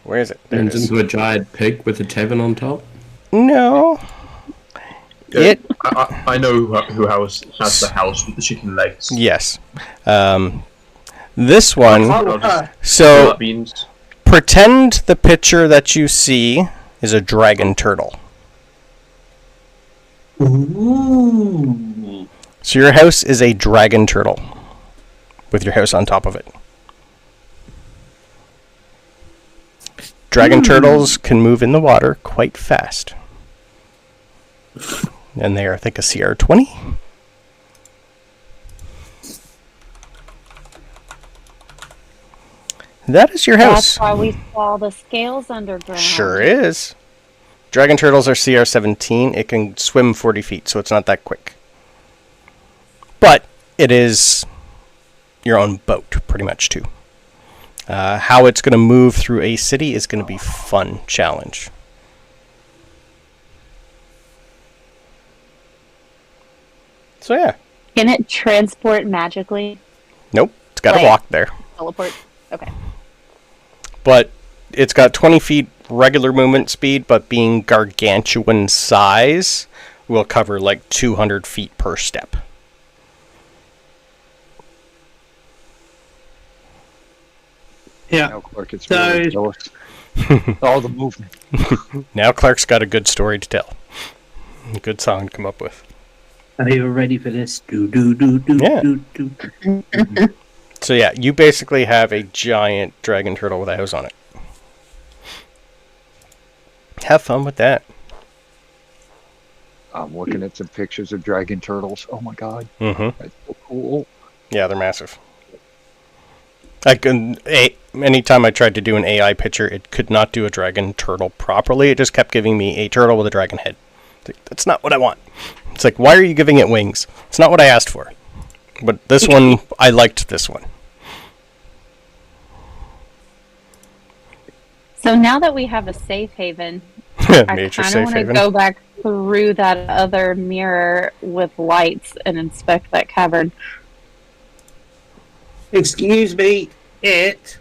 Where is it? There it Turns is. into a giant pig with a tavern on top. No. I know who has the house with the chicken legs. Yes. This one. What So that means. pretend the picture that you see is a dragon turtle. Ooh. So your house is a dragon turtle with your house on top of it. Dragon turtles can move in the water quite fast. And they are, I think, a CR 20. That is your house. That's why we saw the scales underground. Sure is. Dragon turtles are CR 17. It can swim 40 feet, so it's not that quick. But it is your own boat, pretty much, too. How it's going to move through a city is going to be fun challenge. So yeah. Can it transport magically? Nope. It's got to Like- walk there. Teleport? Okay. But it's got 20 feet regular movement speed, but being gargantuan size will cover like 200 feet per step. Yeah. Now, Clark, it's So- really jealous. All the movement. Now Clark's got a good story to tell. A good song to come up with. Are you ready for this? Do do do do Yeah. do do. So yeah, you basically have a giant dragon turtle with a house on it. Have fun with that. I'm looking at some pictures of dragon turtles. Oh my god. Mm-hmm. That's so cool. Yeah, they're massive. Anytime I tried to do an AI picture, it could not do a dragon turtle properly. It just kept giving me a turtle with a dragon head. That's not what I want. It's like, why are you giving it wings? It's not what I asked for. But this one, I liked this one. So now that we have a safe haven, I Major kind of safe want to haven. go back through that other mirror with lights and inspect that cavern. Excuse me, it's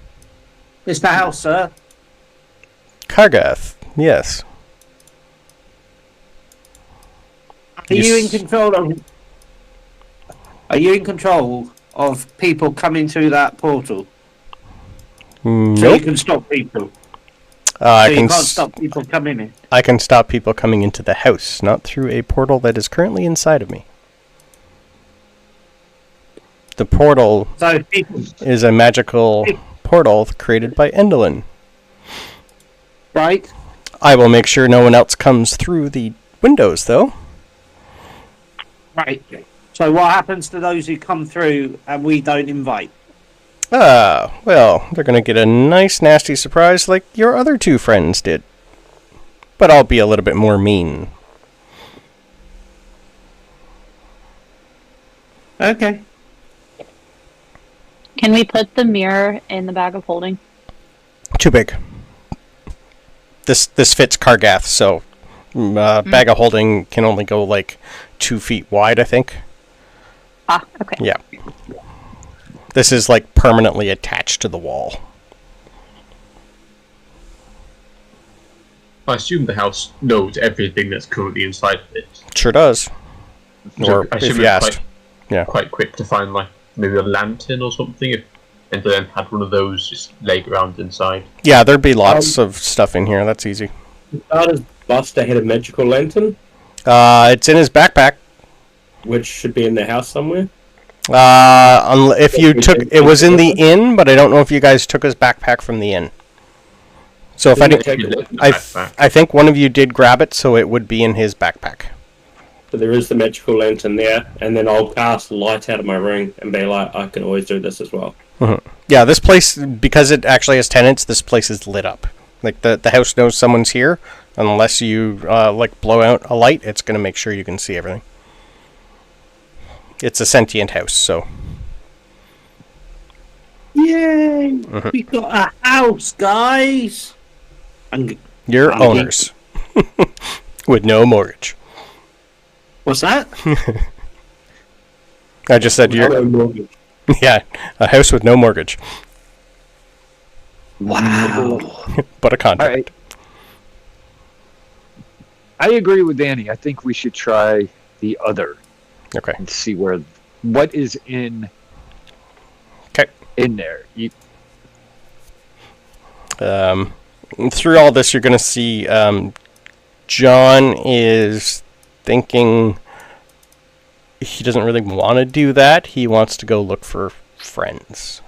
the house, sir. Kargath, yes. Are you in control of? Are you in control of people coming through that portal? So you Nope. can stop people. I So you can can't stop people coming in. I can stop people coming into the house, not through a portal that is currently inside of me. The portal So people, is a magical portal created by Endolin. right? I will make sure no one else comes through the windows, though. Right. So what happens to those who come through and we don't invite? Well, they're going to get a nice, nasty surprise like your other two friends did. But I'll be a little bit more mean. Okay. Can we put the mirror in the bag of holding? Too big. This fits Kargath, so bag of holding can only go like 2 feet wide, I think. Ah, okay. Yeah. This is like permanently attached to the wall. I assume the house knows everything that's currently inside of it. Sure does. So Or I if assume you it's asked. Yeah. quite quick to find like maybe a lantern or something, and then had one of those just laid around inside. Yeah, there'd be lots of stuff in here. That's easy. How does Buster had a magical lantern, It's in his backpack. which should be in the house somewhere? If you took, it was in the inn, but I don't know if you guys took his backpack from the inn. So if I Didn't didn't, take it. I think one of you did grab it, so it would be in his backpack. So there is the magical lantern there, and then I'll cast light out of my ring and be like, I can always do this as well. Yeah, this place, because it actually has tenants, this place is lit up. Like the house knows someone's here, unless you like blow out a light, it's gonna make sure you can see everything. It's a sentient house, so. Yay! We got a house, guys. You're owners. With no mortgage. What's that? I just said you're. Yeah, a house with no mortgage. Wow. But a contract. All right. I agree with Danny. I think we should try the other Okay. and see what is in there. Through all this, you're going to see John is thinking he doesn't really want to do that. He wants to go look for friends.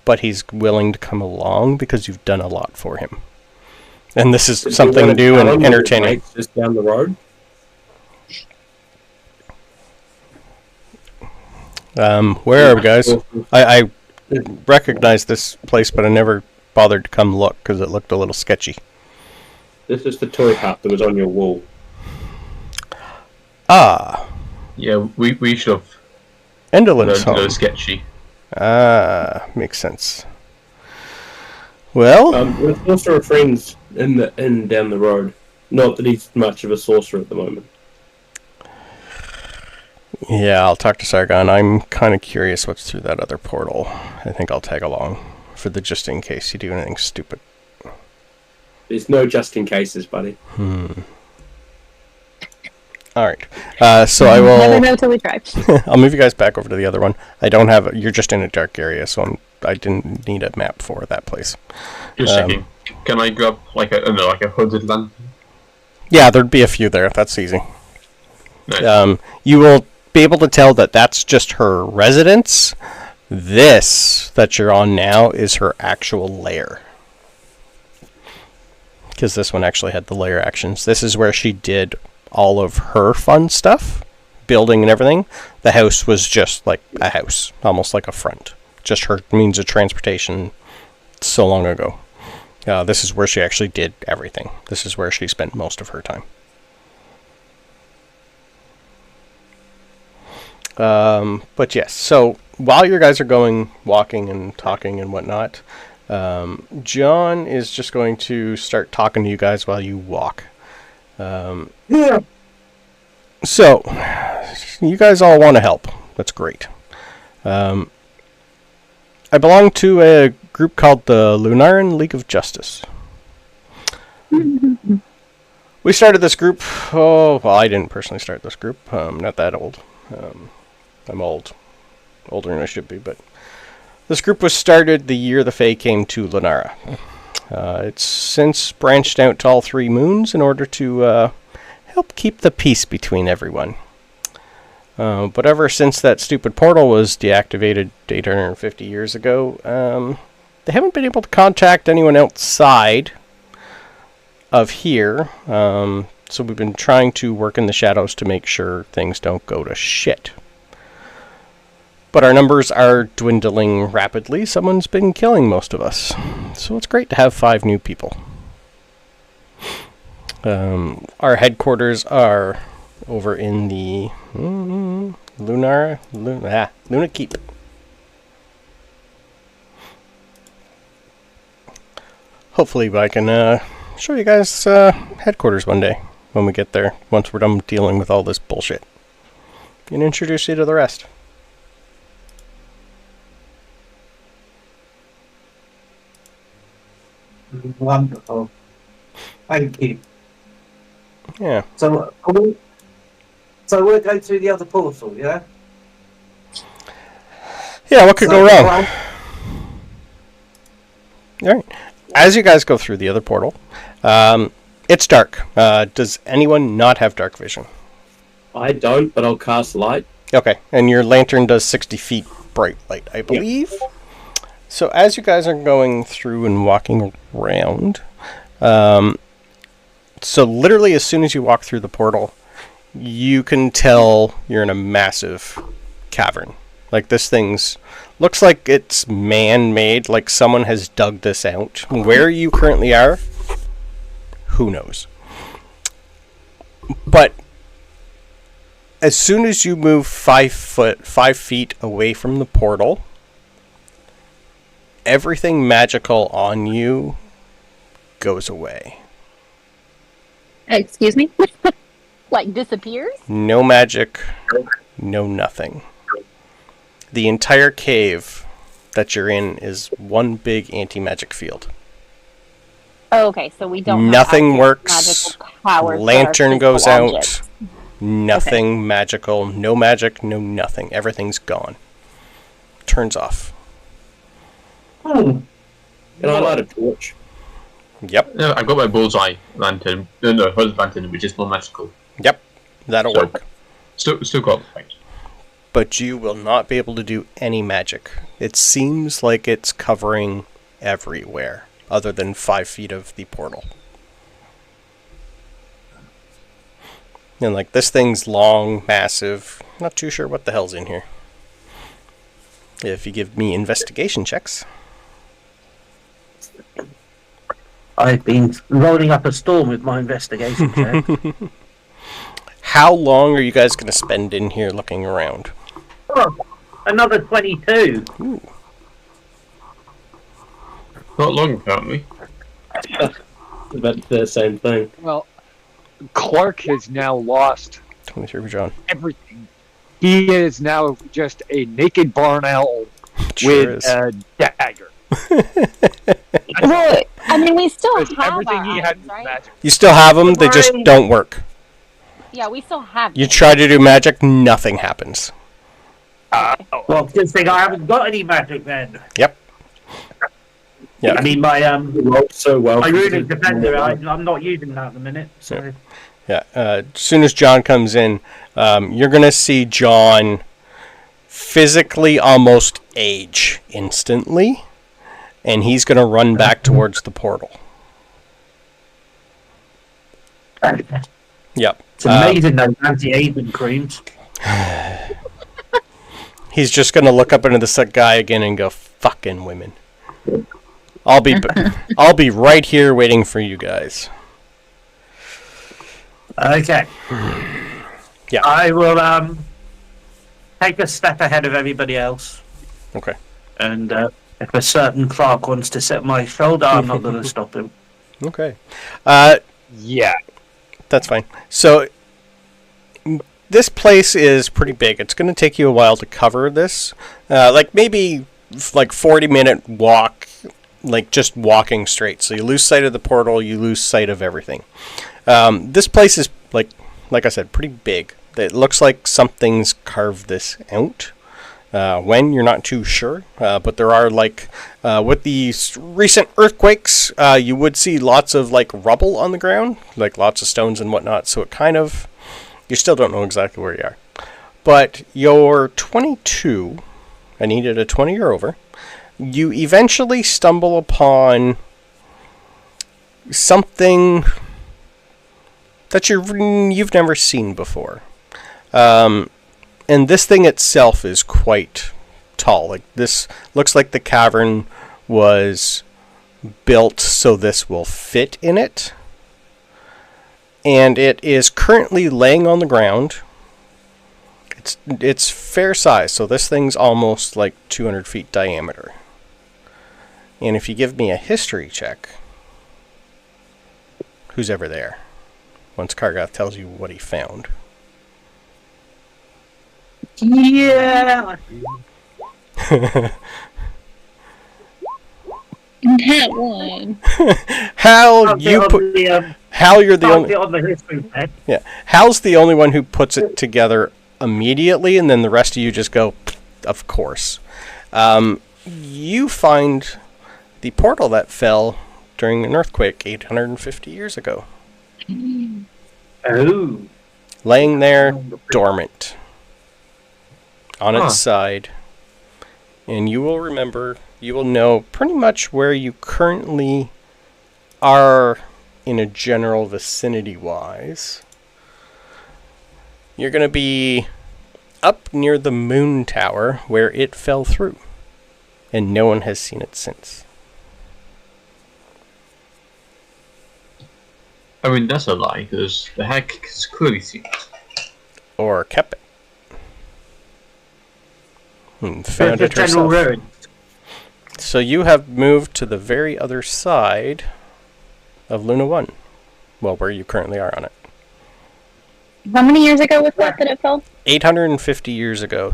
But he's willing to come along because you've done a lot for him. And this is something new and entertaining. Just down the road. Where are we, guys? I recognize this place, but I never bothered to come look because it looked a little sketchy. This is the toy hut that was on your wall. Yeah, we should have Endolin's learned to know home. sketchy. Makes sense. Well, The sorcerer friends in the inn down the road. Not that he's much of a sorcerer at the moment. yeah, I'll talk to Sargon. I'm kind of curious what's through that other portal. I think I'll tag along for the just in case you do anything stupid. There's no just in cases, buddy. All right. So I will. Never know till we try. I'll move you guys back over to the other one. I don't have. You're just in a dark area, so I didn't need a map for that place. Just checking. Can I grab like a hooded lantern? Yeah, there'd be a few there. That's easy. Nice. You will be able to tell that that's just her residence. This that you're on now is her actual lair. Because this one actually had the lair actions. This is where she did all of her fun stuff, building and everything. The house was just like a house, almost like a front. Just her means of transportation so long ago. This is where she actually did everything. This is where she spent most of her time. But yes, so while you guys are going, walking and talking and whatnot, John is just going to start talking to you guys while you walk. Yeah. So, you guys all want to help. That's great. I belong to a group called the Lunaran League of Justice. We started this group, I didn't personally start this group. I'm not that old. I'm old. Older than I should be, but this group was started the year the Fae came to Lunara. It's since branched out to all 3 moons in order to help keep the peace between everyone. But ever since that stupid portal was deactivated 850 years ago, they haven't been able to contact anyone outside of here. So we've been trying to work in the shadows to make sure things don't go to shit. But our numbers are dwindling rapidly. Someone's been killing most of us. So it's great to have 5 new people. Our headquarters are over in the Luna Keep. Hopefully I can show you guys headquarters one day when we get there, once we're done dealing with all this bullshit. And introduce you to the rest. Wonderful. Thank you. Yeah. So we'll go through the other portal, yeah? Yeah, what could go wrong? Alright. As you guys go through the other portal, it's dark. Does anyone not have dark vision? I don't, but I'll cast light. Okay, and your lantern does 60 feet bright light, I believe. Yep. So as you guys are going through and walking around, so literally as soon as you walk through the portal, you can tell you're in a massive cavern. Like, this thing's looks like it's man-made, like someone has dug this out. Where you currently are, who knows? But as soon as you move 5 feet away from the portal, everything magical on you goes away. Excuse me? Like, disappears? No magic, no nothing. The entire cave that you're in is one big anti-magic field. Oh, okay, so we don't nothing have works. magical powers. Lantern goes out. Objects. Nothing magical. No magic, no nothing. Everything's gone. Turns off. Can I light a torch? Yep. No, I've got my bullseye lantern. No, hooded lantern, which is more magical. Yep. That'll work. Still got the fight. But you will not be able to do any magic. It seems like it's covering everywhere, other than 5 feet of the portal. And like, this thing's long, massive. Not too sure what the hell's in here. If you give me investigation checks. I've been rolling up a storm with my investigation check. How long are you guys going to spend in here looking around? Oh, another 22. Ooh. Not long, apparently. About the same thing. Well, Clark has now lost 23 for John. everything. He is now just a naked barn owl Sure with is. a dagger. Well, I mean, we still Because have everything our he had items, was right? magic. You still have them, they just don't work. Yeah, we still have You them. try to do magic, nothing happens. Well, good thing I haven't got any magic then. Yep. Yeah. I mean, my So well. my runic defender, I'm not using that at the minute. So Yeah. As soon as John comes in, you're gonna see John physically almost age instantly, and he's gonna run back towards the portal. Yep. It's amazing those anti-aging creams. He's just gonna look up into the guy again and go, "Fucking women." I'll be right here waiting for you guys. Okay. Yeah. I will take a step ahead of everybody else. Okay. And if a certain clerk wants to sit on my shoulder, I'm not going to stop him. Okay. Yeah. That's fine. So this place is pretty big. It's going to take you a while to cover this. Like maybe 40-minute walk, like just walking straight. So you lose sight of the portal, you lose sight of everything. This place is like I said, pretty big. It looks like something's carved this out. When, you're not too sure, but there are with the recent earthquakes, you would see lots of rubble on the ground, like lots of stones and whatnot. So it you still don't know exactly where you are. But you're 22. I needed a 20 or over. You eventually stumble upon something that you've never seen before. And this thing itself is quite tall. This looks like the cavern was built so this will fit in it. And it is currently laying on the ground. It's fair size, so this thing's almost 200 feet diameter. And if you give me a history check, who's ever there? Once Kargath tells you what he found. Yeah. That one. Hal, you're the only. On the history pad. Yeah, Hal's the only one who puts it together immediately, and then the rest of you just go, of course. You find the portal that fell during an earthquake 850 years ago. Oh. Laying there, dormant. On its side. And you will know pretty much where you currently are in a general vicinity-wise. You're going to be up near the moon tower where it fell through. And no one has seen it since. I mean, that's a lie, because the hack has clearly seen it. Or kept it. Found it herself. Ruin. So you have moved to the very other side of Luna 1. Well, where you currently are on it. How many years ago was that it fell? 850 years ago.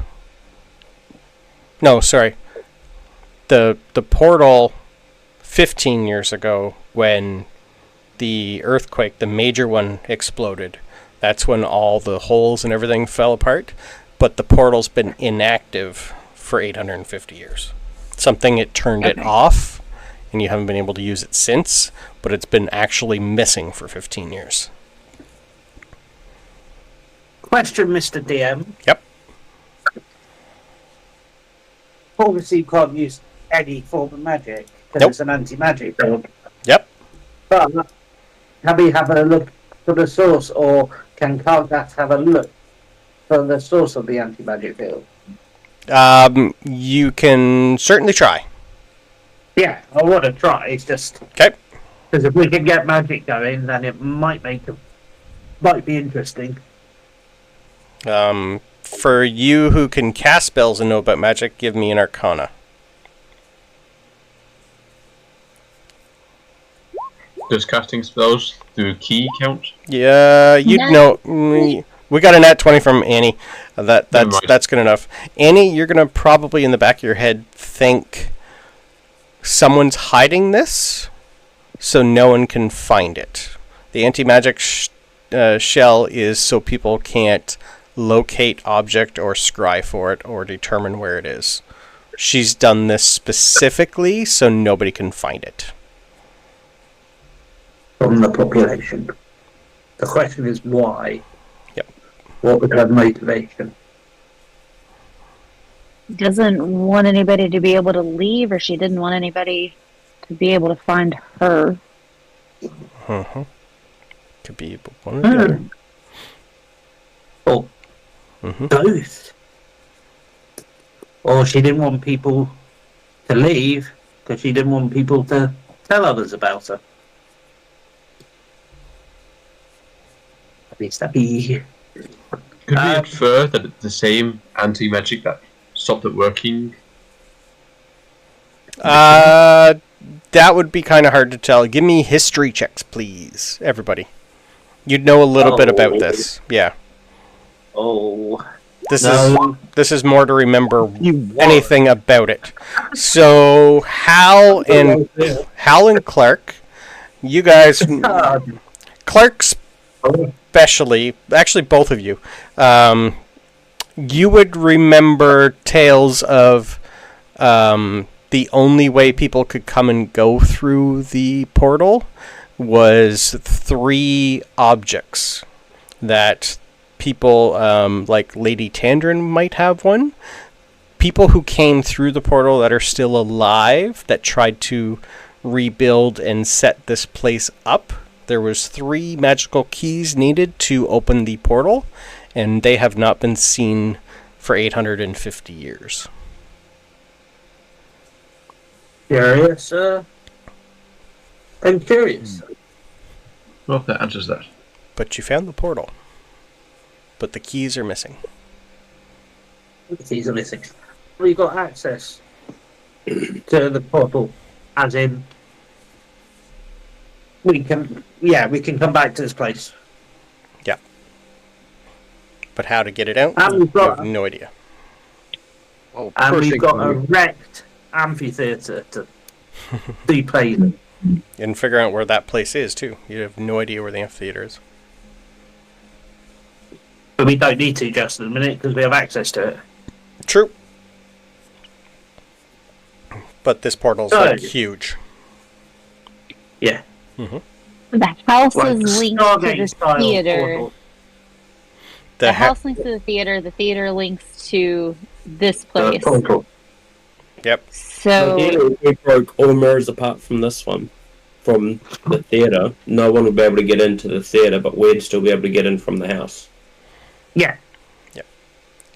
No, sorry. The portal 15 years ago when the earthquake, the major one, exploded. That's when all the holes and everything fell apart. But the portal's been inactive for 850 years. It turned it off, and you haven't been able to use it since, but it's been actually missing for 15 years. Question, Mr. DM. Yep. Obviously, you can't use any form of magic because Nope. it's an anti-magic build. Yep. But can we have a look for the source, or can Kargath have a look for the source of the anti-magic field? You can certainly try. Yeah, I want to try. It's just Okay. because if we can get magic going, then it might be interesting. For you who can cast spells and know about magic, give me an Arcana. Does casting spells do key count? Yeah, you'd know. We got a nat 20 from Annie. That's good enough. Annie, you're gonna probably in the back of your head think someone's hiding this, so no one can find it. The anti-magic shell is so people can't locate object or scry for it or determine where it is. she's done this specifically so nobody can find it. From the population. The question is why? Yep. What was her motivation? Doesn't want anybody to be able to leave, or she didn't want anybody to be able to find her. Could be one or the other. Or both. Or she didn't want people to leave because she didn't want people to tell others about her. Could we infer that it's the same anti-magic that stopped it working? That would be kind of hard to tell. Give me history checks, please, everybody. You'd know a little bit about this. Yeah. This is more to remember anything about it. So Hal and Cleric, you guys, Cleric especially, actually both of you, you would remember tales of the only way people could come and go through the portal was 3 objects that people, like Lady Tandrin might have one. People who came through the portal that are still alive that tried to rebuild and set this place up. There was 3 magical keys needed to open the portal, and they have not been seen for 850 years. Curious, I'm curious. Well, that answers that. But you found the portal. But the keys are missing. The keys are missing. We got access to the portal, as in we can come back to this place. Yeah. But how to get it out? And we've got, I have no idea. And we've got a wrecked amphitheatre to be played in. And figure out where that place is, too. You have no idea where the amphitheater is. But we don't need to just in a minute because we have access to it. True. But this portal's like huge. Yeah. The house Like is linked to the Stargate-style theater. portal. The house links to the theater links to this place. Portal. Yep. So If we broke all mirrors apart from this one, from the theatre, no one would be able to get into the theatre, but we'd still be able to get in from the house. Yeah. Yep.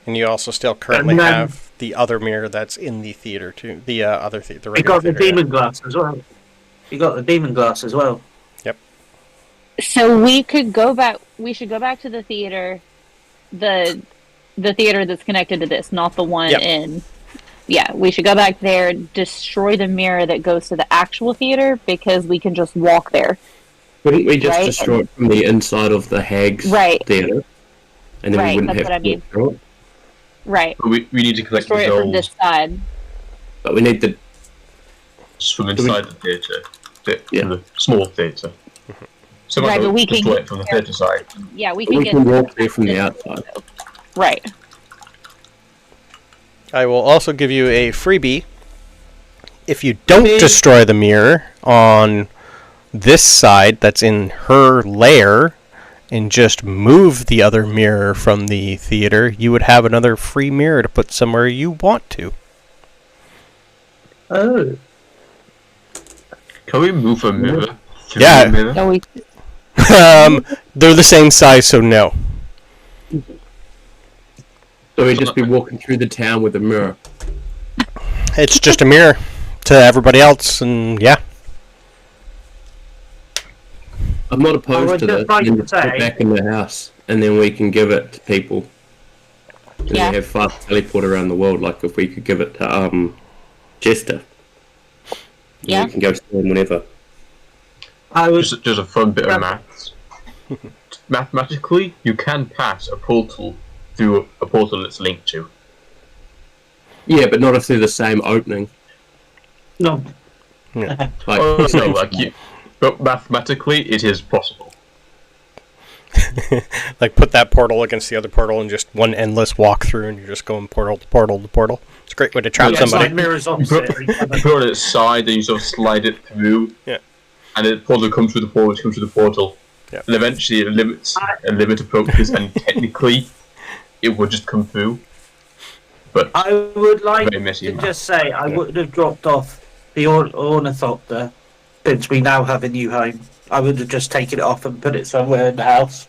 And you also still currently have the other mirror that's in the theater too. The other theater. We got the demon glass as well. You got the demon glass as well. Yep. So we could go back. We should go back to the theater, the theater that's connected to this, not the one in. Yeah, we should go back there, destroy the mirror that goes to the actual theater because we can just walk there. Wouldn't we just destroy it from the inside of the Hag's theater? And then we wouldn't have to walk through it? Right. But we need to collect destroy the it from this side. But we need to... from inside the theatre. From the small theatre. So right, but we can destroy it from the theatre side. Yeah, we can walk there from the outside. Right. I will also give you a freebie. If you don't destroy the mirror on this side that's in her lair and just move the other mirror from the theater, you would have another free mirror to put somewhere you want to. Oh. Can we move a mirror? Yeah. A mirror? No, they're the same size, so no. So we'd just be walking through the town with a mirror. It's just a mirror to everybody else, and yeah. I'm not opposed to this. And then just put it back in the house, and then we can give it to people. And they have fast teleport around the world, like if we could give it to Jester. Yeah. We can go see him whenever. Just a fun bit of maths. Mathematically, you can pass a portal through a portal it's linked to. Yeah, but not if they're the same opening. No. Yeah. But mathematically, it is possible. Like put that portal against the other portal and just one endless walk through, and you're just going portal to portal to portal. It's a great way to trap somebody. Like mirrors you put it on its side and you sort of slide it through. Yeah. And the portal comes through the portal, it comes through the portal. Yeah. And eventually it limits approaches, and technically it would just come through. But I would like very messy. to just say I wouldn't have dropped off the ornithopter since we now have a new home. I would have just taken it off and put it somewhere in the house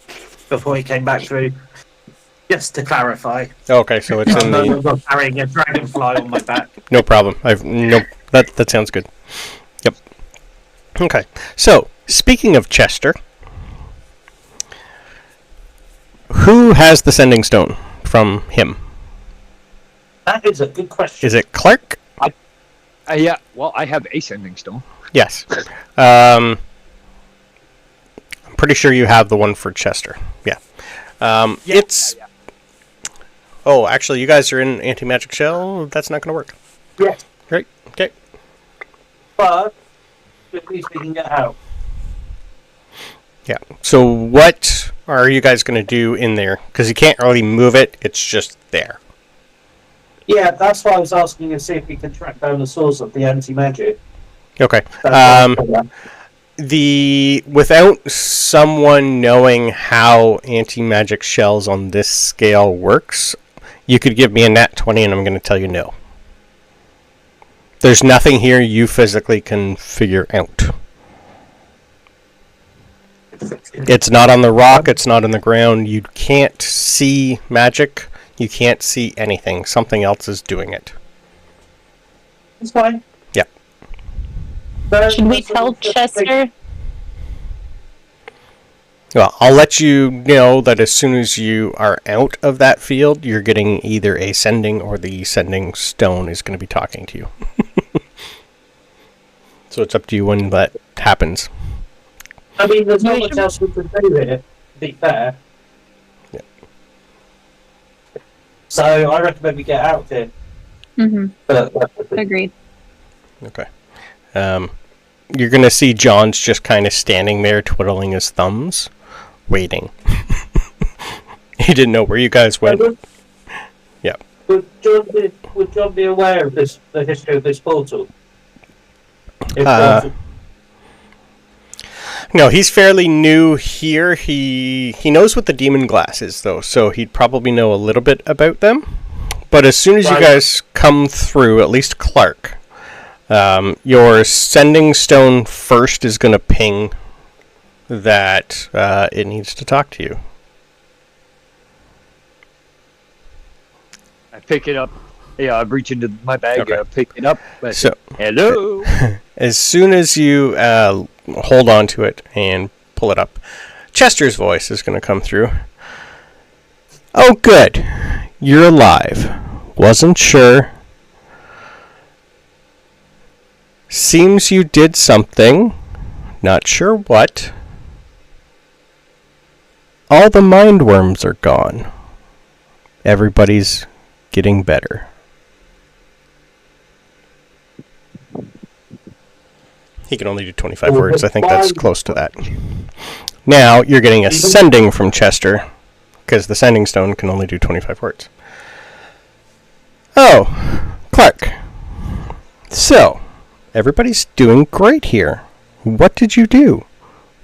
before he came back through. Just to clarify. Okay, so it's in the. I'm not carrying a dragonfly on my back. No problem. That sounds good. Yep. Okay, so speaking of Chester, who has the sending stone from him? That is a good question. Is it Clark? Yeah. Well, I have a sending stone. Yes. I'm pretty sure you have the one for Chester. Yeah. It's. Yeah. Oh, actually, you guys are in anti-magic shell. That's not going to work. Yes. Great. Okay. But at least we can get out. Yeah. So what are you guys going to do in there? Because you can't really move it. It's just there. Yeah, that's why I was asking to see if we could track down the source of the anti-magic. Okay. Without someone knowing how anti-magic shells on this scale works, you could give me a nat 20 and I'm going to tell you no. There's nothing here you physically can figure out. It's not on the rock, it's not on the ground. You can't see magic. You can't see anything. Something else is doing it. It's fine. Yeah. Should we tell Chester? Well, I'll let you know that as soon as you are out of that field, you're getting either a sending or the sending stone is going to be talking to you. So it's up to you when that happens. I mean, there's not much else we could do here, to be fair. Yeah. So I recommend we get out of here. Mm-hmm. Agreed. Okay. You're going to see John's just kind of standing there twiddling his thumbs, waiting. He didn't know where you guys went. Yeah. Would John be aware of the history of this portal? No, he's fairly new here. He knows what the demon glass is, though, so he'd probably know a little bit about them. But as soon as you guys come through, at least Clark, your sending stone first is going to ping that it needs to talk to you. I pick it up. Yeah, I reach into my bag, Okay. pick it up. So, hello. as soon as you hold on to it and pull it up, Chester's voice is going to come through. Oh, good. You're alive. Wasn't sure. Seems you did something. Not sure what. All the mind worms are gone. Everybody's getting better. He can only do 25 words. I think that's close to that. Now, you're getting a sending from Chester, because the sending stone can only do 25 words. Oh, Clark. So, everybody's doing great here. What did you do?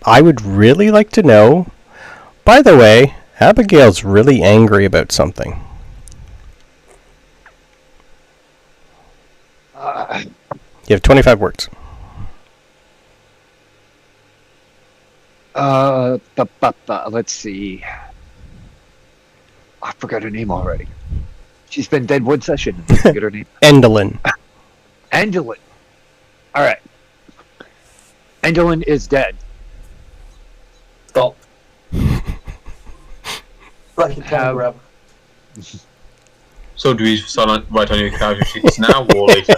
I would really like to know. By the way, Abigail's really angry about something. You have 25 words. Let's see. I forgot her name already. She's been dead one session. I forget her name. Endolin. Endolin. All right. Endolin is dead. Stop. Like a telegram. So do we write on your character sheets now or later?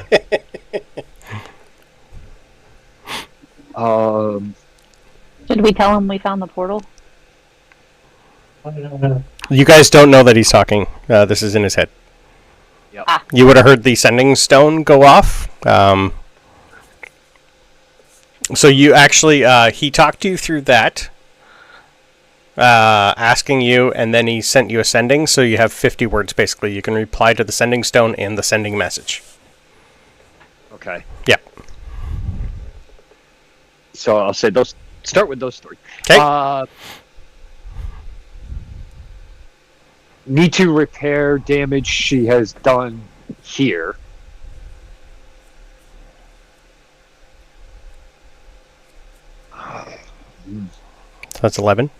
Should we tell him we found the portal? You guys don't know that he's talking. This is in his head. Yep. You would have heard the sending stone go off. So you actually, he talked you through that. asking you, and then he sent you a sending, so you have 50 words, basically. You can reply to the sending stone and the sending message. Okay. Yeah. So I'll say those. Start with those 3. Okay. Need to repair damage she has done here. So that's 11.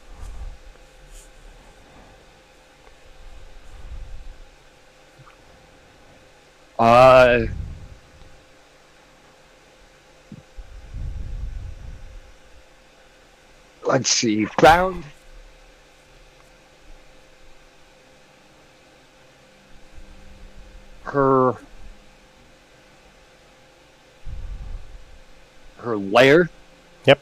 Let's see. Found her lair. Yep.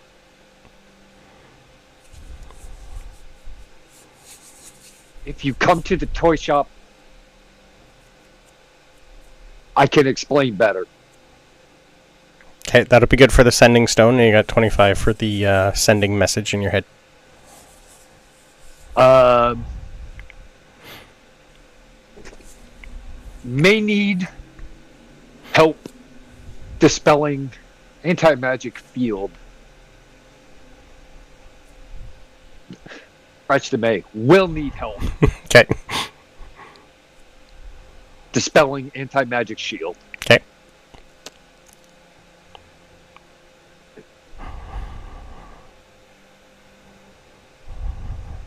If you come to the toy shop, I can explain better. Okay, that'll be good for the sending stone, and you got 25 for the sending message in your head. May need help dispelling anti-magic field. Scratch the May. Will need help Okay. dispelling anti-magic shield. Okay.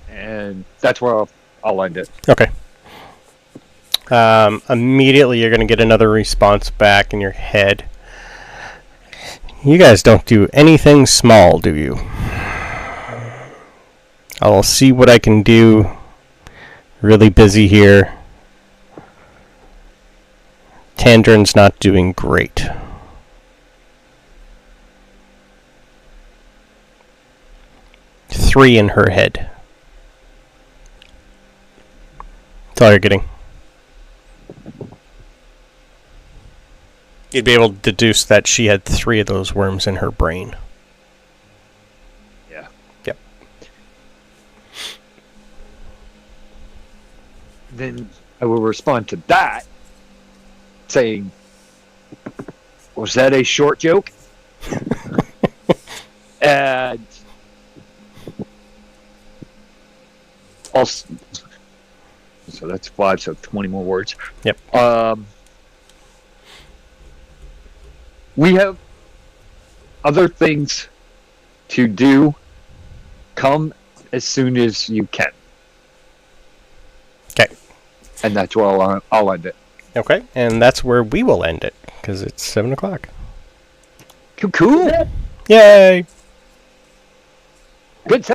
And that's where I'll end it. Okay. Immediately you're going to get another response back in your head. You guys don't do anything small, do you? I'll see what I can do. Really busy here. Tandrin's not doing great. Three in her head. That's all you're getting. You'd be able to deduce that she had 3 of those worms in her brain. Yeah. Yep. Then I will respond to that, saying, was that a short joke? And also, so that's 5, so 20 more words. Yep. We have other things to do. Come as soon as you can. Okay. And that's where I'll end it. Okay, and that's where we will end it, because it's 7 o'clock. Cool. Yay! Good.